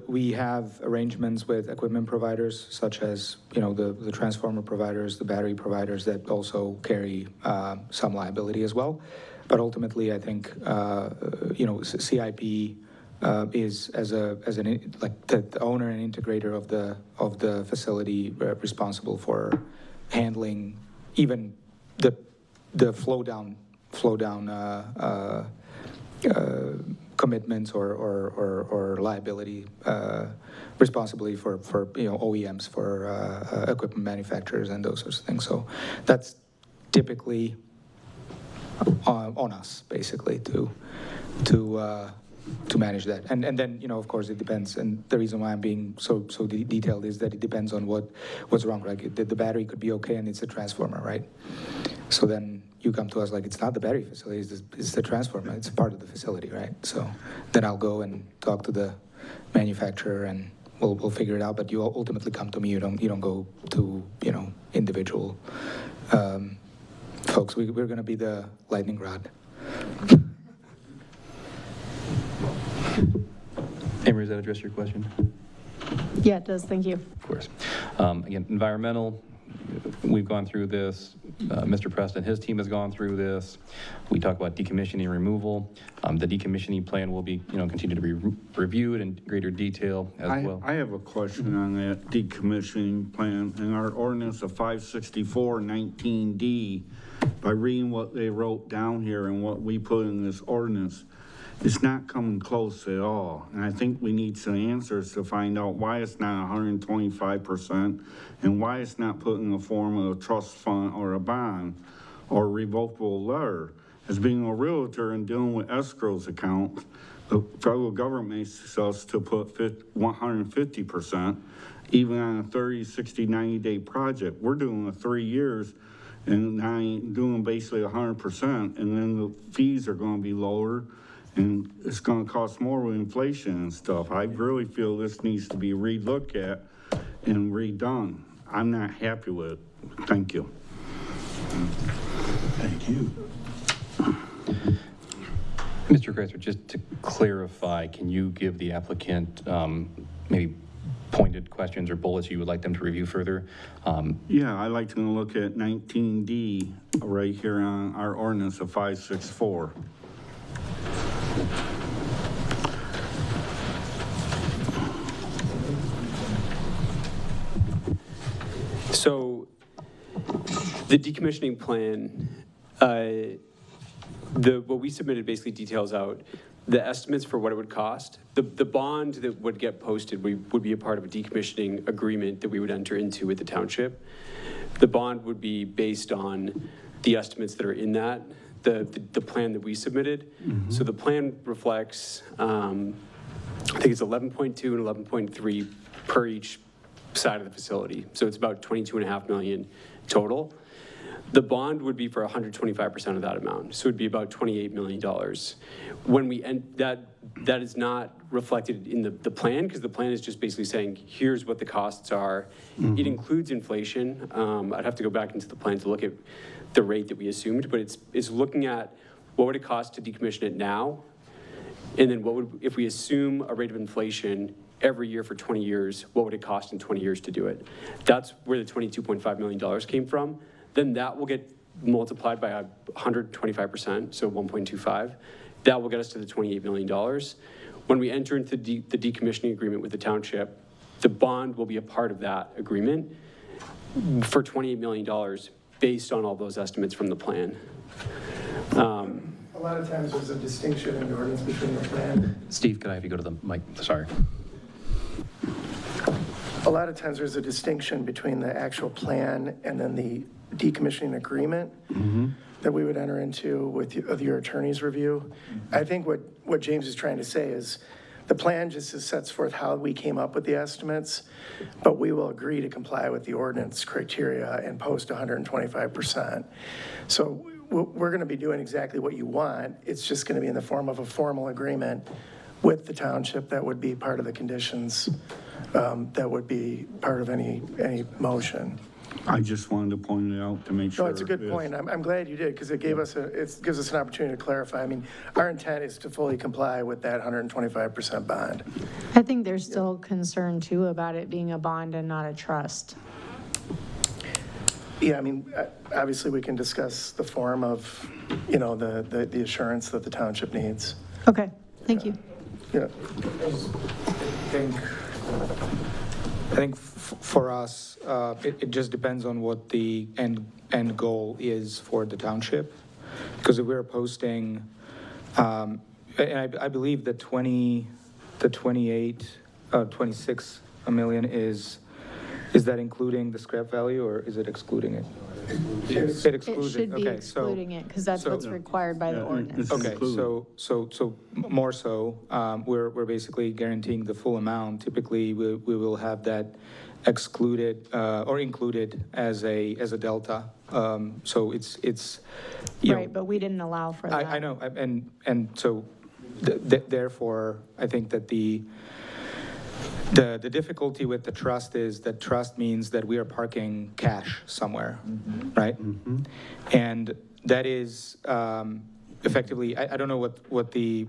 Speaker 16: We have arrangements with equipment providers, such as, the transformer providers, the battery providers that also carry some liability as well. But ultimately, I think, CIP is the owner and integrator of the facility responsible for handling even the flow down commitments or liability responsibility for OEMs, for equipment manufacturers and those sorts of things. So that's typically on us, basically, to manage that. And then, of course, it depends. And the reason why I'm being so detailed is that it depends on what's wrong. Like the battery could be okay and it's a transformer, right? So then you come to us like, it's not the battery facility, it's the transformer. It's part of the facility, right? So then I'll go and talk to the manufacturer and we'll figure it out. But you ultimately come to me. You don't go to individual folks. We're going to be the lightning rod.
Speaker 10: Amory, does that address your question?
Speaker 1: Yeah, it does. Thank you.
Speaker 10: Of course. Again, environmental, we've gone through this. Mr. Preston, his team has gone through this. We talk about decommissioning removal. The decommissioning plan will be, continue to be reviewed in greater detail as well.
Speaker 2: I have a question on that decommissioning plan. In our ordinance of 564-19D, by reading what they wrote down here and what we put in this ordinance, it's not coming close at all. And I think we need some answers to find out why it's not 125% and why it's not put in the form of a trust fund or a bond or a revocable letter. As being a realtor and dealing with escrows accounts, the federal government makes us to put 150%, even on a 30, 60, 90-day project. We're doing 3 years and doing basically 100%, and then the fees are going to be lower. And it's going to cost more with inflation and stuff. I really feel this needs to be relooked at and redone. I'm not happy with it. Thank you.
Speaker 13: Thank you.
Speaker 10: Mr. Kreiser, just to clarify, can you give the applicant maybe pointed questions or bullets you would like them to review further?
Speaker 2: Yeah, I'd like to look at 19D right here on our ordinance of 564.
Speaker 18: So the decommissioning plan, what we submitted basically details out the estimates for what it would cost. The bond that would get posted would be a part of a decommissioning agreement that we would enter into with the township. The bond would be based on the estimates that are in that. The plan that we submitted. Mm-hmm. So the plan reflects, I think it's 11.2 and 11.3 per each side of the facility. So it's about 22.5 million total. The bond would be for 125% of that amount. So it'd be about $28 million. When we end that is not reflected in the plan, because the plan is just basically saying, here's what the costs are. Mm-hmm. It includes inflation. I'd have to go back into the plan to look at the rate that we assumed, but it's looking at what would it cost to decommission it now, and then what would, if we assume a rate of inflation every year for 20 years, what would it cost in 20 years to do it? That's where the $22.5 million came from. Then that will get multiplied by 125%, so 1.25. That will get us to the $28 million. When we enter into the decommissioning agreement with the township, the bond will be a part of that agreement for $28 million based on all those estimates from the plan.
Speaker 17: A lot of times there's a distinction in the ordinance between the plan.
Speaker 10: Steve, could I have you go to the mic? Sorry.
Speaker 17: A lot of times there's a distinction between the actual plan and then the decommissioning agreement that we would enter into with your attorney's review. I think what James is trying to say is the plan just sets forth how we came up with the estimates, but we will agree to comply with the ordinance criteria and post 125%. So we're going to be doing exactly what you want. It's just going to be in the form of a formal agreement with the township that would be part of the conditions that would be part of any motion.
Speaker 2: I just wanted to point it out to make sure.
Speaker 17: No, it's a good point. I'm glad you did, because it gives us an opportunity to clarify. I mean, our intent is to fully comply with that 125% bond.
Speaker 1: I think there's still concern too about it being a bond and not a trust.
Speaker 17: Yeah, I mean, obviously, we can discuss the form of, you know, the assurance that the township needs.
Speaker 1: Okay, thank you.
Speaker 17: Yeah.
Speaker 16: I think for us, it just depends on what the end goal is for the township. Because if we're posting, and I believe the 26 million is that including the scrap value, or is it excluding it? It excludes
Speaker 1: It should be
Speaker 16: okay,
Speaker 1: excluding it, because that's what's required by the ordinance.
Speaker 16: Okay, so more so, we're basically guaranteeing the full amount. Typically, we will have that excluded or included as a delta. So it's you
Speaker 1: Right, but we didn't allow for that.
Speaker 16: I know, and so therefore, I think that the difficulty with the trust is that trust means that we are parking cash somewhere, right? And that is effectively, I don't know what the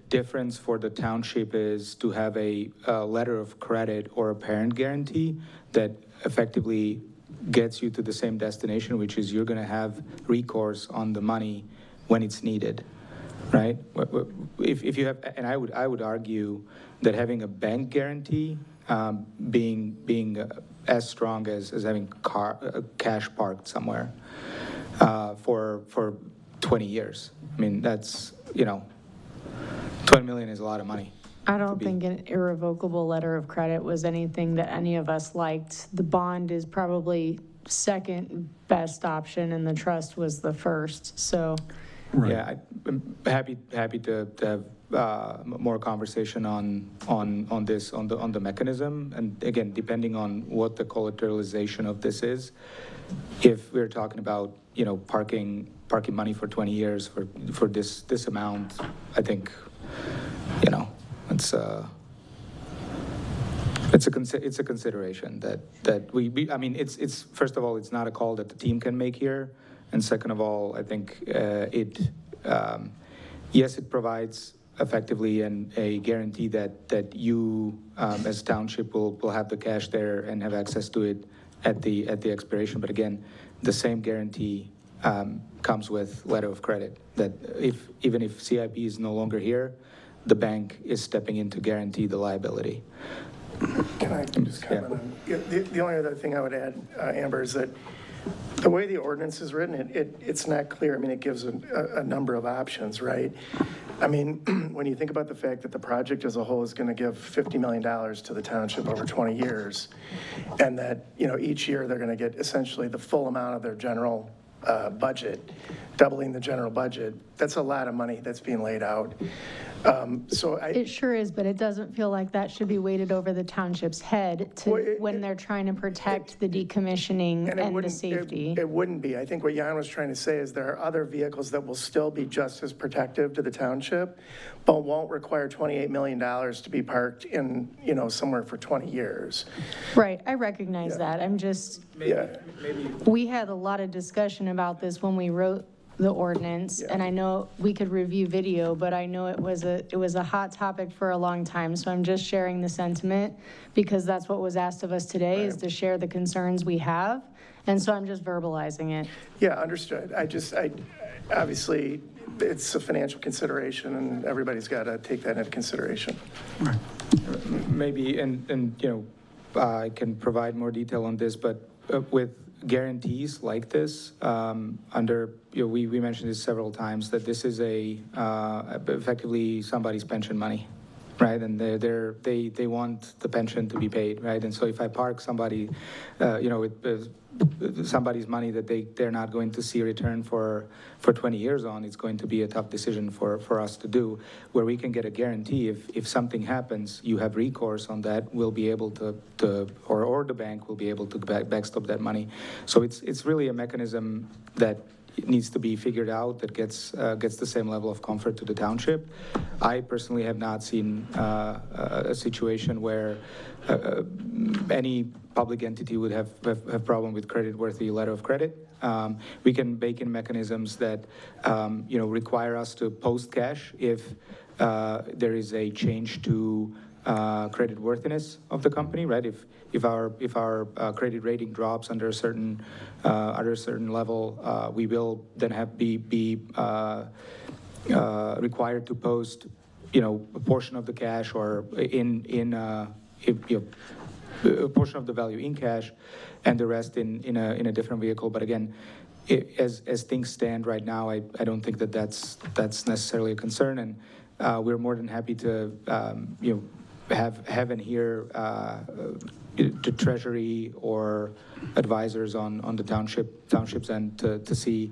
Speaker 16: difference for the township is to have a letter of credit or a parent guarantee that effectively gets you to the same destination, which is you're going to have recourse on the money when it's needed, right? If you have, and I would argue that having a bank guarantee being as strong as having cash parked somewhere for 20 years. I mean, that's, you know, 20 million is a lot of money.
Speaker 1: I don't think an irrevocable letter of credit was anything that any of us liked. The bond is probably second best option, and the trust was the first, so.
Speaker 16: Right. Yeah, I'm happy to have more conversation on this, on the mechanism. And again, depending on what the collateralization of this is, if we're talking about, you know, parking money for 20 years for this amount, I think, you know, it's a consideration that we I mean, it's first of all, it's not a call that the team can make here. And second of all, I think yes, it provides effectively a guarantee that you, as township, will have the cash there and have access to it at the expiration. But again, the same guarantee comes with letter of credit that even if CIP is no longer here, the bank is stepping in to guarantee the liability.
Speaker 17: Can I just comment on the only other thing I would add, Amber, is that the way the ordinance is written, it's not clear. I mean, it gives a number of options, right? I mean, when you think about the fact that the project as a whole is going to give $50 million to the township over 20 years, and that, you know, each year they're going to get essentially the full amount of their general budget, doubling the general budget, that's a lot of money that's being laid out.
Speaker 1: It sure is, but it doesn't feel like that should be weighted over the township's head when they're trying to protect the decommissioning and the safety.
Speaker 17: It wouldn't be. I think what Jan was trying to say is there are other vehicles that will still be just as protective to the township, but won't require $28 million to be parked in, you know, somewhere for 20 years.
Speaker 1: Right, I recognize that. I'm just, we had a lot of discussion about this when we wrote the ordinance, and I know we could review video, but I know it was a hot topic for a long time, so I'm just sharing the sentiment because that's what was asked of us today, is to share the concerns we have, and so I'm just verbalizing it.
Speaker 17: Yeah, understood. I obviously, it's a financial consideration, and everybody's got to take that into consideration.
Speaker 16: Right. Maybe, and you know, I can provide more detail on this, but with guarantees like this, under, you know, we mentioned this several times, that this is effectively somebody's pension money, right? And they want the pension to be paid, right? And so if I park somebody, you know, somebody's money that they're not going to see a return for 20 years on, it's going to be a tough decision for us to do. Where we can get a guarantee, if something happens, you have recourse on that, we'll be able to or the bank will be able to backstop that money. So it's really a mechanism that needs to be figured out that gets the same level of comfort to the township. I personally have not seen a situation where any public entity would have problem with creditworthy letter of credit. We can bake in mechanisms that require us to post cash if there is a change to credit worthiness of the company, right? If our credit rating drops under a certain level, we will then be required to post, a portion of the cash or a portion of the value in cash, and the rest in a different vehicle. But again, as things stand right now, I don't think that's necessarily a concern, and we're more than happy to have and hear the Treasury or advisors on the townships and to see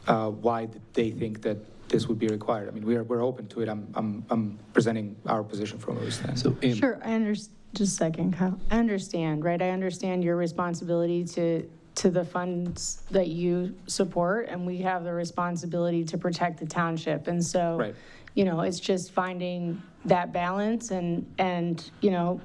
Speaker 16: why they think that this would be required. I mean, we're open to it. I'm presenting our position from where we stand.
Speaker 10: So,
Speaker 1: Sure, I understand. Just a second, Kyle. I understand, right? I understand your responsibility to the funds that you support, and we have the responsibility to protect the township. And so,
Speaker 16: right.
Speaker 1: It's just finding that balance, and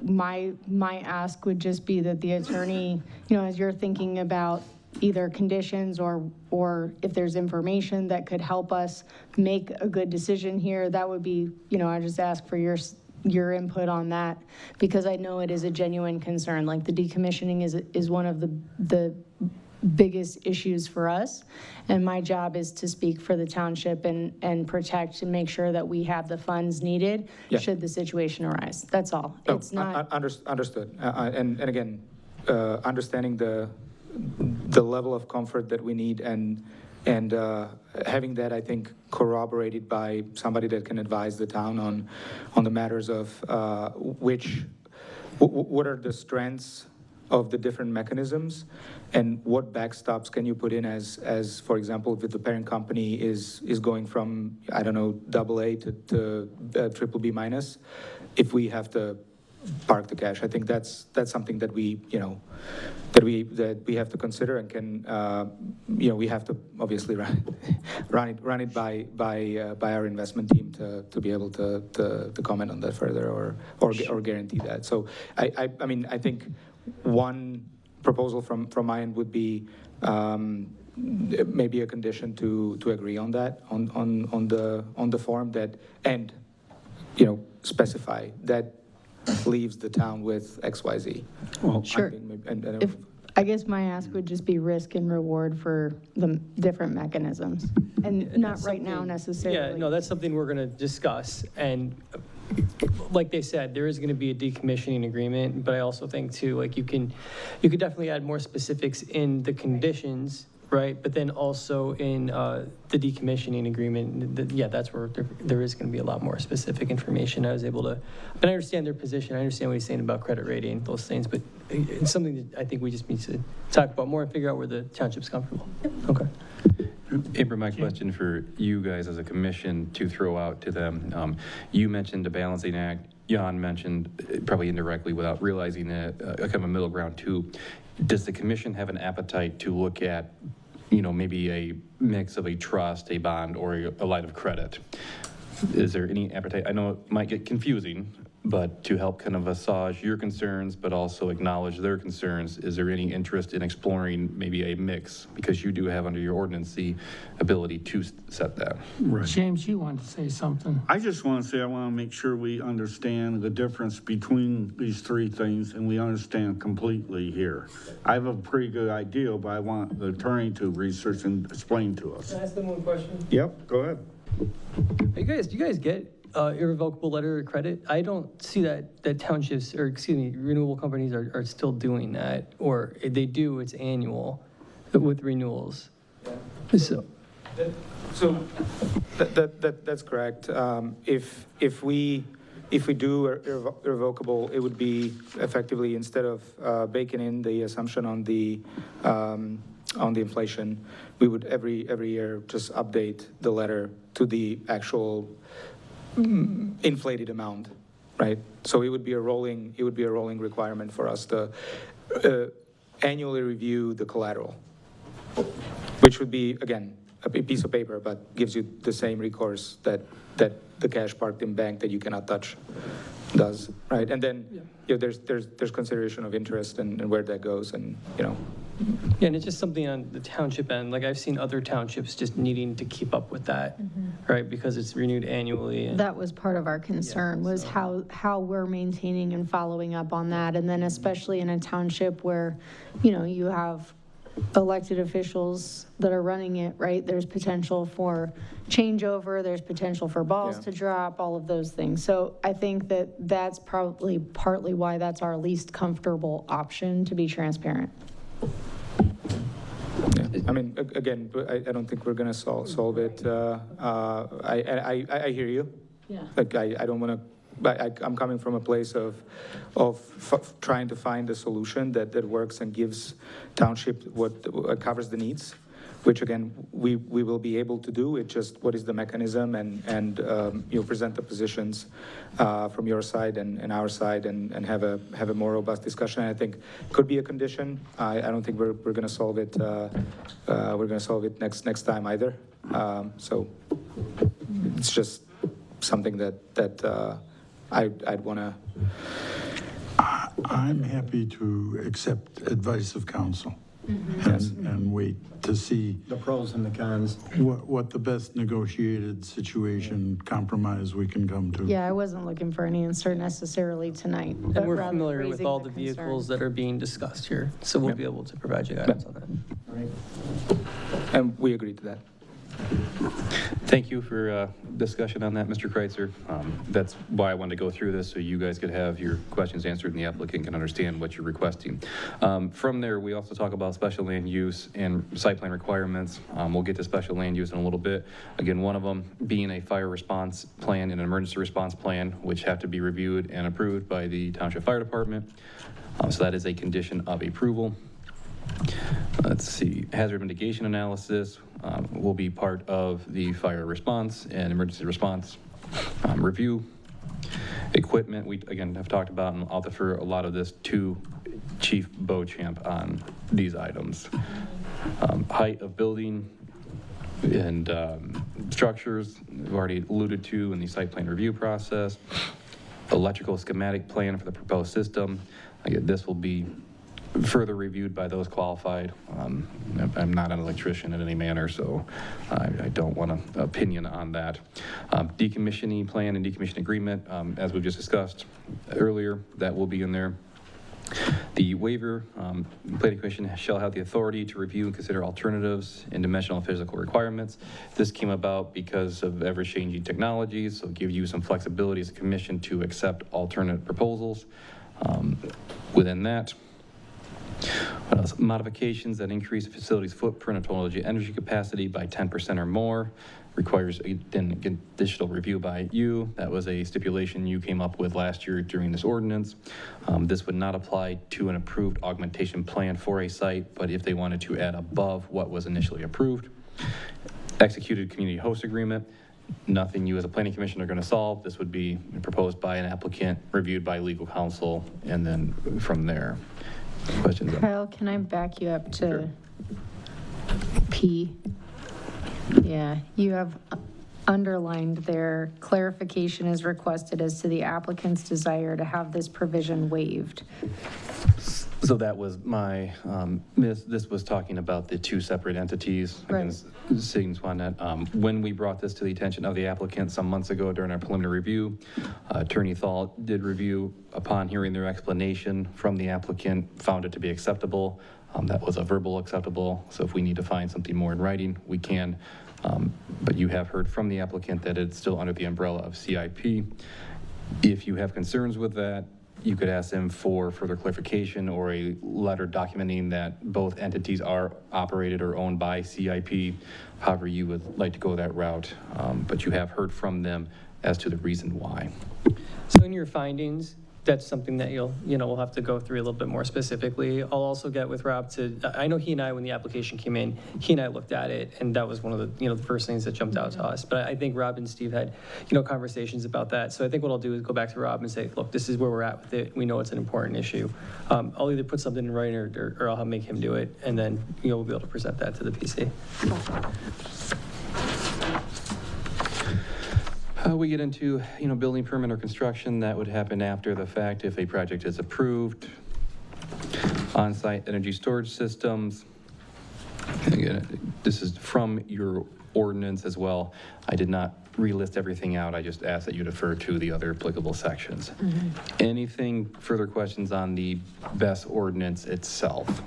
Speaker 1: my ask would just be that the attorney, as you're thinking about either conditions or if there's information that could help us make a good decision here, that would be, I just ask for your input on that, because I know it is a genuine concern. Like, the decommissioning is one of the biggest issues for us, and my job is to speak for the township and protect and make sure that we have the funds needed should the situation arise. That's all.
Speaker 16: No,
Speaker 1: it's not
Speaker 16: understood. And again, understanding the level of comfort that we need, and having that, I think, corroborated by somebody that can advise the town on the matters of what are the strengths of the different mechanisms, and what backstops can you put in as for example, if the parent company is going from, I don't know, AA to BBB minus, if we have to park the cash. I think that's something that we have to consider, and can we have to obviously run it by our investment team to be able to comment on that further or guarantee that. So I mean, I think one proposal from my end would be maybe a condition to agree on that on the form, that, and specify that leaves the town with XYZ.
Speaker 1: Well, sure. I guess my ask would just be risk and reward for the different mechanisms, and not right now necessarily.
Speaker 8: Yeah, no, that's something we're going to discuss. And like they said, there is going to be a decommissioning agreement, but I also think too, like, you could definitely add more specifics in the conditions, right? But then also in the decommissioning agreement, that's where there is going to be a lot more specific information. I was able to, and I understand their position. I understand what he's saying about credit rating, those things, but it's something that I think we just need to talk about more and figure out where the township's comfortable. Okay.
Speaker 10: Amber, my question for you guys as a commission to throw out to them, you mentioned the balancing act. Jan mentioned, probably indirectly without realizing it, a kind of a middle ground too. Does the commission have an appetite to look at, maybe a mix of a trust, a bond, or a line of credit? Is there any appetite? I know it might get confusing, but to help kind of assuage your concerns, but also acknowledge their concerns, is there any interest in exploring maybe a mix? Because you do have under your ordinance the ability to set that.
Speaker 2: Right.
Speaker 4: James, you want to say something?
Speaker 2: I just want to say, I want to make sure we understand the difference between these three things, and we understand completely here. I have a pretty good idea, but I want the attorney to research and explain to us.
Speaker 8: Can I ask them one question?
Speaker 2: Yep, go ahead.
Speaker 8: Do you guys get irrevocable letter of credit? I don't see that townships, or excuse me, renewable companies are still doing that, or if they do, it's annual with renewals. Yeah.
Speaker 16: So that's correct. If we do irrevocable, it would be effectively, instead of baking in the assumption on the inflation, we would every year just update the letter to the actual inflated amount, right? So it would be a rolling requirement for us to annually review the collateral, which would be, again, a piece of paper, but gives you the same recourse that the cash parked in bank that you cannot touch does, right? And then, there's consideration of interest and where that goes, and,
Speaker 8: Yeah, and it's just something on the township end. Like, I've seen other townships just needing to keep up with that, right? Because it's renewed annually. And
Speaker 1: That was part of our concern, was how we're maintaining and following up on that. And then especially in a township where, you have elected officials that are running it, right? There's potential for changeover, there's potential for balls to drop, all of those things. So I think that's probably partly why that's our least comfortable option, to be transparent.
Speaker 16: I mean, again, I don't think we're going to solve it. I hear you.
Speaker 1: Yeah.
Speaker 16: Like, I don't want to, but I'm coming from a place of trying to find a solution that works and gives township what covers the needs, which again, we will be able to do. It's just what is the mechanism, and you'll present the positions from your side and our side, and have a more robust discussion. I think could be a condition. I don't think we're going to solve it. We're going to solve it next time either. So it's just something that I'd want to.
Speaker 13: I'm happy to accept advice of counsel. And wait to see
Speaker 12: the pros and the cons.
Speaker 13: What the best negotiated situation compromise we can come to.
Speaker 1: Yeah, I wasn't looking for any answer necessarily tonight. but
Speaker 8: we're
Speaker 1: rather
Speaker 8: familiar with
Speaker 1: raising
Speaker 8: all the
Speaker 1: concern.
Speaker 8: vehicles that are being discussed here, so we'll be able to provide you guidance on that.
Speaker 16: Right. And we agree to that.
Speaker 10: Thank you for discussion on that, Mr. Kreitzer. That's why I wanted to go through this, so you guys could have your questions answered and the applicant can understand what you're requesting. From there, we also talk about special land use and site plan requirements. We'll get to special land use in a little bit. Again, one of them being a fire response plan and an emergency response plan, which have to be reviewed and approved by the Township Fire Department. So that is a condition of approval. Let's see, hazard mitigation analysis will be part of the fire response and emergency response review. Equipment, we again have talked about, and I'll defer a lot of this to Chief Beauchamp on these items. Height of building and structures, we've already alluded to in the site plan review process. Electrical schematic plan for the proposed system. Again, this will be further reviewed by those qualified. I'm not an electrician in any manner, so I don't want an opinion on that. Decommissioning plan and decommissioning agreement, as we've just discussed earlier, that will be in there. The waiver, Planning Commission shall have the authority to review and consider alternatives in dimensional and physical requirements. This came about because of ever-changing technologies, so give you some flexibility as a commission to accept alternate proposals. Within that, what else? Modifications that increase the facility's footprint and total energy capacity by 10% or more requires an additional review by you. That was a stipulation you came up with last year during this ordinance. This would not apply to an approved augmentation plan for a site, but if they wanted to add above what was initially approved. Executed community host agreement, nothing you as a planning commission are going to solve. This would be proposed by an applicant, reviewed by legal counsel, and then from there. Questions?
Speaker 1: Kyle, can I back you up to P? Yeah, you have underlined there, clarification is requested as to the applicant's desire to have this provision waived.
Speaker 10: So that was my, this was talking about the two separate entities.
Speaker 1: Right.
Speaker 10: Swan. When we brought this to the attention of the applicant some months ago during our preliminary review, Attorney Thal did review. Upon hearing their explanation from the applicant, found it to be acceptable. That was a verbal acceptable. So if we need to find something more in writing, we can. But you have heard from the applicant that it's still under the umbrella of CIP. If you have concerns with that, you could ask them for further clarification or a letter documenting that both entities are operated or owned by CIP, however you would like to go that route. But you have heard from them as to the reason why.
Speaker 8: So in your findings, that's something that we'll have to go through a little bit more specifically. I'll also get with Rob I know he and I, when the application came in, he and I looked at it, and that was one of the, the first things that jumped out to us. But I think Rob and Steve had, conversations about that. So I think what I'll do is go back to Rob and say, look, this is where we're at with it. We know it's an important issue. I'll either put something in writing or I'll make him do it, and then, we'll be able to present that to the PC.
Speaker 10: We get into, building permit or construction. That would happen after the fact if a project is approved. On-site energy storage systems. Again, this is from your ordinance as well. I did not relist everything out. I just asked that you defer to the other applicable sections. Anything further questions on the BES ordinance itself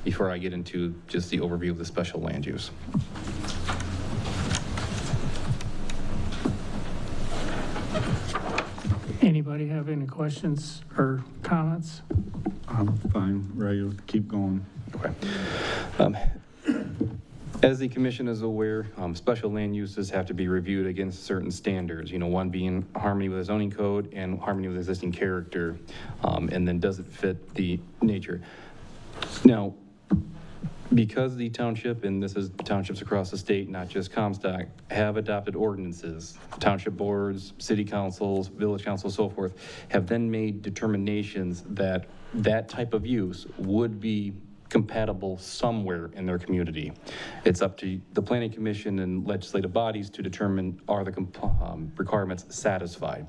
Speaker 10: before I get into just the overview of the special land use?
Speaker 4: Anybody have any questions or comments?
Speaker 2: I'm fine, ready to keep going.
Speaker 10: Okay. As the commission is aware, special land uses have to be reviewed against certain standards, one being harmony with the zoning code and harmony with existing character, and then does it fit the nature. Now, because the township, and this is townships across the state, not just Comstock, have adopted ordinances, township boards, city councils, village councils, so forth, have then made determinations that that type of use would be compatible somewhere in their community. It's up to the planning commission and legislative bodies to determine are the requirements satisfied.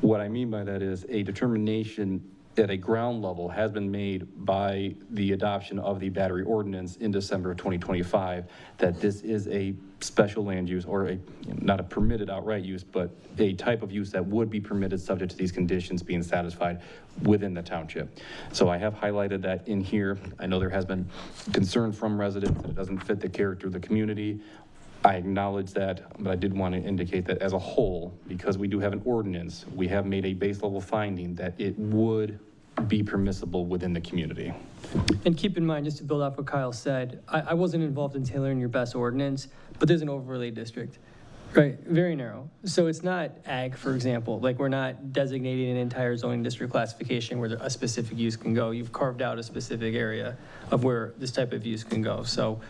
Speaker 10: What I mean by that is a determination at a ground level has been made by the adoption of the battery ordinance in December of 2025 that this is a special land use, or not a permitted outright use, but a type of use that would be permitted subject to these conditions being satisfied within the township. So I have highlighted that in here. I know there has been concern from residents that it doesn't fit the character of the community. I acknowledge that, but I did want to indicate that as a whole, because we do have an ordinance, we have made a base level finding that it would be permissible within the community.
Speaker 8: And keep in mind, just to build off what Kyle said, I wasn't involved in tailoring your BES ordinance, but there's an overlay district, right? Very narrow. So it's not ag, for example. Like, we're not designating an entire zoning district classification where a specific use can go. You've carved out a specific area of where this type of use can go. So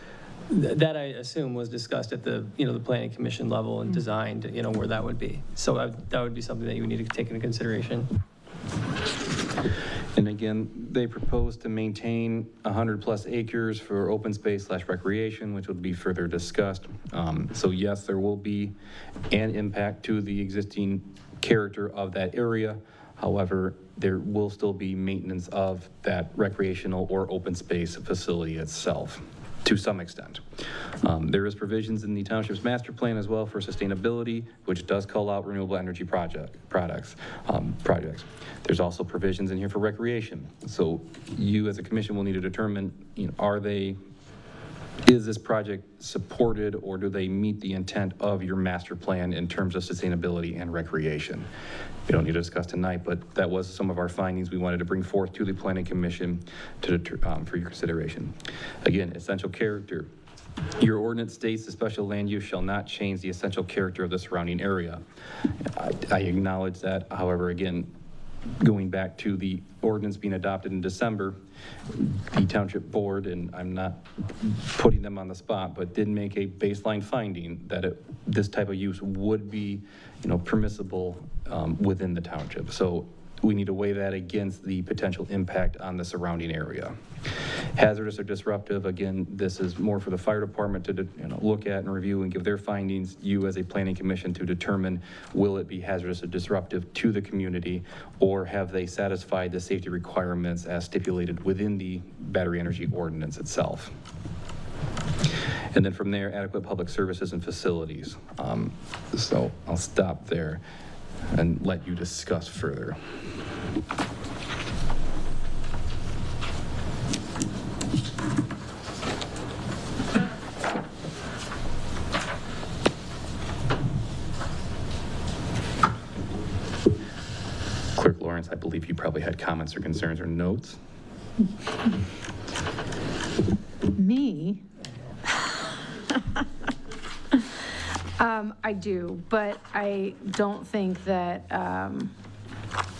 Speaker 8: that, I assume, was discussed at the, the planning commission level and designed, where that would be. So that would be something that you would need to take into consideration.
Speaker 10: And again, they propose to maintain 100+ acres for open space / recreation, which will be further discussed. So yes, there will be an impact to the existing character of that area. However, there will still be maintenance of that recreational or open space facility itself to some extent. There is provisions in the township's master plan as well for sustainability, which does call out renewable energy projects. There's also provisions in here for recreation. So you as a commission will need to determine, is this project supported, or do they meet the intent of your master plan in terms of sustainability and recreation? We don't need to discuss tonight, but that was some of our findings we wanted to bring forth to the planning commission for your consideration. Again, essential character. Your ordinance states the special land use shall not change the essential character of the surrounding area. I acknowledge that. However, again, going back to the ordinance being adopted in December, the township board, and I'm not putting them on the spot, but did make a baseline finding that this type of use would be, permissible within the township. So we need to weigh that against the potential impact on the surrounding area. Hazardous or disruptive, again, this is more for the fire department to look at and review and give their findings. You as a planning commission to determine, will it be hazardous or disruptive to the community, or have they satisfied the safety requirements as stipulated within the battery energy ordinance itself? And then from there, adequate public services and facilities. So I'll stop there and let you discuss further. Clerk Lawrence, I believe you probably had comments or concerns or notes.
Speaker 21: Me? I do, but I don't think that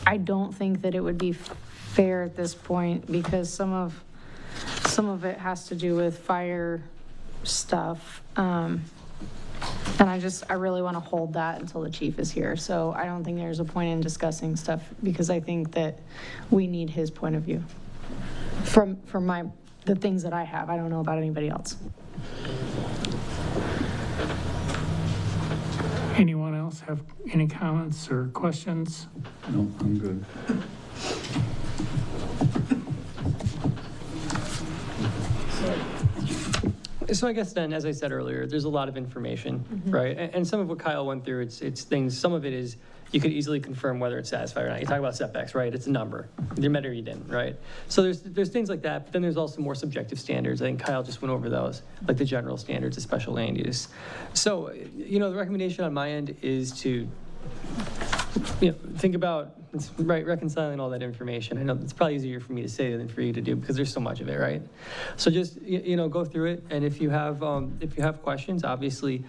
Speaker 1: I don't think that it would be fair at this point because some of it has to do with fire stuff. And I really want to hold that until the chief is here. So I don't think there's a point in discussing stuff because I think that we need his point of view from the things that I have. I don't know about anybody else.
Speaker 4: Anyone else have any comments or questions?
Speaker 2: No, I'm good.
Speaker 8: So I guess then, as I said earlier, there's a lot of information, right? And some of what Kyle went through, it's things, some of it is, you could easily confirm whether it's satisfied or not. You talk about setbacks, right? It's a number. You met or you didn't, right? So there's things like that, but then there's also more subjective standards. I think Kyle just went over those, like the general standards of special land use. So, the recommendation on my end is to, think about reconciling all that information. I know it's probably easier for me to say than for you to do because there's so much of it, right? So just go through it, and if you have questions, obviously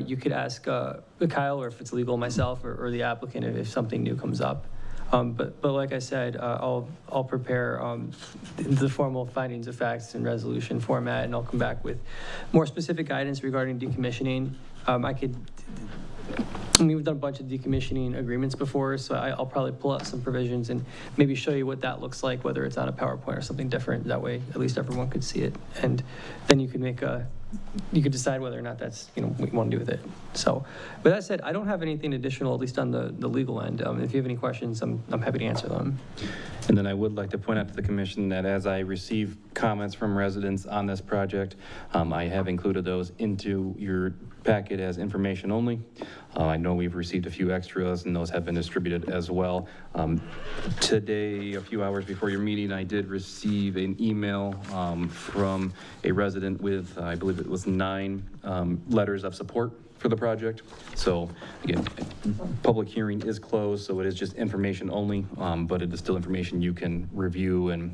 Speaker 8: you could ask Kyle, or if it's legal, myself, or the applicant if something new comes up. But like I said, I'll prepare the formal findings of facts and resolution format, and I'll come back with more specific guidance regarding decommissioning. We've done a bunch of decommissioning agreements before, so I'll probably pull out some provisions and maybe show you what that looks like, whether it's on a PowerPoint or something different. That way, at least everyone could see it. And then you could you could decide whether or not that's, what you want to do with it. So with that said, I don't have anything additional, at least on the legal end. If you have any questions, I'm happy to answer them.
Speaker 10: And then I would like to point out to the commission that as I receive comments from residents on this project, I have included those into your packet as information only. I know we've received a few extras and those have been distributed as well. Today, a few hours before your meeting, I did receive an email from a resident with, I believe it was 9 letters of support for the project. So again, public hearing is closed, so it is just information only, but it is still information you can review and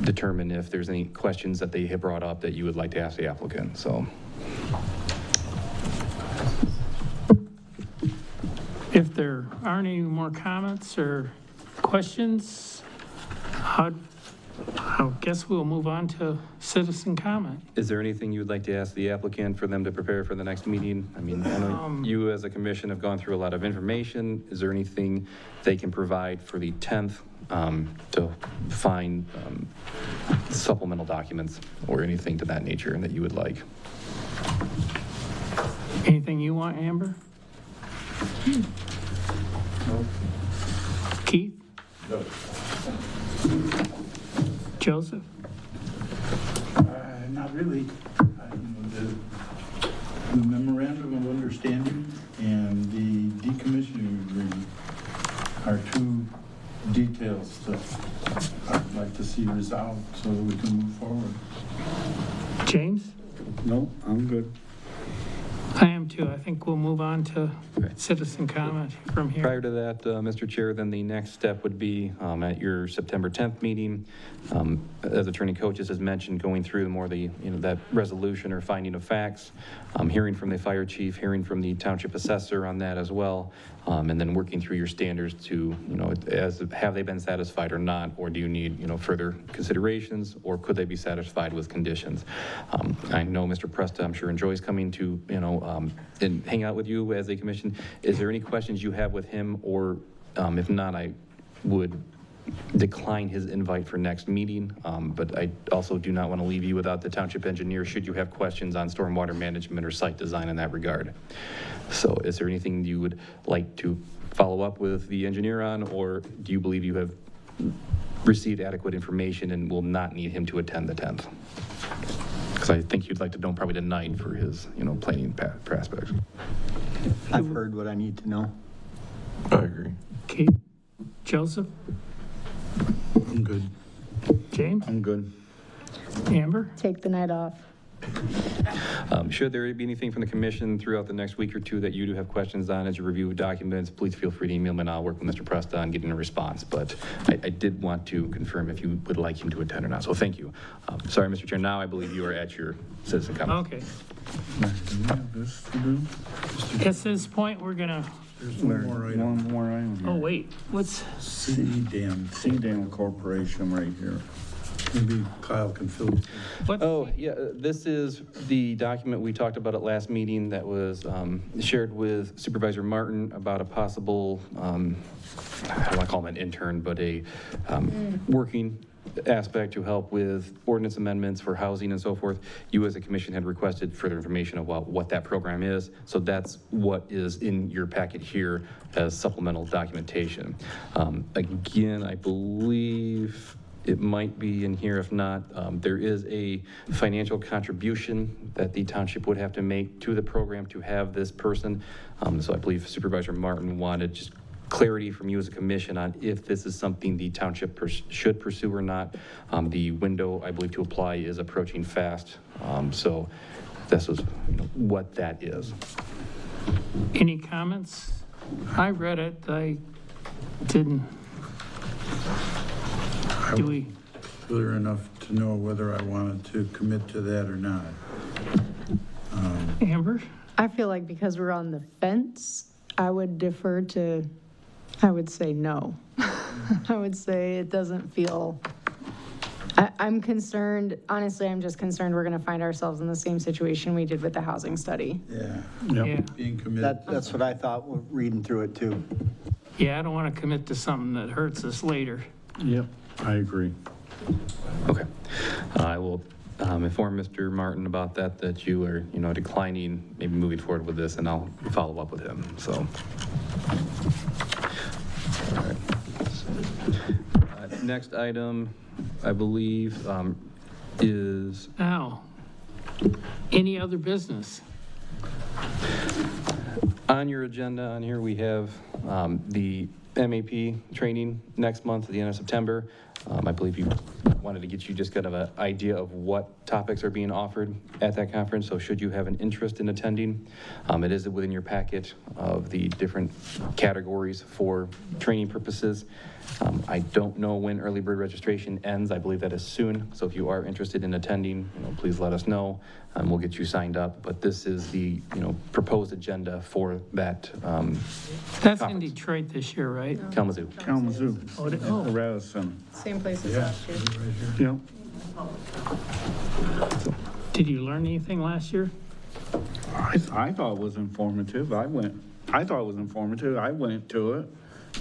Speaker 10: determine if there's any questions that they have brought up that you would like to ask the applicant. So.
Speaker 4: If there aren't any more comments or questions, I guess we'll move on to citizen comment.
Speaker 10: Is there anything you would like to ask the applicant for them to prepare for the next meeting? I mean, I know you as a commission have gone through a lot of information. Is there anything they can provide for the 10th to find supplemental documents or anything to that nature that you would like?
Speaker 4: Anything you want, Amber?
Speaker 13: No.
Speaker 4: Keith?
Speaker 13: No.
Speaker 4: Joseph?
Speaker 13: Not really. The memorandum of understanding and the decommissioning agreement are 2 details that I'd like to see resolved so that we can move forward.
Speaker 4: James?
Speaker 2: No, I'm good.
Speaker 4: I am too. I think we'll move on to citizen comment from here.
Speaker 10: Prior to that, Mr. Chair, then the next step would be at your September 10th meeting, as Attorney Coaches has mentioned, going through more the, that resolution or finding of facts, hearing from the fire chief, hearing from the township assessor on that as well, and then working through your standards to, have they been satisfied or not, or do you need, further considerations, or could they be satisfied with conditions? I know Mr. Presta, I'm sure, enjoys coming to, and hang out with you as a commission. Is there any questions you have with him, or if not, I would decline his invite for next meeting, but I also do not want to leave you without the township engineer should you have questions on stormwater management or site design in that regard. So is there anything you would like to follow up with the engineer on, or do you believe you have received adequate information and will not need him to attend the 10th? Because I think you'd like to know probably tonight for his, planning prospects.
Speaker 12: I've heard what I need to know.
Speaker 10: I agree.
Speaker 4: Keith? Joseph?
Speaker 13: I'm good.
Speaker 4: James?
Speaker 2: I'm good.
Speaker 4: Amber?
Speaker 1: Take the night off.
Speaker 10: Should there be anything from the commission throughout the next week or 2 that you do have questions on as you review documents, please feel free to email me and I'll work with Mr. Presta on getting a response. But I did want to confirm if you would like him to attend or not. So thank you. Sorry, Mr. Chair. Now I believe you are at your citizen comment.
Speaker 4: Okay. At this point, we're going to
Speaker 13: There's one more item.
Speaker 2: One more item here.
Speaker 4: Oh, wait, what's,
Speaker 2: C-Dam Corporation right here.
Speaker 13: Maybe Kyle can fill.
Speaker 10: Oh, yeah, this is the document, we talked about at last meeting that was shared with Supervisor Martin about a possible, I don't want to call him an intern, but a working aspect to help with ordinance amendments for housing and so forth. You as a commission had requested further information about what that program is. So that's what is in your packet here as supplemental documentation. Again, I believe it might be in here. If not, there is a financial contribution that the township would have to make to the program to have this person. So I believe Supervisor Martin wanted just clarity from you as a commission on if this is something the township should pursue or not. The window, I believe, to apply is approaching fast. So this is what that is.
Speaker 4: any comments? I read it, I didn't. Do we?
Speaker 13: Clear enough to know whether I wanted to commit to that or not.
Speaker 4: Amber?
Speaker 21: I feel like because we're on the fence, I would defer to, I would say no. I would say it doesn't feel, I'm concerned, honestly, I'm just concerned we're gonna find ourselves in the same situation we did with the housing study.
Speaker 13: Yeah.
Speaker 4: Yeah.
Speaker 13: Being committed.
Speaker 12: That's what I thought, reading through it too.
Speaker 4: Yeah, I don't want to commit to something that hurts us later.
Speaker 2: Yep, I agree.
Speaker 10: Okay. I will inform Mr. Martin about that, that you are, declining, maybe moving forward with this, and I'll follow up with him, so. All right. Next item, I believe, is...
Speaker 4: Now, any other business?
Speaker 10: On your agenda, on here, we have the MAP training next month at the end of September. I believe you wanted to get you just kind of an idea of what topics are being offered at that conference. So should you have an interest in attending, it is within your packet of the different categories for training purposes. I don't know when early bird registration ends. I believe that is soon. So if you are interested in attending, please let us know and we'll get you signed up. But this is the, proposed agenda for that.
Speaker 4: That's in Detroit this year, right?
Speaker 10: Kalamazoo.
Speaker 2: Kalamazoo.
Speaker 4: Oh.
Speaker 2: Radisson.
Speaker 21: Same place as last year.
Speaker 2: Yep.
Speaker 4: Did you learn anything last year?
Speaker 2: I thought it was informative. I thought it was informative. I went to it.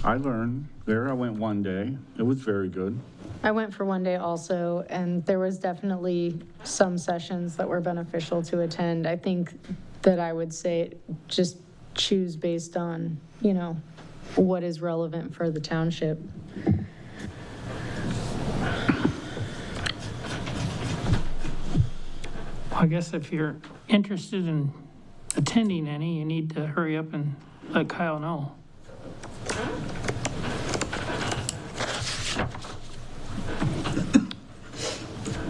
Speaker 2: I learned there. I went one day. It was very good.
Speaker 1: I went for one day also, and there was definitely some sessions that were beneficial to attend. I think that I would say just choose based on, what is relevant for the township.
Speaker 4: I guess if you're interested in attending any, you need to hurry up and let Kyle know.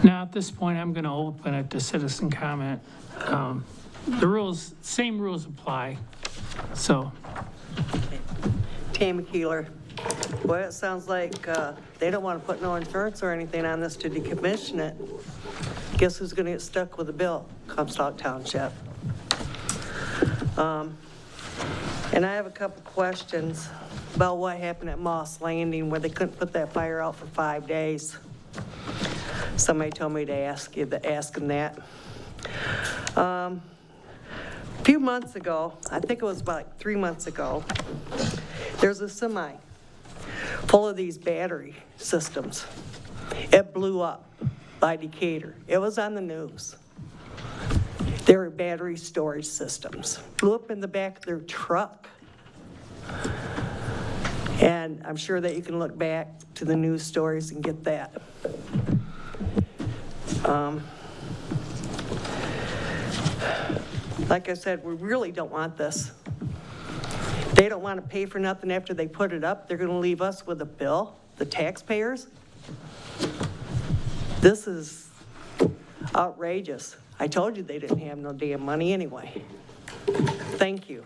Speaker 4: Now, at this point, I'm going to open it to citizen comment. The same rules apply, so.
Speaker 3: Tammy Keeler. Well, it sounds like they don't want to put no insurance or anything on this to decommission it. Guess who's going to get stuck with the bill? Comstock Township. And I have a couple questions about what happened at Moss Landing where they couldn't put that fire out for 5 days. Somebody told me to ask them that. A few months ago, I think it was about like 3 months ago, there's a semi full of these battery systems. It blew up by Decatur. It was on the news. They were battery storage systems. Blew up in the back of their truck. And I'm sure that you can look back to the news stories and get that. Like I said, we really don't want this. They don't want to pay for nothing after they put it up. They're going to leave us with a bill, the taxpayers. This is outrageous. I told you they didn't have no damn money anyway. Thank you.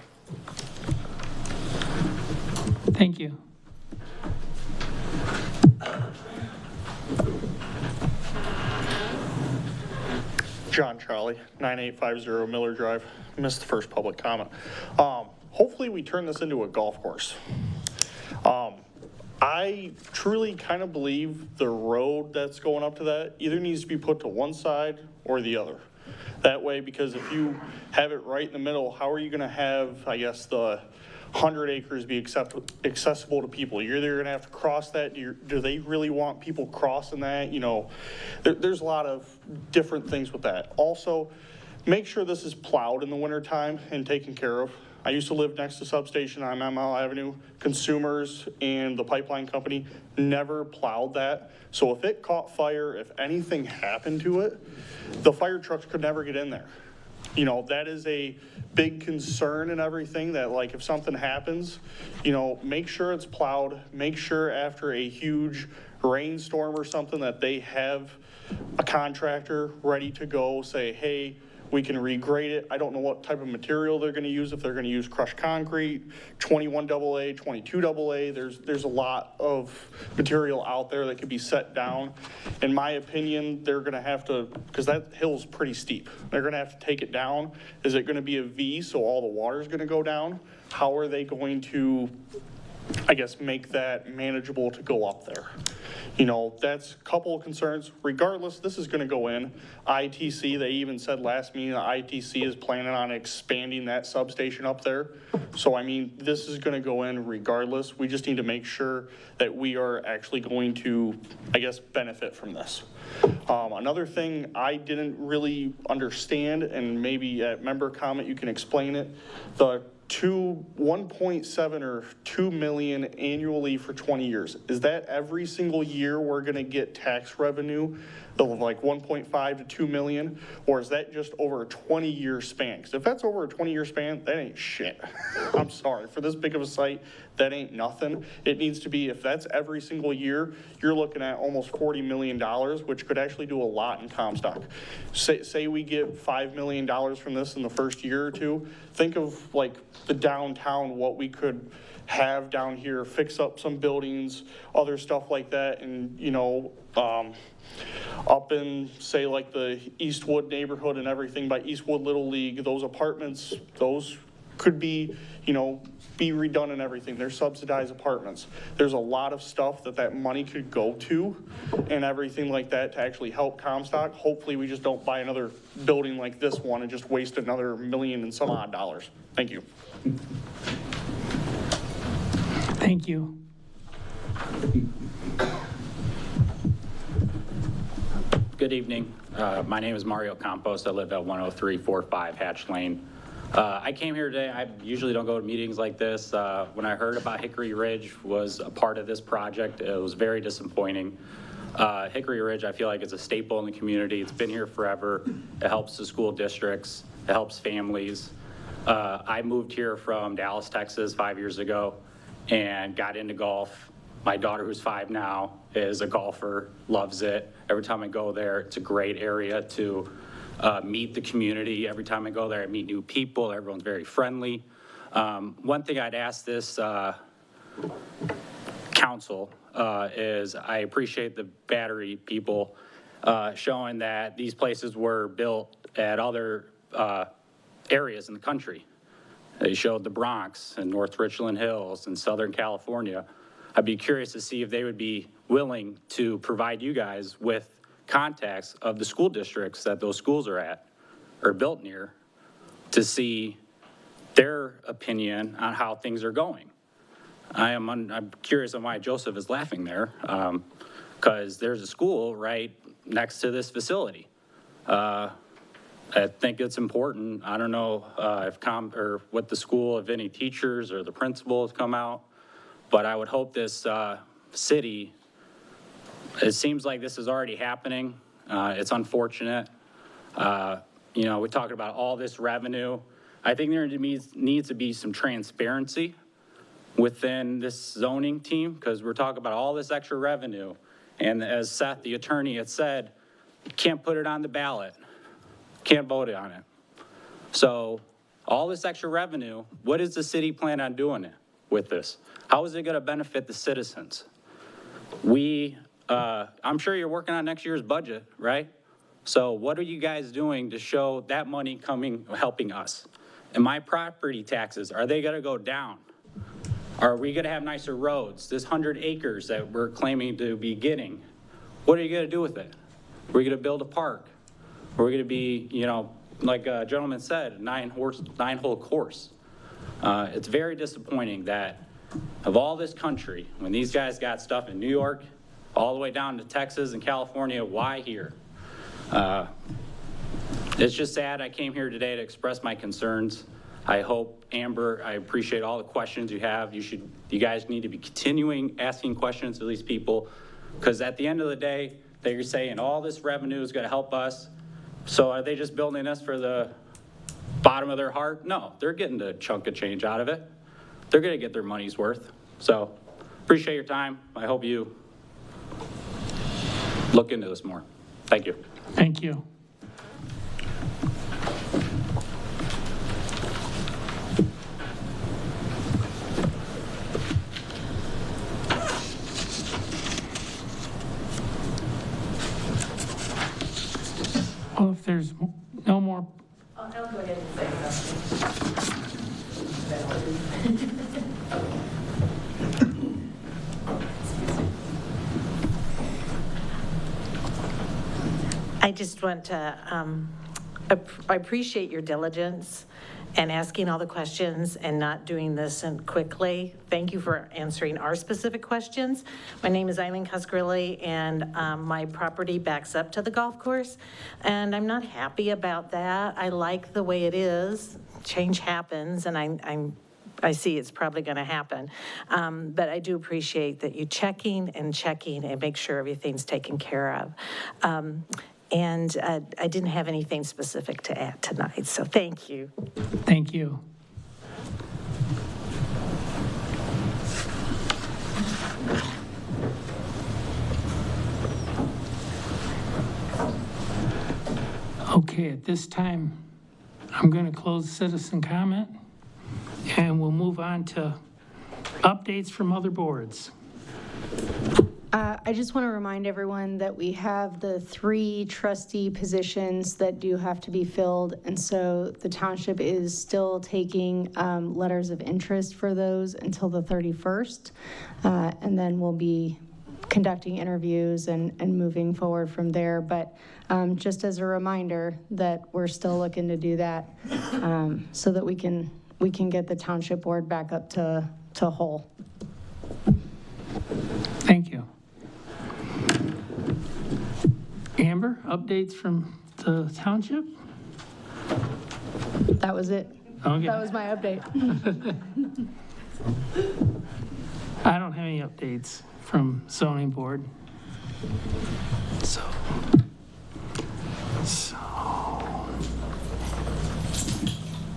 Speaker 4: Thank you.
Speaker 22: John Charlie, 9850 Miller Drive. Missed the first public comment.
Speaker 6: hopefully we turn this into a golf course. I truly kind of believe the road that's going up to that either needs to be put to one side or the other. That way, because if you have it right in the middle, how are you gonna have, I guess, the 100 acres be accessible to people? You're either gonna have to cross that. Do they really want people crossing that? You know, there's a lot of different things with that. Also, make sure this is plowed in the wintertime and taken care of. I used to live next to Substation on Mile Avenue. Consumers and the pipeline company never plowed that. So if it caught fire, if anything happened to it, the fire trucks could never get in there. You know, that is a big concern and everything, that like if something happens, you know, make sure it's plowed, make sure after a huge rainstorm or something that they have a contractor ready to go, say, hey, we can regrade it. I don't know what type of material they're gonna use, if they're gonna use crushed concrete, 21 AA, 22 AA. There's a lot of material out there that could be set down. In my opinion, they're gonna have to, because that hill's pretty steep, they're gonna have to take it down. Is it gonna be a V, so all the water's gonna go down? How are they going to, I guess, make that manageable to go up there? You know, that's a couple of concerns. Regardless, this is gonna go in. ITC, they even said last meeting, ITC is planning on expanding that substation up there. So, I mean, this is gonna go in regardless. We just need to make sure that we are actually going to, I guess, benefit from this. Another thing I didn't really understand, and maybe at member comment you can explain it, the 1.7 or 2 million annually for 20 years. Is that every single year we're gonna get tax revenue of like 1.5 to 2 million? Or is that just over a 20-year span? Because if that's over a 20-year span, that ain't shit. I'm sorry, for this big of a site, that ain't nothing. It needs to be, if that's every single year, you're looking at almost $40 million, which could actually do a lot in Comstock. Say we get $5 million from this in the first year or two. Think of like the downtown, what we could have down here, fix up some buildings, other stuff like that, and you know, up in say like the Eastwood neighborhood and everything by Eastwood Little League, those apartments, those could be, you know, be redone and everything. They're subsidized apartments. There's a lot of stuff that money could go to and everything like that to actually help Comstock. Hopefully we just don't buy another building like this one and just waste another $1 million and some odd dollars. Thank you.
Speaker 4: Thank you.
Speaker 22: Good evening. My name is Mario Campos. I live at 10345 Hatch Lane. I came here today. I usually don't go to meetings like this. When I heard about Hickory Ridge was a part of this project, it was very disappointing. Hickory Ridge, I feel like, is a staple in the community. It's been here forever. It helps the school districts. It helps families. I moved here from Dallas, Texas 5 years ago and got into golf. My daughter, who's 5 now, is a golfer, loves it. Every time I go there, it's a great area to meet the community. Every time I go there, I meet new people. Everyone's very friendly. One thing I'd ask this council is I appreciate the battery people showing that these places were built at other areas in the country. They showed the Bronx and North Richland Hills and Southern California. I'd be curious to see if they would be willing to provide you guys with contacts of the school districts that those schools are at or built near to see their opinion on how things are going. I'm curious on why Joseph is laughing there, because there's a school right next to this facility. I think it's important. I don't know if what the school, if any teachers or the principal have come out, but I would hope this city, it seems like this is already happening. It's unfortunate. You know, we're talking about all this revenue. I think there needs to be some transparency within this zoning team, because we're talking about all this extra revenue. And as Seth, the attorney, had said, you can't put it on the ballot. Can't vote on it. So all this extra revenue, what does the city plan on doing it with this? How is it going to benefit the citizens? I'm sure you're working on next year's budget, right? So what are you guys doing to show that money coming, helping us? And my property taxes, are they gonna go down? Are we gonna have nicer roads? This 100 acres that we're claiming to be getting, what are you gonna do with it? We're gonna build a park. We're gonna be, you know, like a gentleman said, nine-hole course. It's very disappointing that of all this country, when these guys got stuff in New York, all the way down to Texas and California, why here? It's just sad. I came here today to express my concerns. I hope, Amber, I appreciate all the questions you have. You guys need to be continuing asking questions to these people, because at the end of the day, they're saying all this revenue is going to help us. So are they just building us for the bottom of their heart? No, they're getting a chunk of change out of it. They're going to get their money's worth. So appreciate your time. I hope you look into this more. Thank you.
Speaker 4: Thank you. Well, if there's no more.
Speaker 9: I'll go ahead and say something. I just want to, I appreciate your diligence and asking all the questions and not doing this quickly. Thank you for answering our specific questions. My name is Eileen Cusgrilly, and my property backs up to the golf course, and I'm not happy about that. I like the way it is. Change happens, and I see it's probably going to happen. But I do appreciate that you checking and make sure everything's taken care of. And I didn't have anything specific to add tonight, so thank you.
Speaker 4: Thank you. Okay, at this time, I'm going to close citizen comment, and we'll move on to updates from other boards.
Speaker 1: I just want to remind everyone that we have the 3 trustee positions that do have to be filled, and so the township is still taking letters of interest for those until the 31st, and then we'll be conducting interviews and moving forward from there. But just as a reminder that we're still looking to do that so that we can get the township board back up to whole.
Speaker 4: Thank you. Amber, updates from the township?
Speaker 1: That was it.
Speaker 4: Okay.
Speaker 1: That was my update.
Speaker 4: I don't have any updates from zoning board. So.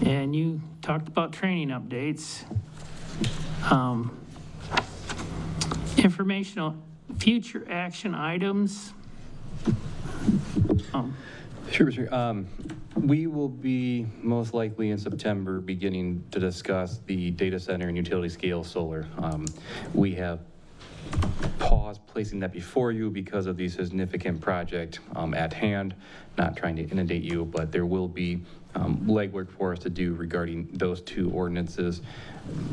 Speaker 4: And you talked about training updates. Informational future action items.
Speaker 10: Sure, Mr. We will be most likely in September beginning to discuss the data center and utility scale solar. We have paused placing that before you because of the significant project at hand. Not trying to inundate you, but there will be legwork for us to do regarding those 2 ordinances.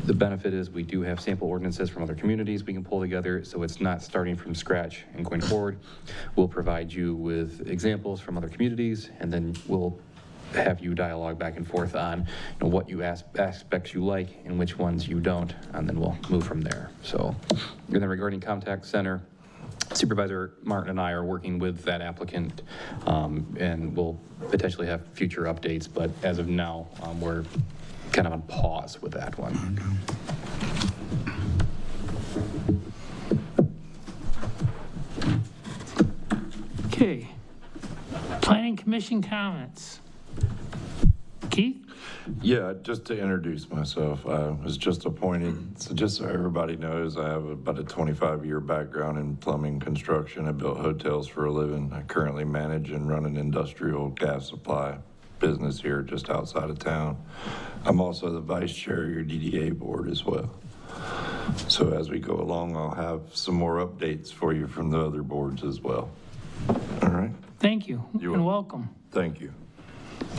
Speaker 10: The benefit is we do have sample ordinances from other communities we can pull together, so it's not starting from scratch and going forward. We'll provide you with examples from other communities, and then we'll have you dialogue back and forth on what aspects you like and which ones you don't, and then we'll move from there. So, and then regarding contact center, Supervisor Martin and I are working with that applicant, and we'll potentially have future updates, but as of now, we're kind of on pause with that one.
Speaker 4: Okay. Planning Commission comments. Keith?
Speaker 14: Yeah, just to introduce myself, I was just appointed, so just so everybody knows, I have about a 25-year background in plumbing construction. I built hotels for a living. I currently manage and run an industrial gas supply business here just outside of town. I'm also the vice chair of your DDA board as well. So as we go along, I'll have some more updates for you from the other boards as well. All right?
Speaker 4: Thank you, and welcome.
Speaker 14: Thank you.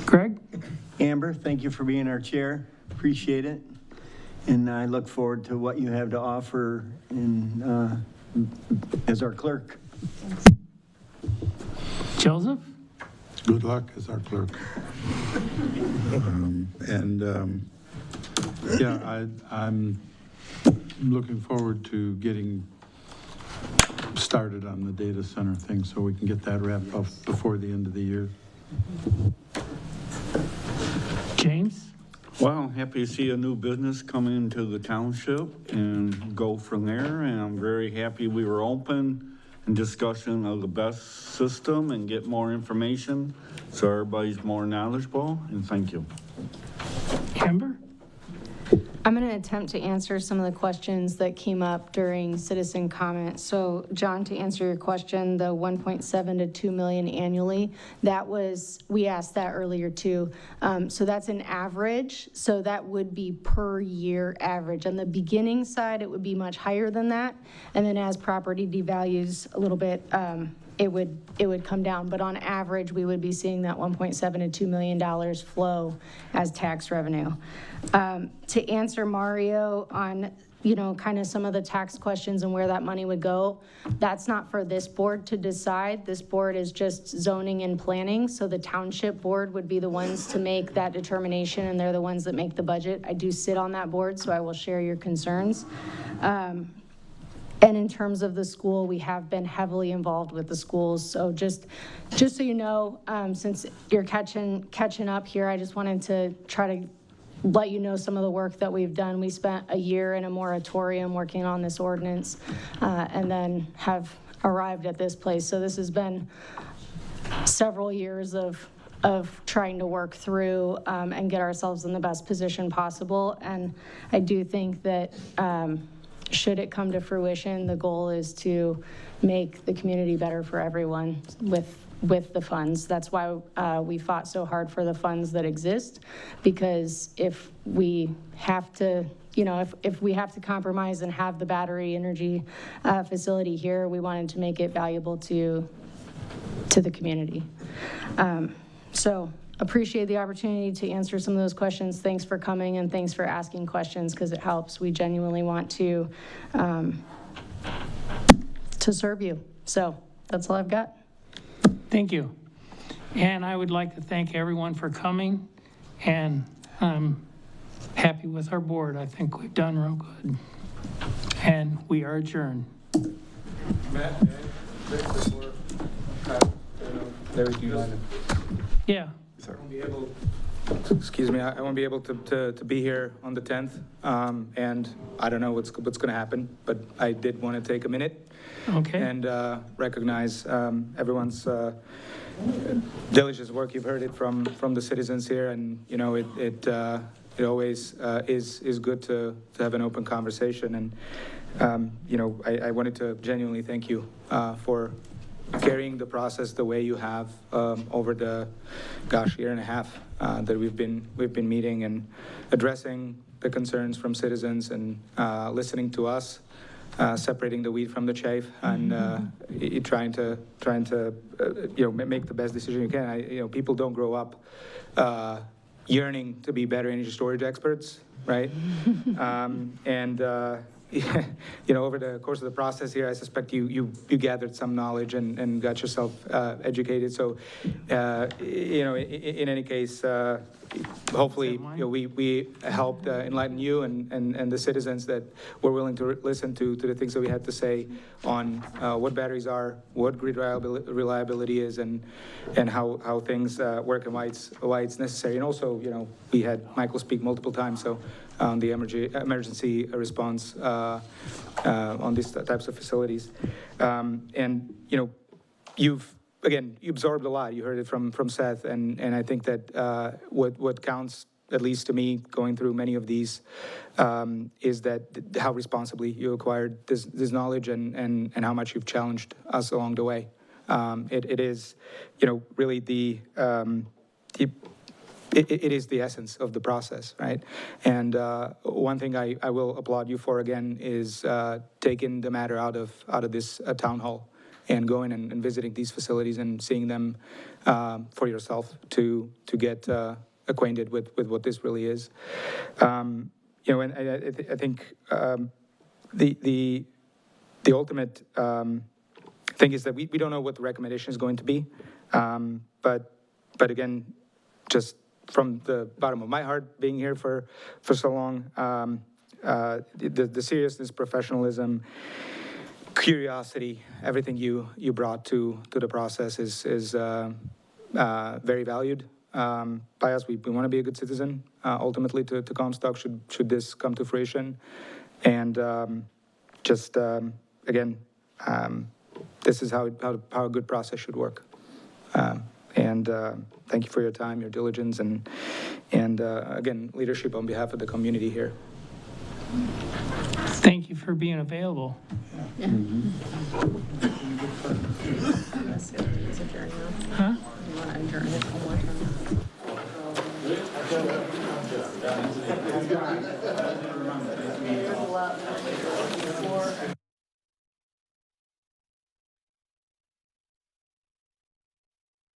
Speaker 4: Greg?
Speaker 12: Amber, thank you for being our chair. Appreciate it. And I look forward to what you have to offer as our clerk.
Speaker 4: Joseph?
Speaker 13: Good luck as our clerk. I'm looking forward to getting started on the data center thing so we can get that wrapped up before the end of the year.
Speaker 4: James?
Speaker 2: Well, happy to see a new business come into the township and go from there. And I'm very happy we were open in discussion of the best system and get more information so everybody's more knowledgeable. And thank you.
Speaker 4: Amber?
Speaker 1: I'm going to attempt to answer some of the questions that came up during citizen comment. So, John, to answer your question, the 1.7 to 2 million annually, we asked that earlier too. So that's an average. So that would be per year average. On the beginning side, it would be much higher than that. And then as property devalues a little bit, it would come down. But on average, we would be seeing that $1.7 to $2 million flow as tax revenue. To answer Mario on, kind of some of the tax questions and where that money would go, that's not for this board to decide. This board is just zoning and planning. So the township board would be the ones to make that determination, and they're the ones that make the budget. I do sit on that board, so I will share your concerns. And in terms of the school, we have been heavily involved with the schools. So just so you know, since you're catching up here, I just wanted to try to let you know some of the work that we've done. We spent a year in a moratorium working on this ordinance, and then have arrived at this place. So this has been several years of trying to work through and get ourselves in the best position possible. And I do think that should it come to fruition, the goal is to make the community better for everyone with the funds. That's why we fought so hard for the funds that exist, because if we have to, if we have to compromise and have the battery energy facility here, we wanted to make it valuable to the community. So appreciate the opportunity to answer some of those questions. Thanks for coming, and thanks for asking questions, because it helps. We genuinely want to serve you. So that's all I've got.
Speaker 4: Thank you. And I would like to thank everyone for coming, and I'm happy with our board. I think we've done real good. And we are adjourned.
Speaker 16: Matt, before Larry, do you mind?
Speaker 4: Yeah.
Speaker 16: Excuse me, I won't be able to be here on the 10th, and I don't know what's going to happen, but I did want to take a minute and recognize everyone's diligent work. You've heard it from the citizens here, and it always is good to have an open conversation. And I wanted to genuinely thank you for carrying the process the way you have over the year and a half that we've been meeting and addressing the concerns from citizens and listening to us, separating the wheat from the chaff, and trying to make the best decision you can. People don't grow up yearning to be better energy storage experts, right? Over the course of the process here, I suspect you gathered some knowledge and got yourself educated. So, in any case, hopefully, we helped enlighten you and the citizens that were willing to listen to the things that we had to say on what batteries are, what grid reliability is, and how things work and why it's necessary. And also, we had Michael speak multiple times, so the emergency response on these types of facilities. You absorbed a lot. You heard it from Seth, and I think that what counts, at least to me, going through many of these, is that how responsibly you acquired this knowledge and how much you've challenged us along the way. It is, really it is the essence of the process, right? And one thing I will applaud you for again is taking the matter out of this town hall and going and visiting these facilities and seeing them for yourself to get acquainted with what this really is. You know, and I think the ultimate thing is that we don't know what the recommendation is going to be. But again, just from the bottom of my heart, being here for so long, the seriousness, professionalism, curiosity, everything you brought to the process is very valued by us. We want to be a good citizen, ultimately, to Comstock, should this come to fruition. And again, this is how a good process should work. And thank you for your time, your diligence, and again, leadership on behalf of the community here.
Speaker 4: Thank you for being available.
Speaker 21: Yeah.
Speaker 4: Huh?
Speaker 21: You want to adjourn it one more time?